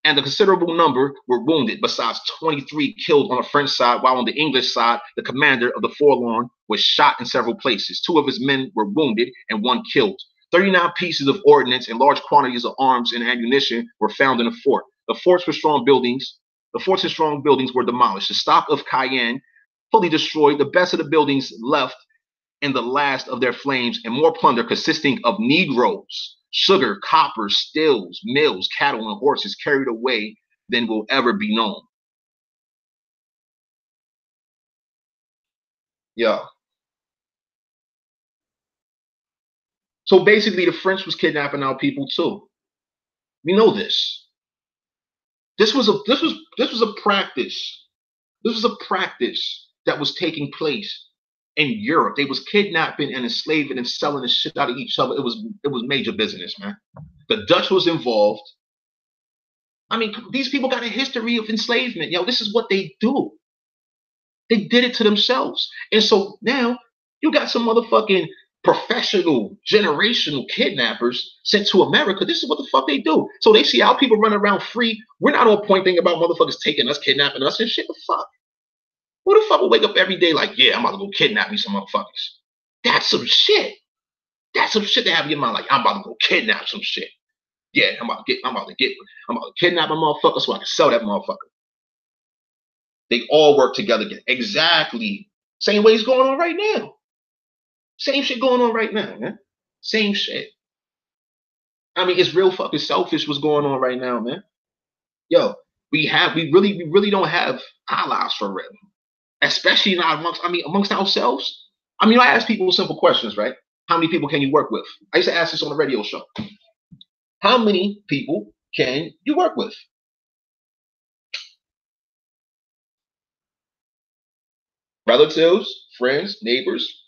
Speaker 1: and a considerable number were wounded, besides 23 killed on the French side, while on the English side, the commander of the Forlorn was shot in several places. 2 of his men were wounded and 1 killed. 39 pieces of ordnance and large quantities of arms and ammunition were found in the fort. The forts and strong buildings were demolished. The stock of Cayenne fully destroyed. The best of the buildings left in the last of their flames, and more plunder consisting of Negroes, sugar, copper, stills, mills, cattle, and horses carried away than will ever be known. Yeah. So basically, the French was kidnapping our people too. We know this. This was a practice. This was a practice that was taking place in Europe. They was kidnapping and enslaving and selling the shit out of each other. It was major business, man. The Dutch was involved. I mean, these people got a history of enslavement. Yo, this is what they do. They did it to themselves. And so now you got some motherfucking professional generational kidnappers sent to America. This is what the fuck they do. So they see our people running around free. We're not on point thinking about motherfuckers taking us, kidnapping us and shit. The fuck? Who the fuck will wake up every day like, yeah, I'm about to go kidnap me some motherfuckers? That's some shit. That's some shit to have in your mind. Like, I'm about to go kidnap some shit. Yeah, I'm about to kidnap a motherfucker so I can sell that motherfucker. They all work together. Exactly. Same way it's going on right now. Same shit going on right now, man. Same shit. I mean, it's real fucking selfish what's going on right now, man. Yo, we really don't have allies for real. Especially not amongst ourselves. I mean, I ask people simple questions, right? How many people can you work with? I used to ask this on the radio show. How many people can you work with? Relatives, friends, neighbors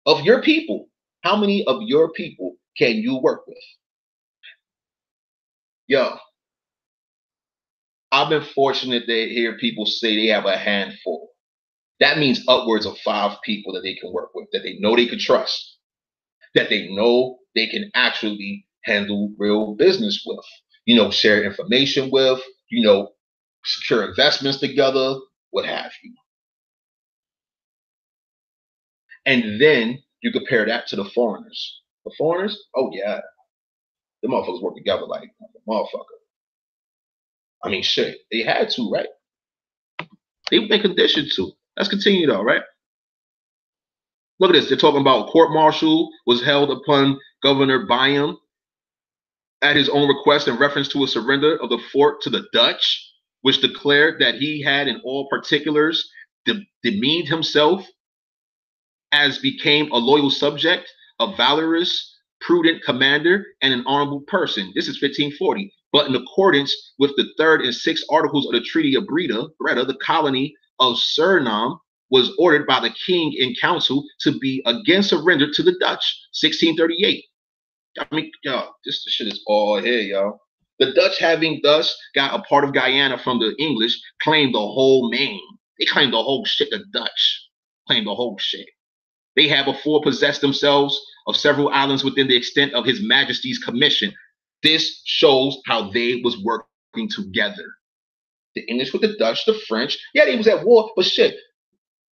Speaker 1: of your people. How many of your people can you work with? Yo, I've been fortunate to hear people say they have a handful. That means upwards of 5 people that they can work with, that they know they can trust, that they know they can actually handle real business with, share information with, secure investments together, what have you. And then you compare that to the foreigners. The foreigners, oh yeah, the motherfuckers work together like a motherfucker. I mean, shit, they had to, right? They've been conditioned to. Let's continue though, right? Look at this. They're talking about court-martial was held upon Governor Byam at his own request in reference to a surrender of the fort to the Dutch, which declared that he had in all particulars demeaned himself as became a loyal subject, a valorous, prudent commander, and an honorable person. This is 1540. But in accordance with the 3rd and 6th articles of the Treaty of Breda, the colony of Suriname was ordered by the king in council to be again surrendered to the Dutch, 1638. I mean, yo, this shit is all here, yo. The Dutch, having thus got a part of Guyana from the English, claimed the whole main. They claimed the whole shit. The Dutch claimed the whole shit. They had before possessed themselves of several islands within the extent of His Majesty's commission. This shows how they was working together. The English with the Dutch, the French. Yeah, they was at war, but shit.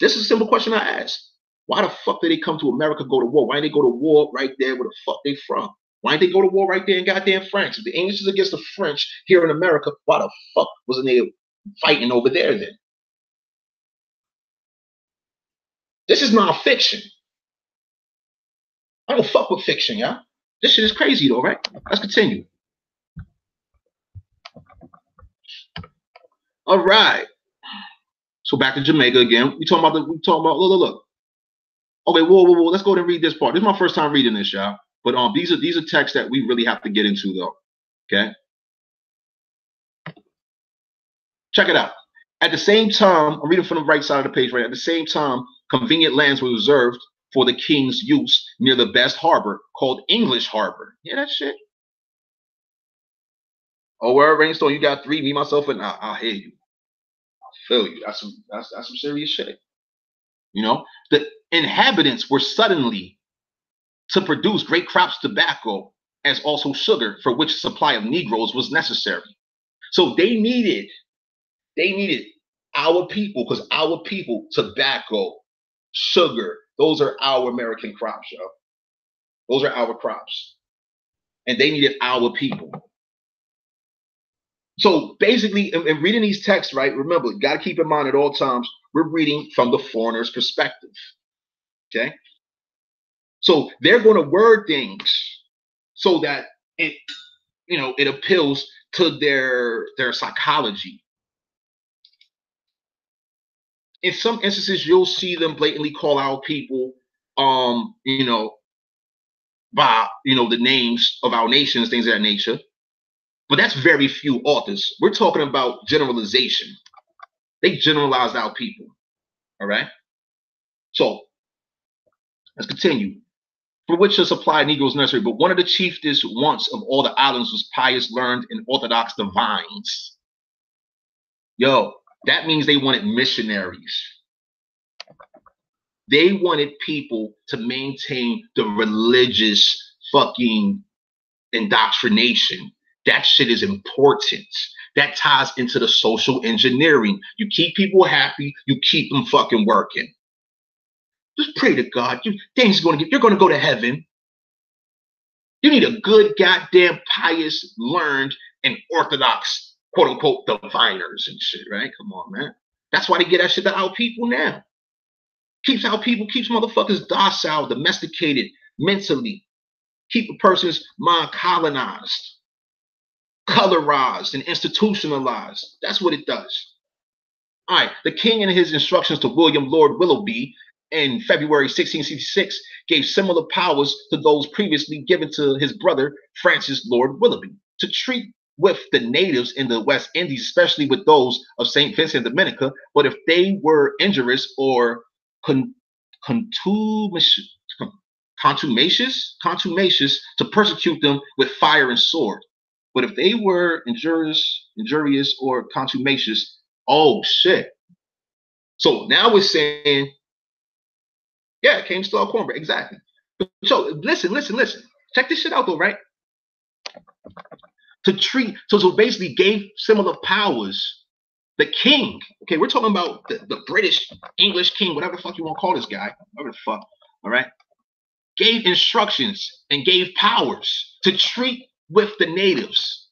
Speaker 1: This is a simple question I asked. Why the fuck did they come to America, go to war? Why didn't they go to war right there where the fuck they from? Why didn't they go to war right there in goddamn France? If the English is against the French here in America, why the fuck wasn't they fighting over there then? This is non-fiction. I don't fuck with fiction, y'all. This shit is crazy though, right? Let's continue. All right. So back to Jamaica again. We talking about look. Okay, whoa. Let's go ahead and read this part. This is my first time reading this, y'all. But these are texts that we really have to get into though. Okay. Check it out. At the same time, I'm reading from the right side of the page, right? At the same time, convenient lands were reserved for the king's use near the best harbor called English Harbor. Yeah, that shit. Oh, where Rainstorm, you got 3, me, myself, and I'll hear you. I feel you. That's some serious shit. You know, the inhabitants were suddenly to produce great crops of tobacco as also sugar, for which supply of Negroes was necessary. So they needed our people, because our people, tobacco, sugar, those are our American crops, yo. Those are our crops. And they needed our people. So basically, in reading these texts, right, remember, you got to keep in mind at all times, we're reading from the foreigner's perspective. Okay? So they're going to word things so that it, you know, it appeals to their psychology. In some instances, you'll see them blatantly call out people, you know, by, you know, the names of our nations, things of that nature. But that's very few authors. We're talking about generalization. They generalized our people. All right. So let's continue. For which a supply of Negroes necessary, but one of the chiefest wants of all the islands was pious, learned, and orthodox divines. Yo, that means they wanted missionaries. They wanted people to maintain the religious fucking indoctrination. That shit is important. That ties into the social engineering. You keep people happy, you keep them fucking working. Just pray to God. You're gonna go to heaven. You need a good goddamn pious, learned, and orthodox, quote unquote, diviners and shit, right? Come on, man. That's why they get that shit to our people now. Keeps our people, keeps motherfuckers docile, domesticated, mentally. Keep a person's mind colonized, colorized, and institutionalized. That's what it does. All right, the king in his instructions to William Lord Willoughby in February 1666 gave similar powers to those previously given to his brother Francis Lord Willoughby to treat with the natives in the West Indies, especially with those of St. Vincent and Dominica, but if they were injurious or contumacious to persecute them with fire and sword. But if they were injurious or contumacious, oh shit. So now we're saying, yeah, it came to our cornbread, exactly. So listen. Check this shit out though, right? To treat, so basically gave similar powers. The king, okay, we're talking about the British, English king, whatever the fuck you want to call this guy, whatever the fuck, all right? Gave instructions and gave powers to treat with the natives.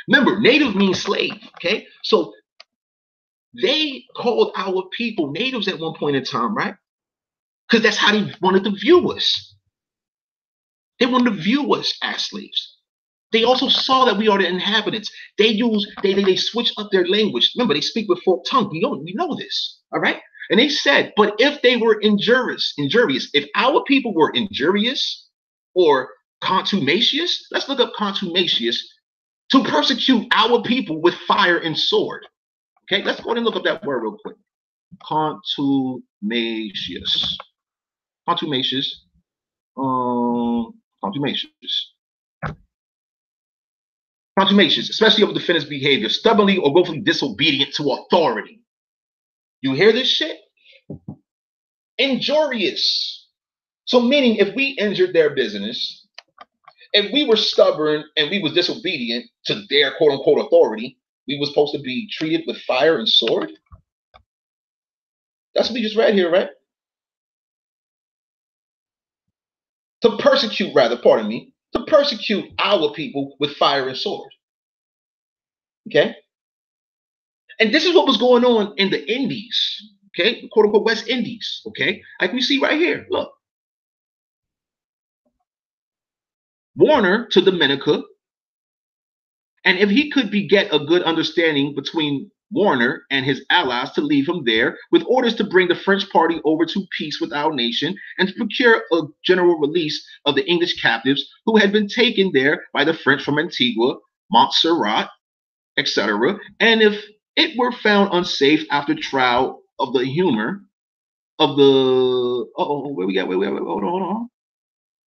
Speaker 1: Remember, native means slave, okay? So they called our people natives at one point in time, right? Because that's how they wanted to view us. They wanted to view us as slaves. They also saw that we are the inhabitants. They switch up their language. Remember, they speak with forked tongue. We know this, all right? And they said, but if they were injurious, if our people were injurious or contumacious, let's look up contumacious, to persecute our people with fire and sword. Okay, let's go ahead and look up that word real quick. Contumacious. Contumacious. Contumacious. Contumacious, especially of the defendant's behavior, stubbornly or willfully disobedient to authority. You hear this shit? Injurious. So meaning if we injured their business, if we were stubborn and we was disobedient to their quote unquote authority, we were supposed to be treated with fire and sword? That's what we just read here, right? To persecute, rather, pardon me, to persecute our people with fire and sword. Okay? And this is what was going on in the Indies, okay? The quote unquote West Indies, okay? Like we see right here, look. Warner to Dominica, and if he could get a good understanding between Warner and his allies to leave him there with orders to bring the French party over to peace with our nation and to procure a general release of the English captives who had been taken there by the French from Antigua, Montserrat, etc. And if it were found unsafe after trial of the humor of the hold on.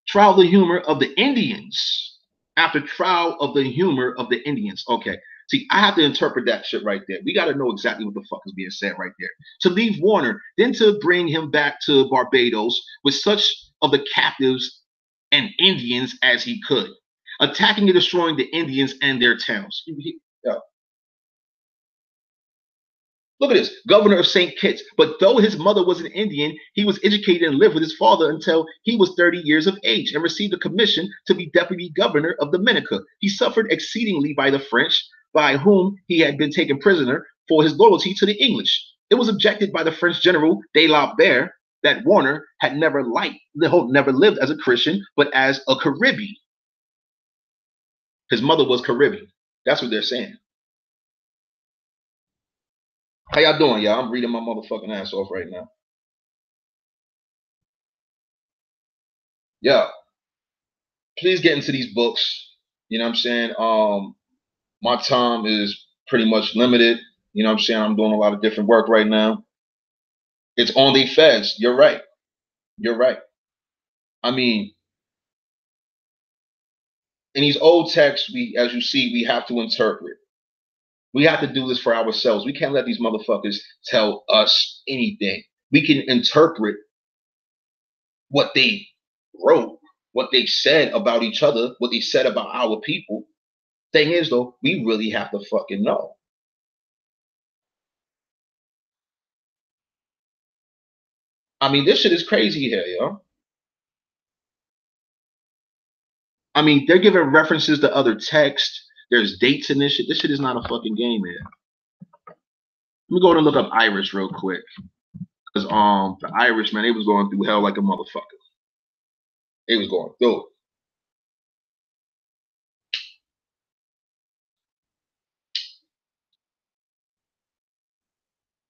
Speaker 1: Trial of the humor of the Indians. After trial of the humor of the Indians. Okay. See, I have to interpret that shit right there. We got to know exactly what the fuck is being said right there. To leave Warner, then to bring him back to Barbados with such of the captives and Indians as he could, attacking and destroying the Indians and their towns. Yeah. Look at this, governor of St. Kitts. But though his mother was an Indian, he was educated and lived with his father until he was 30 years of age and received a commission to be deputy governor of Dominica. He suffered exceedingly by the French, by whom he had been taken prisoner for his loyalty to the English. It was objected by the French general de la Barre that Warner had never lived as a Christian, but as a Caribbean. His mother was Caribbean. That's what they're saying. How y'all doing, y'all? I'm reading my motherfucking ass off right now. Yeah. Please get into these books. You know what I'm saying? My time is pretty much limited. You know what I'm saying? I'm doing a lot of different work right now. It's on the feds. You're right. You're right. I mean, in these old texts, as you see, we have to interpret. We have to do this for ourselves. We can't let these motherfuckers tell us anything. We can interpret what they wrote, what they said about each other, what they said about our people. Thing is, though, we really have to fucking know. I mean, this shit is crazy here, yo. I mean, they're giving references to other texts. There's dates in this shit. This shit is not a fucking game here. Let me go and look up Irish real quick. Because the Irish, man, they was going through hell like a motherfucker. They was going through it.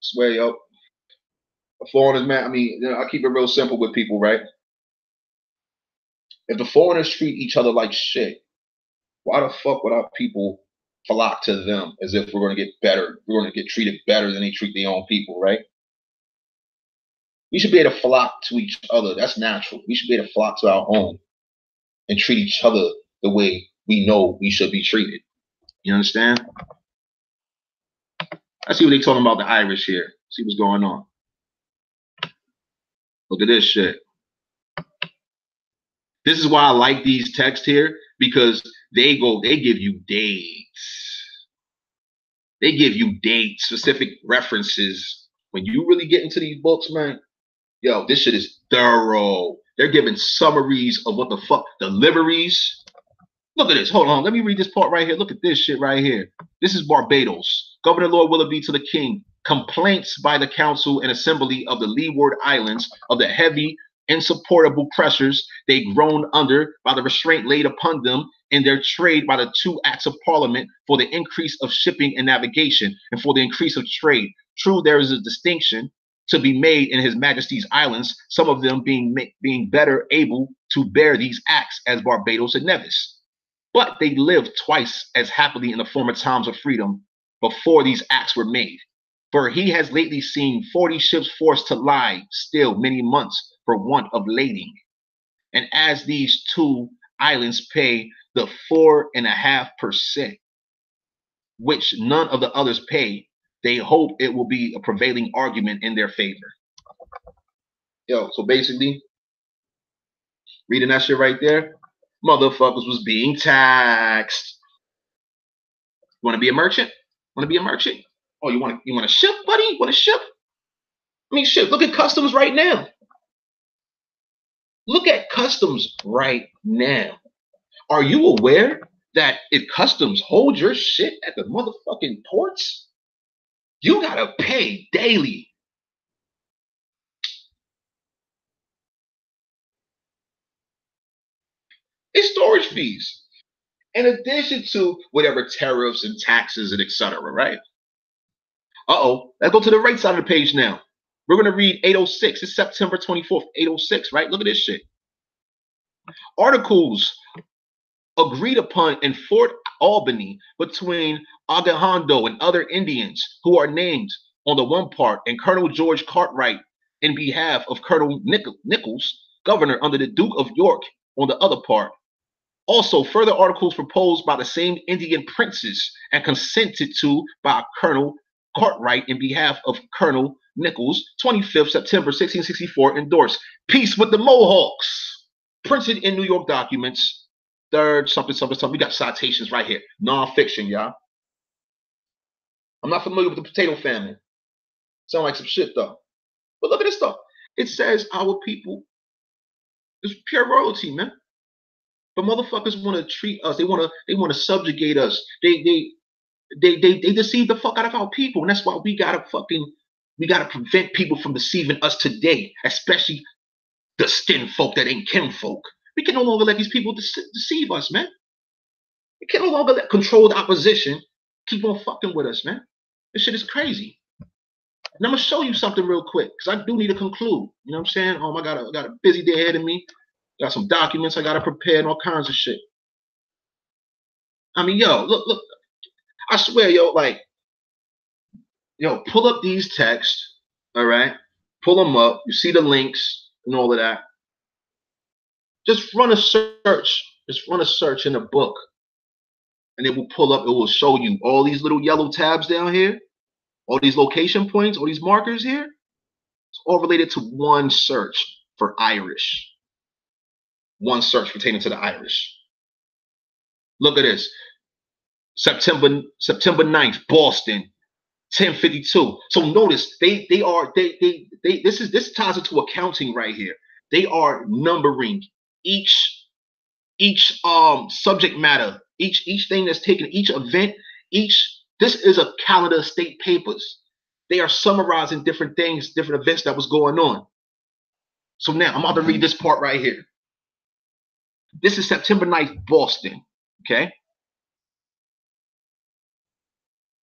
Speaker 1: Swear, yo. The foreigners, man, I mean, I keep it real simple with people, right? If the foreigners treat each other like shit, why the fuck would our people flock to them as if we're going to get better? We're going to get treated better than they treat their own people, right? We should be able to flock to each other. That's natural. We should be able to flock to our own and treat each other the way we know we should be treated. You understand? I see what they're talking about the Irish here. See what's going on. Look at this shit. This is why I like these texts here, because they give you dates. They give you dates, specific references. When you really get into these books, man, yo, this shit is thorough. They're giving summaries of what the fuck, deliveries. Look at this. Hold on. Let me read this part right here. Look at this shit right here. This is Barbados. Governor Lord Willoughby to the King. Complaints by the Council and Assembly of the Leeward Islands of the heavy insupportable pressures they groaned under by the restraint laid upon them in their trade by the 2 acts of Parliament for the increase of shipping and navigation and for the increase of trade. True, there is a distinction to be made in His Majesty's islands, some of them being better able to bear these acts as Barbados and Nevis. But they lived twice as happily in the former times of freedom before these acts were made. For he has lately seen 40 ships forced to lie still many months for want of lading. And as these 2 islands pay the 4.5%, which none of the others pay, they hope it will be a prevailing argument in their favor. Yo, so basically, reading that shit right there, motherfuckers was being taxed. You want to be a merchant? Want to be a merchant? Oh, you want a ship, buddy? You want a ship? I mean, shit, look at customs right now. Look at customs right now. Are you aware that if customs hold your shit at the motherfucking ports, you gotta pay daily? It's storage fees. In addition to whatever tariffs and taxes and etc., right? Let's go to the right side of the page now. We're going to read 806. It's September 24th, 806, right? Look at this shit. Articles agreed upon in Fort Albany between Agahando and other Indians who are named on the one part and Colonel George Cartwright in behalf of Colonel Nichols, governor under the Duke of York on the other part. Also, further articles proposed by the same Indian princes and consented to by Colonel Cartwright in behalf of Colonel Nichols, 25th September 1664, endorsed. Peace with the Mohawks. Printed in New York documents. Third, something. We got citations right here. Non-fiction, y'all. I'm not familiar with the potato famine. Sound like some shit, though. But look at this stuff. It says our people is pure royalty, man. But motherfuckers want to treat us. They want to subjugate us. They deceive the fuck out of our people, and that's why we gotta prevent people from deceiving us today, especially the skin folk that ain't kin folk. We can no longer let these people deceive us, man. We can no longer let controlled opposition keep on fucking with us, man. This shit is crazy. And I'm gonna show you something real quick, because I do need to conclude. You know what I'm saying? I got a busy day ahead of me. Got some documents I gotta prepare and all kinds of shit. I mean, yo, look. I swear, yo, pull up these texts, all right? Pull them up. You see the links and all of that. Just run a search. Just run a search in a book. And it will pull up. It will show you all these little yellow tabs down here, all these location points, all these markers here. It's all related to one search for Irish. One search pertaining to the Irish. Look at this. September 9th, Boston, 1052. So notice this ties into accounting right here. They are numbering each subject matter, each thing that's taken, each event, this is a calendar of state papers. They are summarizing different things, different events that was going on. So now I'm about to read this part right here. This is September 9th, Boston. Okay.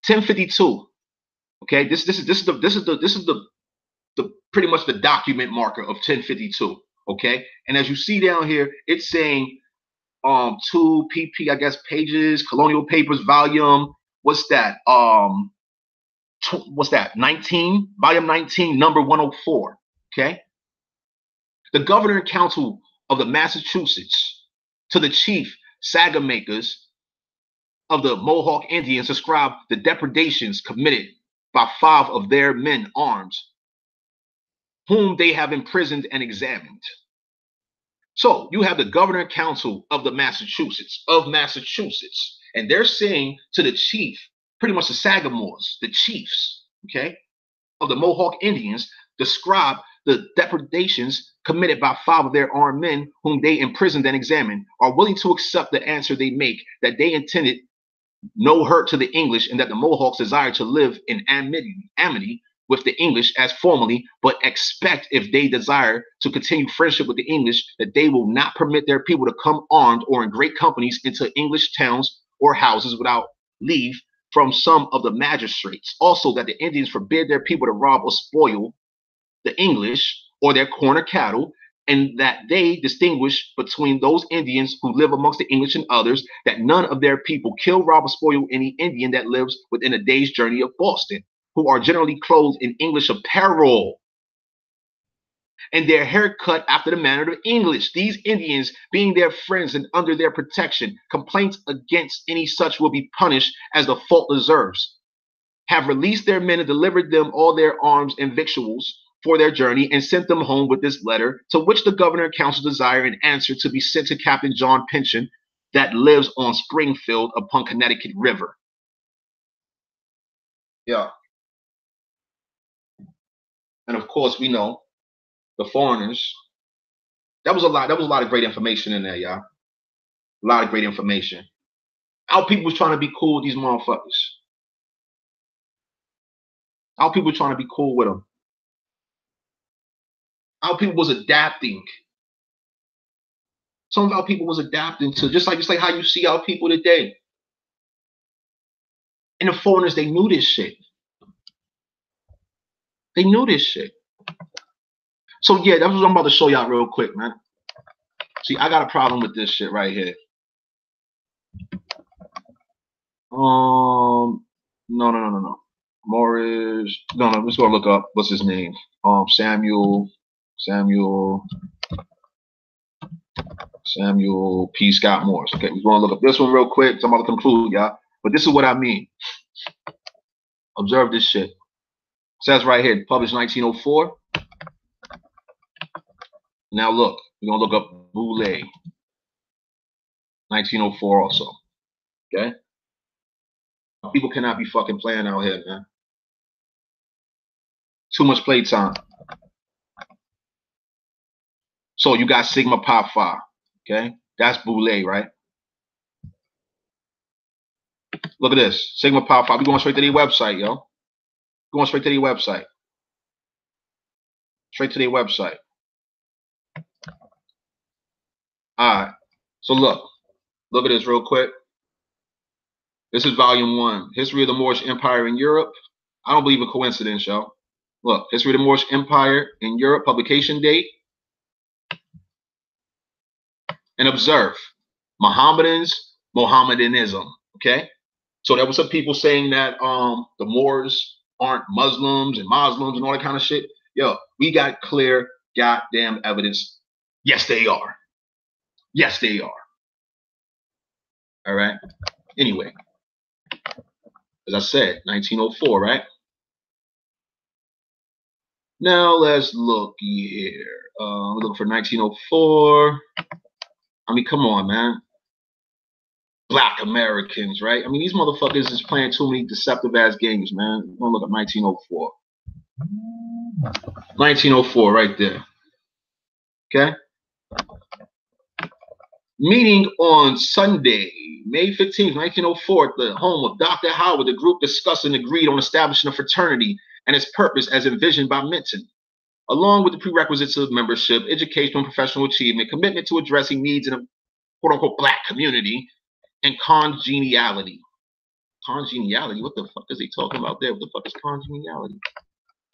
Speaker 1: 1052. Okay, this is the pretty much the document marker of 1052. Okay, and as you see down here, it's saying 2 pp, I guess, pages, colonial papers, volume. What's that? What's that? 19, volume 19, number 104. Okay, the Governor and Council of the Massachusetts to the chief saga makers of the Mohawk Indians describe the depredations committed by 5 of their men arms, whom they have imprisoned and examined. So you have the Governor and Council of the Massachusetts, and they're saying to the chief, pretty much the Sagamores, the chiefs, okay, of the Mohawk Indians, describe the depredations committed by 5 of their armed men, whom they imprisoned and examined, are willing to accept the answer they make, that they intended no hurt to the English, and that the Mohawks desire to live in amity with the English as formerly, but expect, if they desire to continue friendship with the English, that they will not permit their people to come armed or in great companies into English towns or houses without leave from some of the magistrates. Also, that the Indians forbid their people to rob or spoil the English or their corn or cattle, and that they distinguish between those Indians who live amongst the English and others, that none of their people kill, rob, or spoil any Indian that lives within a day's journey of Boston, who are generally clothed in English apparel, and their hair cut after the manner of the English. These Indians, being their friends and under their protection, complaints against any such will be punished as the fault deserves. Have released their men and delivered them all their arms and victuals for their journey, and sent them home with this letter, to which the governor and council desire an answer to be sent to Captain John Pynchon, that lives on Springfield upon Connecticut River. Yeah. And of course, we know the foreigners. That was a lot of great information in there, y'all. A lot of great information. Our people was trying to be cool with these motherfuckers. Our people were trying to be cool with them. Our people was adapting. Some of our people was adapting to just like how you see our people today. And the foreigners, they knew this shit. They knew this shit. So yeah, that's what I'm about to show y'all real quick, man. See, I got a problem with this shit right here. No. Morris. No, I'm just gonna look up what's his name. Samuel P. Scott Morris. Okay, we're gonna look up this one real quick. So I'm about to conclude, y'all. But this is what I mean. Observe this shit. It says right here, published 1904. Now look, we're gonna look up Boulay. 1904 also. Okay? People cannot be fucking playing out here, man. Too much playtime. So you got Sigma Pi Phi. Okay? That's Boulay, right? Look at this. Sigma Pi Phi. We're going straight to their website, yo. Going straight to their website. Straight to their website. Alright. So look at this real quick. This is volume 1. History of the Moorish Empire in Europe. I don't believe in coincidence, y'all. Look, History of the Moorish Empire in Europe, publication date. And observe. Mohammedanism. Okay? So there was some people saying that the Moors aren't Muslims and Muslims and all that kind of shit. Yo, we got clear goddamn evidence. Yes, they are. Yes, they are. All right? Anyway. As I said, 1904, right? Now let's look here. We're looking for 1904. I mean, come on, man. Black Americans, right? I mean, these motherfuckers is playing too many deceptive ass games, man. We're gonna look at 1904. 1904, right there. Okay? Meeting on Sunday, May 15th, 1904, at the home of Dr. Howard, the group discussed and agreed on establishing a fraternity and its purpose as envisioned by Minton, along with the prerequisites of membership, educational and professional achievement, commitment to addressing needs in a quote-unquote black community, and congeniality. Congeniality? What the fuck is he talking about there? What the fuck is congeniality?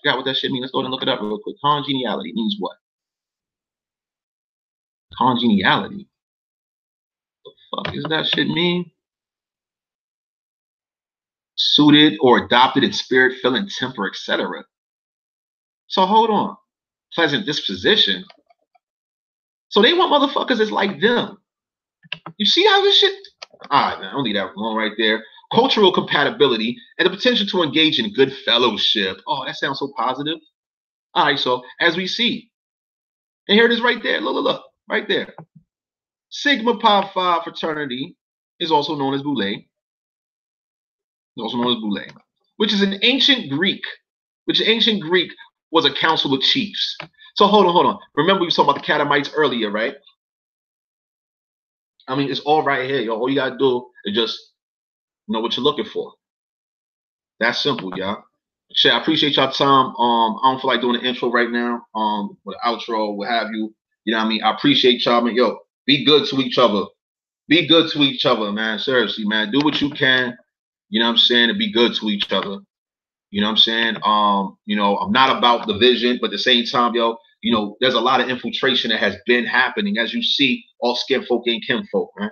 Speaker 1: Forgot what that shit means. Let's go ahead and look it up real quick. Congeniality means what? Congeniality? What the fuck does that shit mean? Suited or adopted in spirit, feeling, temper, etc. So hold on. Pleasant disposition. So they want motherfuckers that's like them. You see how this shit? All right, man. I'll leave that one right there. Cultural compatibility and the potential to engage in good fellowship. Oh, that sounds so positive. All right, so as we see, and here it is right there. Look, right there. Sigma Pi Phi fraternity is also known as Boulay. Which is an ancient Greek. Was a council of chiefs. So hold on. Remember we were talking about the Catamites earlier, right? I mean, it's all right here, yo. All you gotta do is just know what you're looking for. That's simple, y'all. Shit, I appreciate y'all time. I don't feel like doing the intro right now. Or the outro, what have you. You know what I mean? I appreciate y'all, man. Yo, be good to each other. Be good to each other, man. Seriously, man. Do what you can. You know what I'm saying? And be good to each other. You know what I'm saying? You know, I'm not about the vision, but at the same time, yo, you know, there's a lot of infiltration that has been happening. As you see, all skin folk ain't kinfolk, man.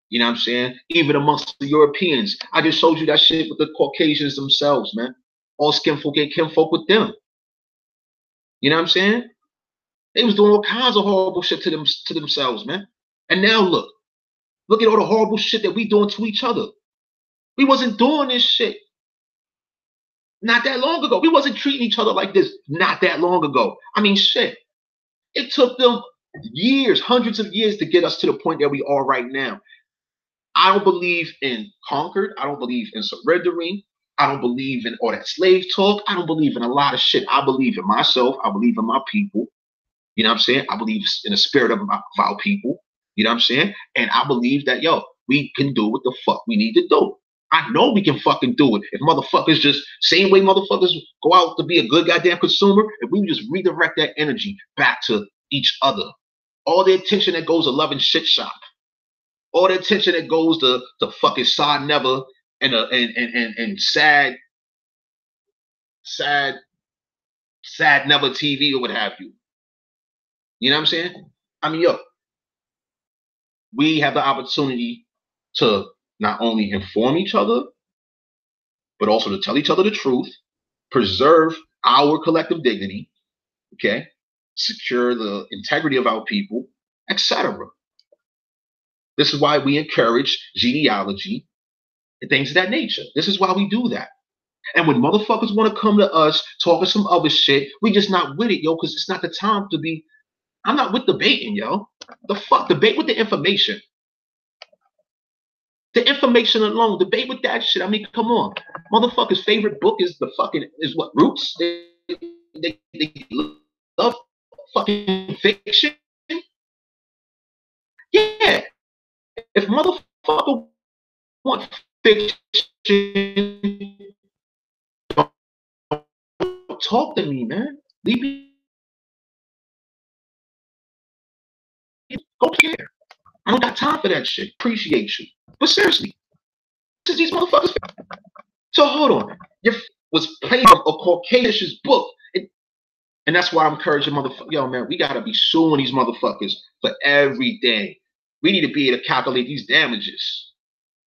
Speaker 1: You know what I'm saying? Even amongst the Europeans. I just showed you that shit with the Caucasians themselves, man. All skin folk ain't kinfolk with them. You know what I'm saying? They was doing all kinds of horrible shit to themselves, man. And now look at all the horrible shit that we doing to each other. We wasn't doing this shit not that long ago. We wasn't treating each other like this not that long ago. I mean, shit. It took them years, hundreds of years to get us to the point that we are right now. I don't believe in conquered. I don't believe in surrendering. I don't believe in all that slave talk. I don't believe in a lot of shit. I believe in myself. I believe in my people. You know what I'm saying? I believe in the spirit of our people. You know what I'm saying? And I believe that, yo, we can do what the fuck we need to do. I know we can fucking do it. If motherfuckers just, same way motherfuckers go out to be a good goddamn consumer, if we just redirect that energy back to each other. All the attention that goes to loving shit shop. All the attention that goes to fucking Sad Never and sad Never TV or what have you. You know what I'm saying? I mean, yo, we have the opportunity to not only inform each other, but also to tell each other the truth, preserve our collective dignity, okay, secure the integrity of our people, etc. This is why we encourage genealogy and things of that nature. This is why we do that. And when motherfuckers want to come to us talking some other shit, we just not with it, yo, because it's not the time to be. I'm not with debating, yo. The fuck? Debate with the information. The information alone, debate with that shit. I mean, come on. Motherfuckers' favorite book is what? Roots? They love fucking fiction? Yeah. If motherfucker want fiction, don't talk to me, man. Leave me. Go here. I don't got time for that shit. Appreciate you. But seriously, this is these motherfuckers. So hold on. Your was played from a Caucasian's book. And that's why I'm encouraging motherfuckers. Yo, man, we gotta be suing these motherfuckers for everything. We need to be able to calculate these damages.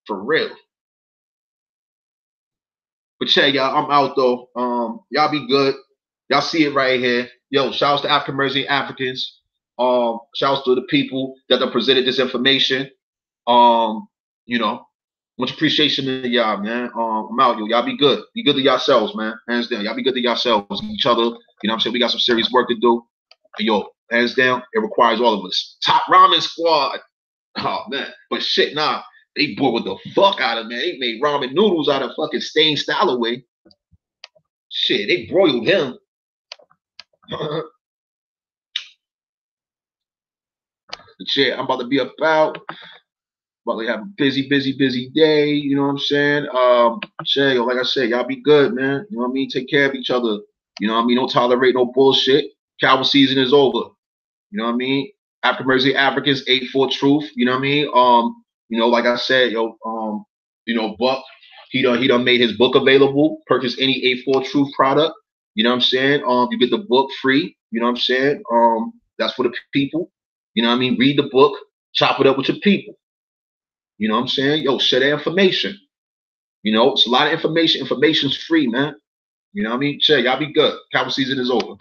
Speaker 1: For real. But yeah, y'all, I'm out though. Y'all be good. Y'all see it right here. Yo, shouts to African American Africans. Shouts to the people that have presented this information. You know, much appreciation to y'all, man. I'm out, yo. Y'all be good. Be good to yourselves, man. Hands down. Y'all be good to yourselves, each other. You know what I'm saying? We got some serious work to do. And yo, hands down, it requires all of us. Top ramen squad. Oh man. But shit, nah. They boiled the fuck out of, man. They made ramen noodles out of fucking stained style away. Shit, they broiled him. Shit, I'm about to be about to have a busy day. You know what I'm saying? Shit, like I said, y'all be good, man. You know what I mean? Take care of each other. You know what I mean? Don't tolerate no bullshit. Coward season is over. You know what I mean? African American Africans, 8-4 truth. You know what I mean? You know, like I said, yo, you know, Buck, he done made his book available. Purchase any 8-4 truth product. You know what I'm saying? You get the book free. You know what I'm saying? That's for the people. You know what I mean? Read the book, chop it up with your people. You know what I'm saying? Yo, share that information. You know, it's a lot of information. Information's free, man. You know what I mean? Share, y'all be good. Coward season is over.